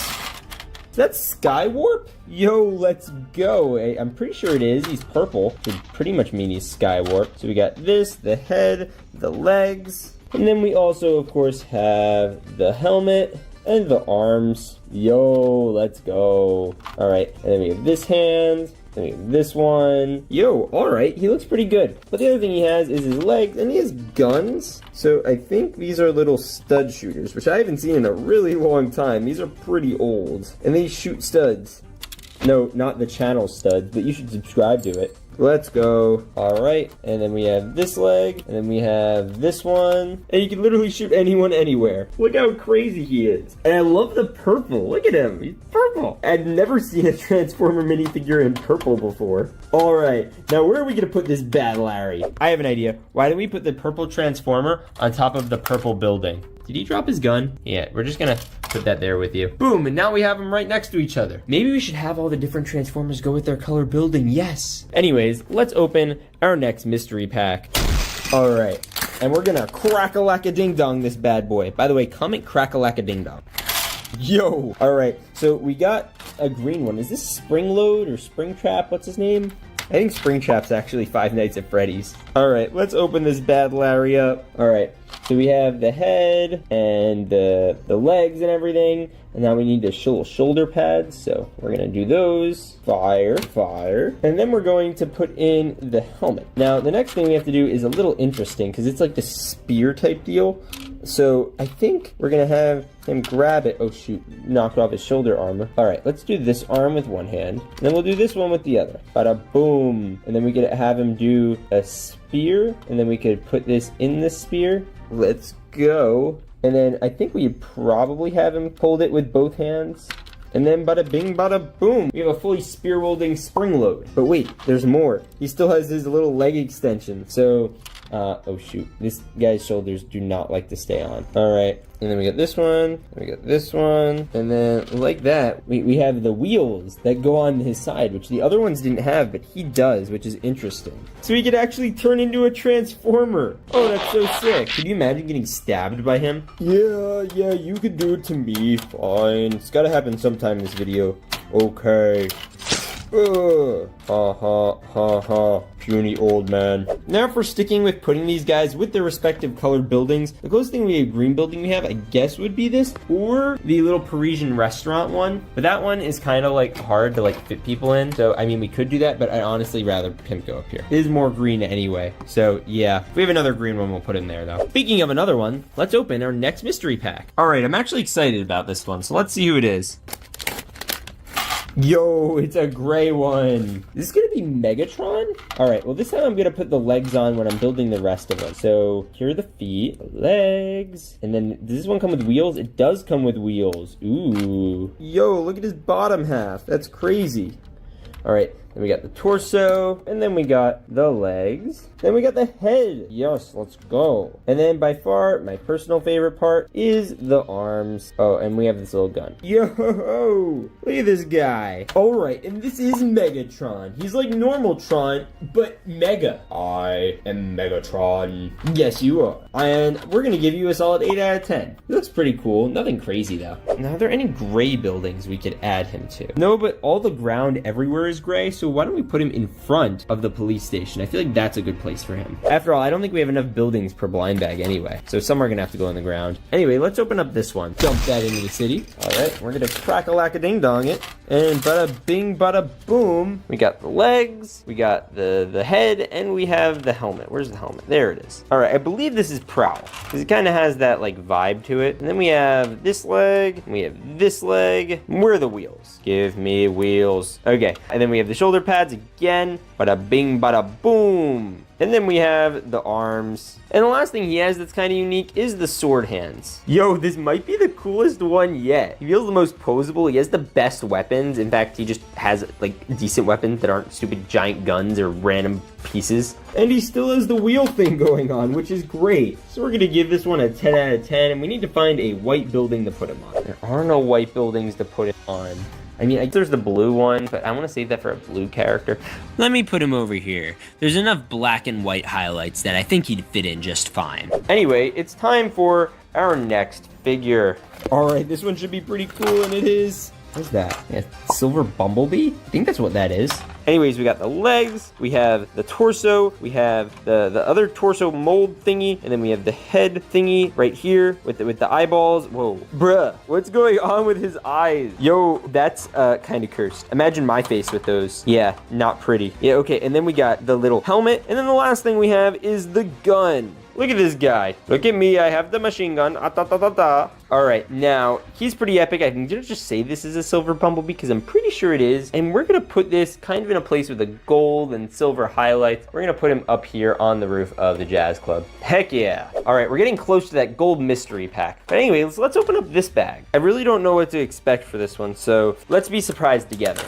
that Skywarp? Yo, let's go. I'm pretty sure it is. He's purple. It would pretty much mean he's Skywarp. So we got this, the head, the legs. And then we also, of course, have the helmet and the arms. Yo, let's go. All right, and then we have this hand. Then we have this one. Yo, all right, he looks pretty good. But the other thing he has is his legs, and he has guns. So I think these are little stud shooters, which I haven't seen in a really long time. These are pretty old, and they shoot studs. No, not the channel studs, but you should subscribe to it. Let's go. All right, and then we have this leg, and then we have this one, and you can literally shoot anyone anywhere. Look how crazy he is. And I love the purple. Look at him. He's purple. I've never seen a Transformer minifigure in purple before. All right, now where are we gonna put this Bad Larry? I have an idea. Why don't we put the purple Transformer on top of the purple building? Did he drop his gun? Yeah, we're just gonna put that there with you. Boom, and now we have them right next to each other. Maybe we should have all the different Transformers go with their color building, yes. Anyways, let's open our next mystery pack. All right, and we're gonna crack-a-lack-a-ding-dong this bad boy. By the way, comment crack-a-lack-a-ding-dong. Yo, all right, so we got a green one. Is this Spring Load or Spring Trap? What's his name? I think Spring Trap's actually Five Nights at Freddy's. All right, let's open this Bad Larry up. All right, so we have the head and the legs and everything. And now we need the shoulder pads, so we're gonna do those. Fire, fire. And then we're going to put in the helmet. Now, the next thing we have to do is a little interesting, because it's like the spear type deal. So I think we're gonna have him grab it. Oh shoot, knocked off his shoulder armor. All right, let's do this arm with one hand. And then we'll do this one with the other. Bada boom. And then we could have him do a spear. And then we could put this in the spear. Let's go. And then I think we'd probably have him hold it with both hands. And then bada bing, bada boom. We have a fully spear wielding Spring Load. But wait, there's more. He still has his little leg extension. So, oh shoot. This guy's shoulders do not like to stay on. All right. And then we got this one. And we got this one. And then like that, we have the wheels that go on his side, which the other ones didn't have, but he does, which is interesting. So he could actually turn into a Transformer. Oh, that's so sick. Could you imagine getting stabbed by him? Yeah, you could do it to me. Fine. It's gotta happen sometime in this video. Okay. Ha ha ha ha. Puny old man. Now if we're sticking with putting these guys with their respective colored buildings, the closest thing we have green building we have, I guess, would be this, or the little Parisian restaurant one. But that one is kind of like hard to like fit people in. So I mean, we could do that, but I'd honestly rather him go up here. It is more green anyway. So yeah, if we have another green one, we'll put in there though. Speaking of another one, let's open our next mystery pack. All right, I'm actually excited about this one. So let's see who it is. Yo, it's a gray one. Is this gonna be Megatron? All right, well this time I'm gonna put the legs on when I'm building the rest of them. So here are the feet, the legs, and then does this one come with wheels? It does come with wheels. Ooh. Yo, look at his bottom half. That's crazy. All right, then we got the torso, and then we got the legs, then we got the head. Yes, let's go. And then by far, my personal favorite part is the arms. Oh, and we have this little gun. Yo, look at this guy. All right, and this is Megatron. He's like normal Tron, but Mega. I am Megatron. Yes, you are. And we're gonna give you a solid 8 out of 10. He looks pretty cool. Nothing crazy though. Now, are there any gray buildings we could add him to? No, but all the ground everywhere is gray, so why don't we put him in front of the police station? I feel like that's a good place for him. After all, I don't think we have enough buildings per blind bag anyway, so some are gonna have to go in the ground. Anyway, let's open up this one. Dump that into the city. All right, we're gonna crack-a-lack-a-ding-dong it, and bada bing, bada boom. We got the legs, we got the head, and we have the helmet. Where's the helmet? There it is. All right, I believe this is Prowl, because it kind of has that like vibe to it. And then we have this leg, and we have this leg. Where are the wheels? Give me wheels. Okay, and then we have the shoulder pads again. Bada bing, bada boom. And then we have the arms. And the last thing he has that's kind of unique is the sword hands. Yo, this might be the coolest one yet. He feels the most posable. He has the best weapons. In fact, he just has like decent weapons that aren't stupid giant guns or random pieces. And he still has the wheel thing going on, which is great. So we're gonna give this one a 10 out of 10, and we need to find a white building to put him on. There are no white buildings to put it on. I mean, there's the blue one, but I want to save that for a blue character. Let me put him over here. There's enough black and white highlights that I think he'd fit in just fine. Anyway, it's time for our next figure. All right, this one should be pretty cool, and it is. What's that? Yeah, silver bumblebee? I think that's what that is. Anyways, we got the legs, we have the torso, we have the other torso mold thingy, and then we have the head thingy right here with the eyeballs. Whoa. Bruh, what's going on with his eyes? Yo, that's kind of cursed. Imagine my face with those. Yeah, not pretty. Yeah, okay, and then we got the little helmet, and then the last thing we have is the gun. Look at this guy. Look at me, I have the machine gun. All right, now, he's pretty epic. I can just say this is a silver bumblebee because I'm pretty sure it is. And we're gonna put this kind of in a place with the gold and silver highlights. We're gonna put him up here on the roof of the jazz club. Heck yeah. All right, we're getting close to that gold mystery pack. But anyway, let's open up this bag. I really don't know what to expect for this one, so let's be surprised together.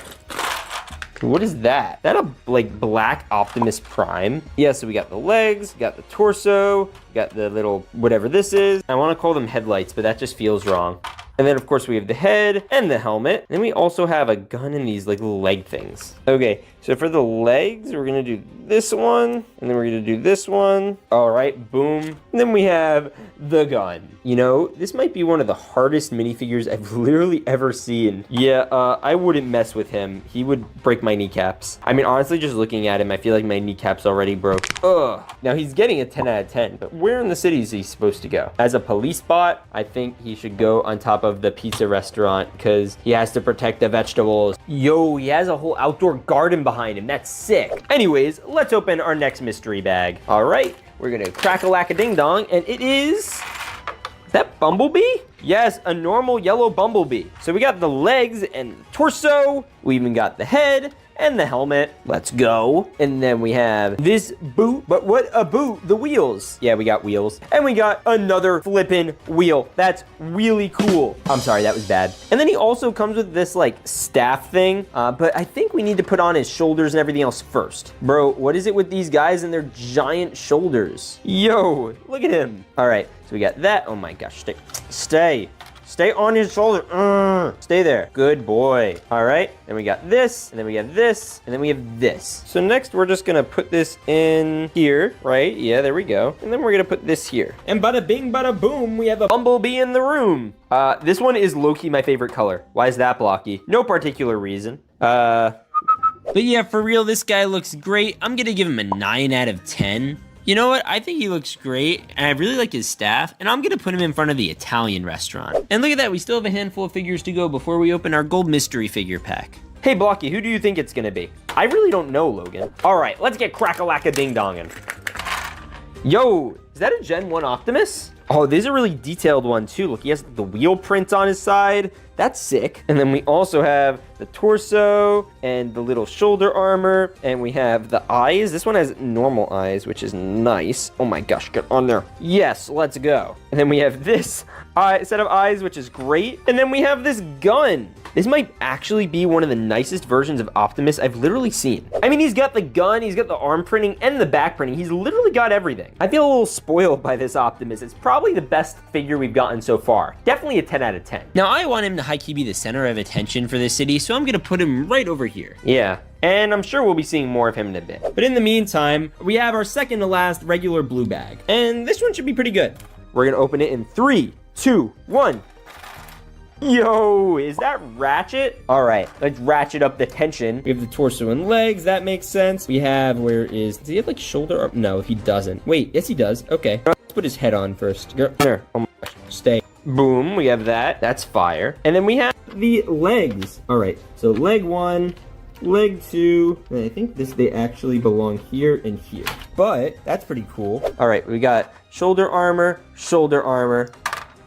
What is that? Is that a like black Optimus Prime? Yeah, so we got the legs, we got the torso, we got the little whatever this is. I want to call them headlights, but that just feels wrong. And then of course we have the head and the helmet. And we also have a gun and these like little leg things. Okay, so for the legs, we're gonna do this one, and then we're gonna do this one. All right, boom. And then we have the gun. You know, this might be one of the hardest minifigures I've literally ever seen. Yeah, I wouldn't mess with him. He would break my kneecaps. I mean, honestly, just looking at him, I feel like my kneecaps already broke. Ugh. Now he's getting a 10 out of 10, but where in the city is he supposed to go? As a police bot, I think he should go on top of the pizza restaurant because he has to protect the vegetables. Yo, he has a whole outdoor garden behind him. That's sick. Anyways, let's open our next mystery bag. All right, we're gonna crack-a-lack-a-ding-dong, and it is that Bumblebee? Yes, a normal yellow Bumblebee. So we got the legs and the torso. We even got the head and the helmet. Let's go. And then we have this boot. But what a boot? The wheels. Yeah, we got wheels. And we got another flippin' wheel. That's really cool. I'm sorry, that was bad. And then he also comes with this like staff thing. But I think we need to put on his shoulders and everything else first. Bro, what is it with these guys and their giant shoulders? Yo, look at him. All right, so we got that. Oh my gosh, Stay on his shoulder. Stay there. Good boy. All right. Then we got this, and then we have this, and then we have this. So next, we're just gonna put this in here, right? Yeah, there we go. And then we're gonna put this here. And bada bing, bada boom, we have a Bumblebee in the room. This one is low-key my favorite color. Why is that blocky? No particular reason. But yeah, for real, this guy looks great. I'm gonna give him a 9 out of 10. You know what? I think he looks great, and I really like his staff, and I'm gonna put him in front of the Italian restaurant. And look at that, we still have a handful of figures to go before we open our gold mystery figure pack. Hey, Blocky, who do you think it's gonna be? I really don't know, Logan. All right, let's get crack-a-lack-a-ding-dongin'. Yo, is that a Gen 1 Optimus? Oh, this is a really detailed one too. Look, he has the wheel print on his side. That's sick. And then we also have the torso and the little shoulder armor. And we have the eyes. This one has normal eyes, which is nice. Oh my gosh, get on there. Yes, let's go. And then we have this set of eyes, which is great. And then we have this gun. This might actually be one of the nicest versions of Optimus I've literally seen. I mean, he's got the gun, he's got the arm printing, and the back printing. He's literally got everything. I feel a little spoiled by this Optimus. It's probably the best figure we've gotten so far. Definitely a 10 out of 10. Now, I want him to high-key be the center of attention for this city, so I'm gonna put him right over here. Yeah. And I'm sure we'll be seeing more of him in a bit. But in the meantime, we have our second to last regular blue bag. And this one should be pretty good. We're gonna open it in 3, 2, 1. Yo, is that Ratchet? All right, let's ratchet up the tension. We have the torso and legs, that makes sense. We have, does he have like shoulder arm? No, he doesn't. Wait, yes he does, okay. Let's put his head on first. There, oh my gosh, stay. Boom, we have that, that's fire. And then we have the legs. All right, so leg 1, leg 2, and I think they actually belong here and here. But that's pretty cool. All right, we got shoulder armor.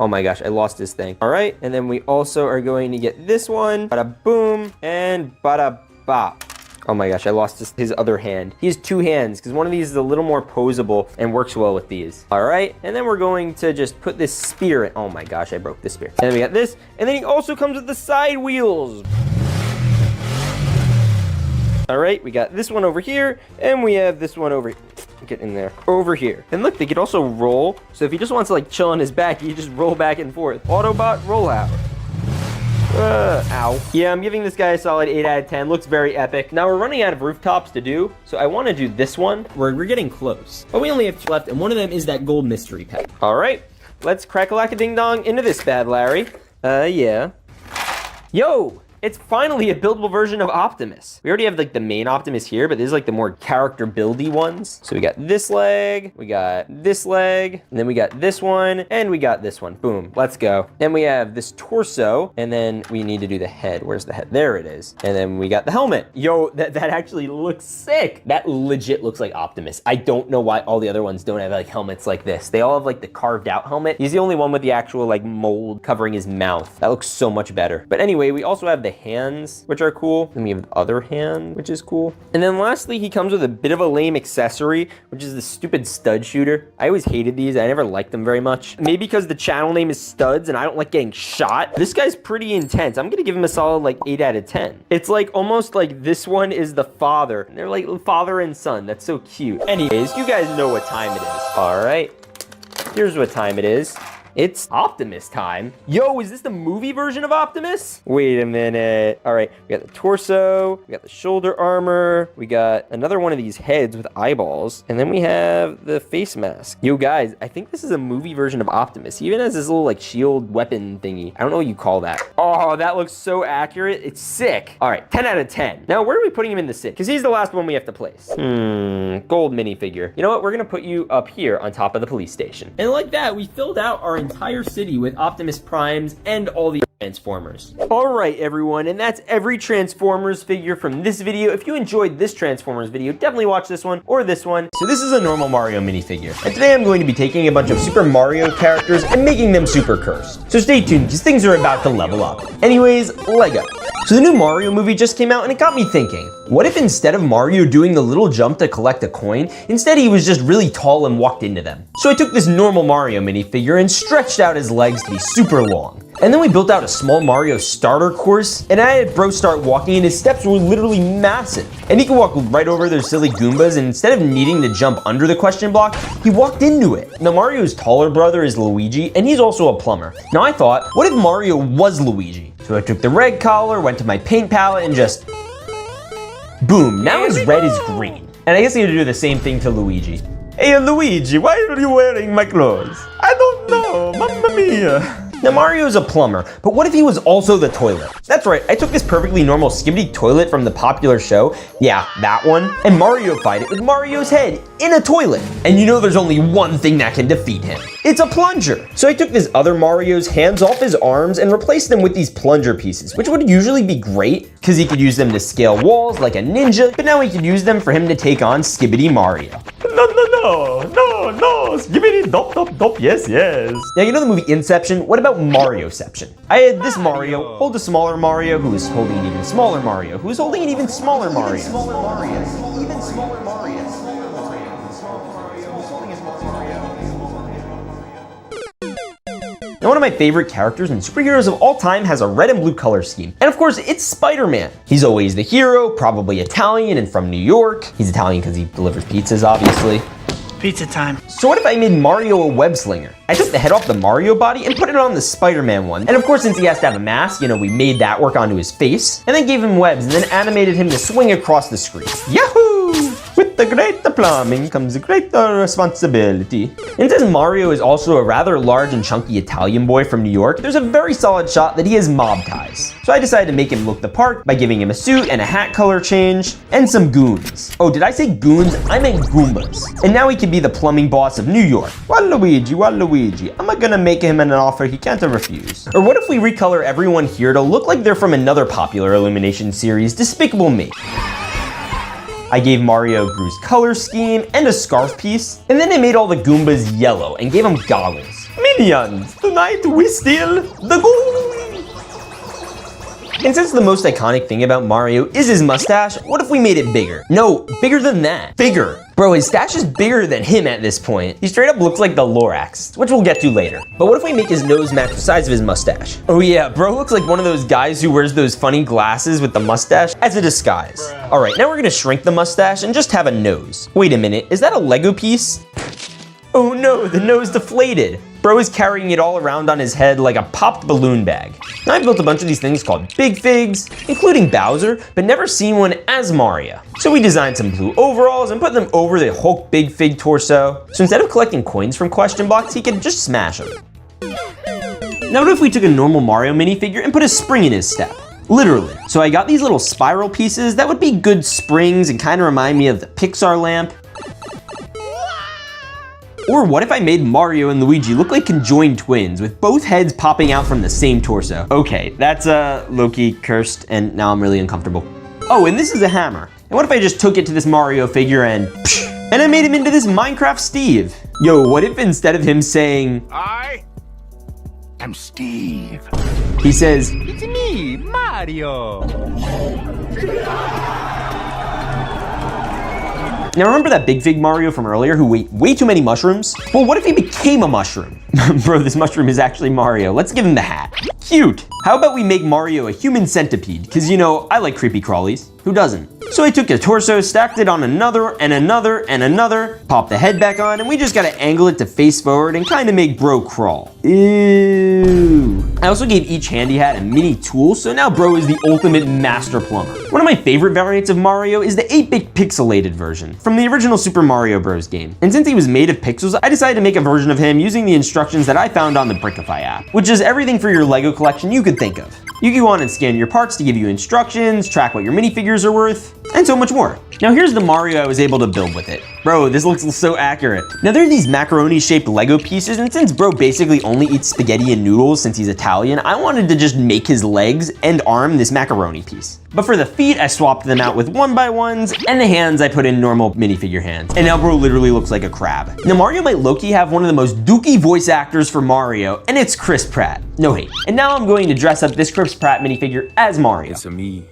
Oh my gosh, I lost this thing. All right, and then we also are going to get this one. Bada boom and bada bop. Oh my gosh, I lost his other hand. He has two hands because one of these is a little more posable and works well with these. All right, and then we're going to just put this spear in. Oh my gosh, I broke this spear. And then we got this, and then he also comes with the side wheels. All right, we got this one over here, and we have this one over here. Get in there. Over here. And look, they could also roll. So if he just wants to like chill on his back, he just roll back and forth. Autobot rollout. Ow. Yeah, I'm giving this guy a solid 8 out of 10. Looks very epic. Now we're running out of rooftops to do, so I want to do this one. We're getting close. But we only have 2 left, and one of them is that gold mystery pet. All right, let's crack-a-lack-a-ding-dong into this bad Larry. Yeah. Yo! It's finally a buildable version of Optimus. We already have like the main Optimus here, but this is like the more character buildy ones. So we got this leg, we got this leg, and then we got this one, and we got this one. Boom, let's go. Then we have this torso, and then we need to do the head. Where's the head? There it is. And then we got the helmet. Yo, that actually looks sick. That legit looks like Optimus. I don't know why all the other ones don't have like helmets like this. They all have like the carved out helmet. He's the only one with the actual like mold covering his mouth. That looks so much better. But anyway, we also have the hands, which are cool. Then we have the other hand, which is cool. And then lastly, he comes with a bit of a lame accessory, which is the stupid stud shooter. I always hated these. I never liked them very much. Maybe because the channel name is Studs and I don't like getting shot. This guy's pretty intense. I'm gonna give him a solid like 8 out of 10. It's like almost like this one is the father. They're like father and son. That's so cute. Anyways, you guys know what time it is. All right, here's what time it is. It's Optimus time. Yo, is this the movie version of Optimus? Wait a minute. All right, we got the torso, we got the shoulder armor, we got another one of these heads with eyeballs, and then we have the face mask. Yo, guys, I think this is a movie version of Optimus. He even has this little like shield weapon thingy. I don't know what you call that. Oh, that looks so accurate. It's sick. All right, 10 out of 10. Now, where are we putting him in the sit? Because he's the last one we have to place. Gold minifigure. You know what? We're gonna put you up here on top of the police station. And like that, we filled out our entire city with Optimus Primes and all the Transformers. All right, everyone, and that's every Transformers figure from this video. If you enjoyed this Transformers video, definitely watch this one or this one. So this is a normal Mario minifigure, and today I'm going to be taking a bunch of Super Mario characters and making them super cursed. So stay tuned, because things are about to level up. Anyways, Lego. So the new Mario movie just came out, and it got me thinking, what if instead of Mario doing the little jump to collect a coin, instead he was just really tall and walked into them? So I took this normal Mario minifigure and stretched out his legs to be super long. And then we built out a small Mario starter course, and I had Bro start walking, and his steps were literally massive. And he could walk right over those silly Goombas, and instead of needing to jump under the question block, he walked into it. Now Mario's taller brother is Luigi, and he's also a plumber. Now I thought, what if Mario was Luigi? So I took the red collar, went to my paint palette, and just boom, now his red is green. And I guess I had to do the same thing to Luigi. Hey Luigi, why are you wearing my clothes? I don't know, mamma mia. Now Mario's a plumber, but what if he was also the toilet? That's right, I took this perfectly normal skibbity toilet from the popular show, yeah, that one, and Mario-fied it with Mario's head in a toilet. And you know there's only one thing that can defeat him. It's a plunger. So I took this other Mario's hands off his arms and replaced them with these plunger pieces, which would usually be great, because he could use them to scale walls like a ninja, but now he could use them for him to take on Skibbity Mario. No, Skibbity dop dop dop, yes. Now you know the movie Inception? What about Marioception? I had this Mario hold a smaller Mario who was holding an even smaller Mario who was holding an even smaller Mario. Now one of my favorite characters and superheroes of all time has a red and blue color scheme. And of course, it's Spider-Man. He's always the hero, probably Italian and from New York. He's Italian because he delivers pizzas, obviously. Pizza time. So what if I made Mario a web slinger? I took the head off the Mario body and put it on the Spider-Man one. And of course, since he has to have a mask, you know, we made that work onto his face, and then gave him webs and then animated him to swing across the screen. Yahoo! With the greater plumbing comes a greater responsibility. And since Mario is also a rather large and chunky Italian boy from New York, there's a very solid shot that he has mob ties. So I decided to make him look the part by giving him a suit and a hat color change and some goons. Oh, did I say goons? I meant Goombas. And now he can be the plumbing boss of New York. Waluigi, I'm gonna make him an offer he can't refuse. Or what if we recolor everyone here to look like they're from another popular Illumination series, Despicable Me? I gave Mario Gru's color scheme and a scarf piece, and then I made all the Goombas yellow and gave them goggles. Minions, tonight we steal the gold. And since the most iconic thing about Mario is his mustache, what if we made it bigger? No, bigger than that. Bigger. Bro, his stash is bigger than him at this point. He straight up looks like the Lorax, which we'll get to later. But what if we make his nose match the size of his mustache? Oh yeah, bro looks like one of those guys who wears those funny glasses with the mustache as a disguise. All right, now we're gonna shrink the mustache and just have a nose. Wait a minute, is that a Lego piece? Oh no, the nose deflated. Bro is carrying it all around on his head like a popped balloon bag. Now I've built a bunch of these things called Minifigs, including Bowser, but never seen one as Mario. So we designed some blue overalls and put them over the Hulk Big Fig torso. So instead of collecting coins from question blocks, he could just smash them. Now what if we took a normal Mario minifigure and put a spring in his step? Literally. So I got these little spiral pieces that would be good springs and kind of remind me of the Pixar lamp. Or what if I made Mario and Luigi look like conjoined twins with both heads popping out from the same torso? Okay, that's low-key cursed and now I'm really uncomfortable. Oh, and this is a hammer. And what if I just took it to this Mario figure and I made him into this Minecraft Steve? Yo, what if instead of him saying, I am Steve, he says, It's me, Mario. now remember that Big Fig Mario from earlier who ate way too many mushrooms? Well, what if he became a mushroom? Bro, this mushroom is actually Mario. Let's give him the hat. Cute. How about we make Mario a human centipede? Cause you know, I like creepy crawlies. Who doesn't? So I took a torso, stacked it on another and another and another, popped the head back on, and we just gotta angle it to face forward and kinda make bro crawl. Ew. I also gave each handy hat a mini tool, so now bro is the ultimate master plumber. One of my favorite variants of Mario is the 8-bit pixelated version from the original Super Mario Bros. Game. And since he was made of pixels, I decided to make a version of him using the instructions that I found on the Brickify app, which is everything for your Lego collection you could think of. You can go on and scan your parts to give you instructions, track what your minifigures are worth, and so much more. Now here's the Mario I was able to build with it. Bro, this looks so accurate. Now there are these macaroni-shaped Lego pieces, and since bro basically only eats spaghetti and noodles since he's Italian, I wanted to just make his legs and arm this macaroni piece. But for the feet, I swapped them out with 1x1s, and the hands I put in normal minifigure hands. And now bro literally looks like a crab. Now Mario might low-key have one of the most dookie voice actors for Mario, and it's Chris Pratt. No hate. And now I'm going to dress up this Chris Pratt minifigure as Mario. It's me,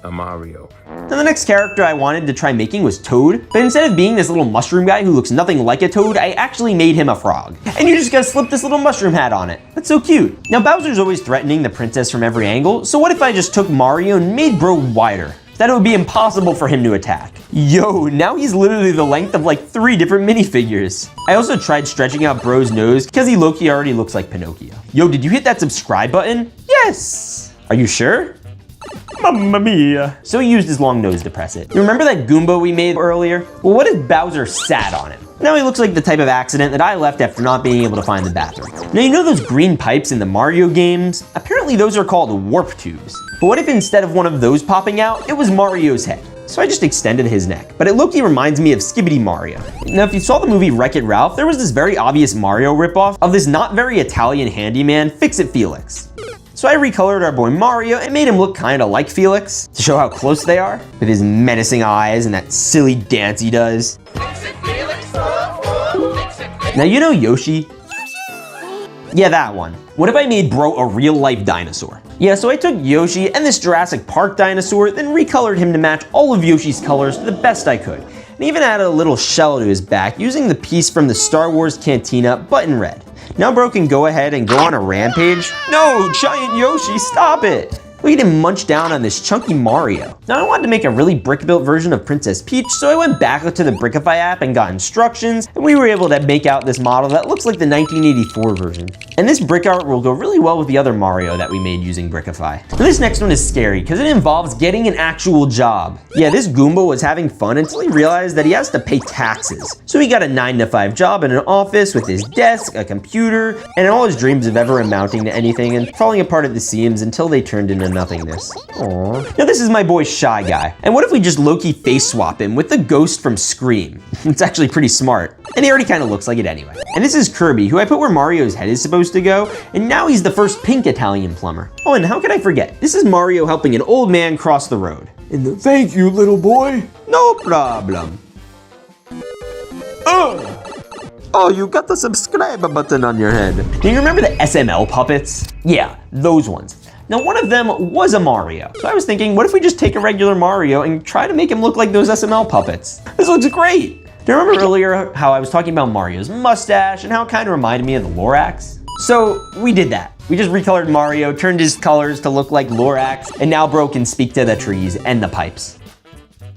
a Mario. Now the next character I wanted to try making was Toad, but instead of being this little mushroom guy who looks nothing like a toad, I actually made him a frog. And you just gotta slip this little mushroom hat on it. That's so cute. Now Bowser's always threatening the princess from every angle, so what if I just took Mario and made bro wider? That it would be impossible for him to attack. Yo, now he's literally the length of like 3 different minifigures. I also tried stretching out bro's nose because he low-key already looks like Pinocchio. Yo, did you hit that subscribe button? Yes! Are you sure? Mamma mia. So he used his long nose to press it. You remember that Goomba we made earlier? Well, what if Bowser sat on him? Now he looks like the type of accident that I left after not being able to find the bathroom. Now you know those green pipes in the Mario games? Apparently those are called warp tubes. But what if instead of one of those popping out, it was Mario's head? So I just extended his neck. But it low-key reminds me of Skibbity Mario. Now if you saw the movie Wreck-It Ralph, there was this very obvious Mario ripoff of this not very Italian handyman, Fix-It Felix. So I recolored our boy Mario and made him look kinda like Felix to show how close they are, with his menacing eyes and that silly dance he does. Now you know Yoshi? Yeah, that one. What if I made bro a real-life dinosaur? Yeah, so I took Yoshi and this Jurassic Park dinosaur, then recolored him to match all of Yoshi's colors the best I could, and even added a little shell to his back using the piece from the Star Wars Cantina, but in red. Now bro can go ahead and go on a rampage. No, giant Yoshi, stop it! Look at him munch down on this chunky Mario. Now I wanted to make a really brick-built version of Princess Peach, so I went back to the Brickify app and got instructions, and we were able to make out this model that looks like the 1984 version. And this brick art will go really well with the other Mario that we made using Brickify. Now this next one is scary, because it involves getting an actual job. Yeah, this Goomba was having fun until he realized that he has to pay taxes. So he got a 9-to-5 job in an office with his desk, a computer, and all his dreams of ever amounting to anything and falling apart at the seams until they turned into nothingness. Aww. Now this is my boy Shy Guy. And what if we just low-key face swap him with the ghost from Scream? It's actually pretty smart. And he already kind of looks like it anyway. And this is Kirby, who I put where Mario's head is supposed to go, and now he's the first pink Italian plumber. Oh, and how could I forget? This is Mario helping an old man cross the road. And thank you, little boy. No problem. Oh, you got the subscribe button on your head. Do you remember the SML puppets? Yeah, those ones. Now, one of them was a Mario. So I was thinking, what if we just take a regular Mario and try to make him look like those SML puppets? This looks great. Do you remember earlier how I was talking about Mario's mustache and how it kind of reminded me of the Lorax? So we did that. We just recolored Mario, turned his colors to look like Lorax, and now Bro can speak to the trees and the pipes.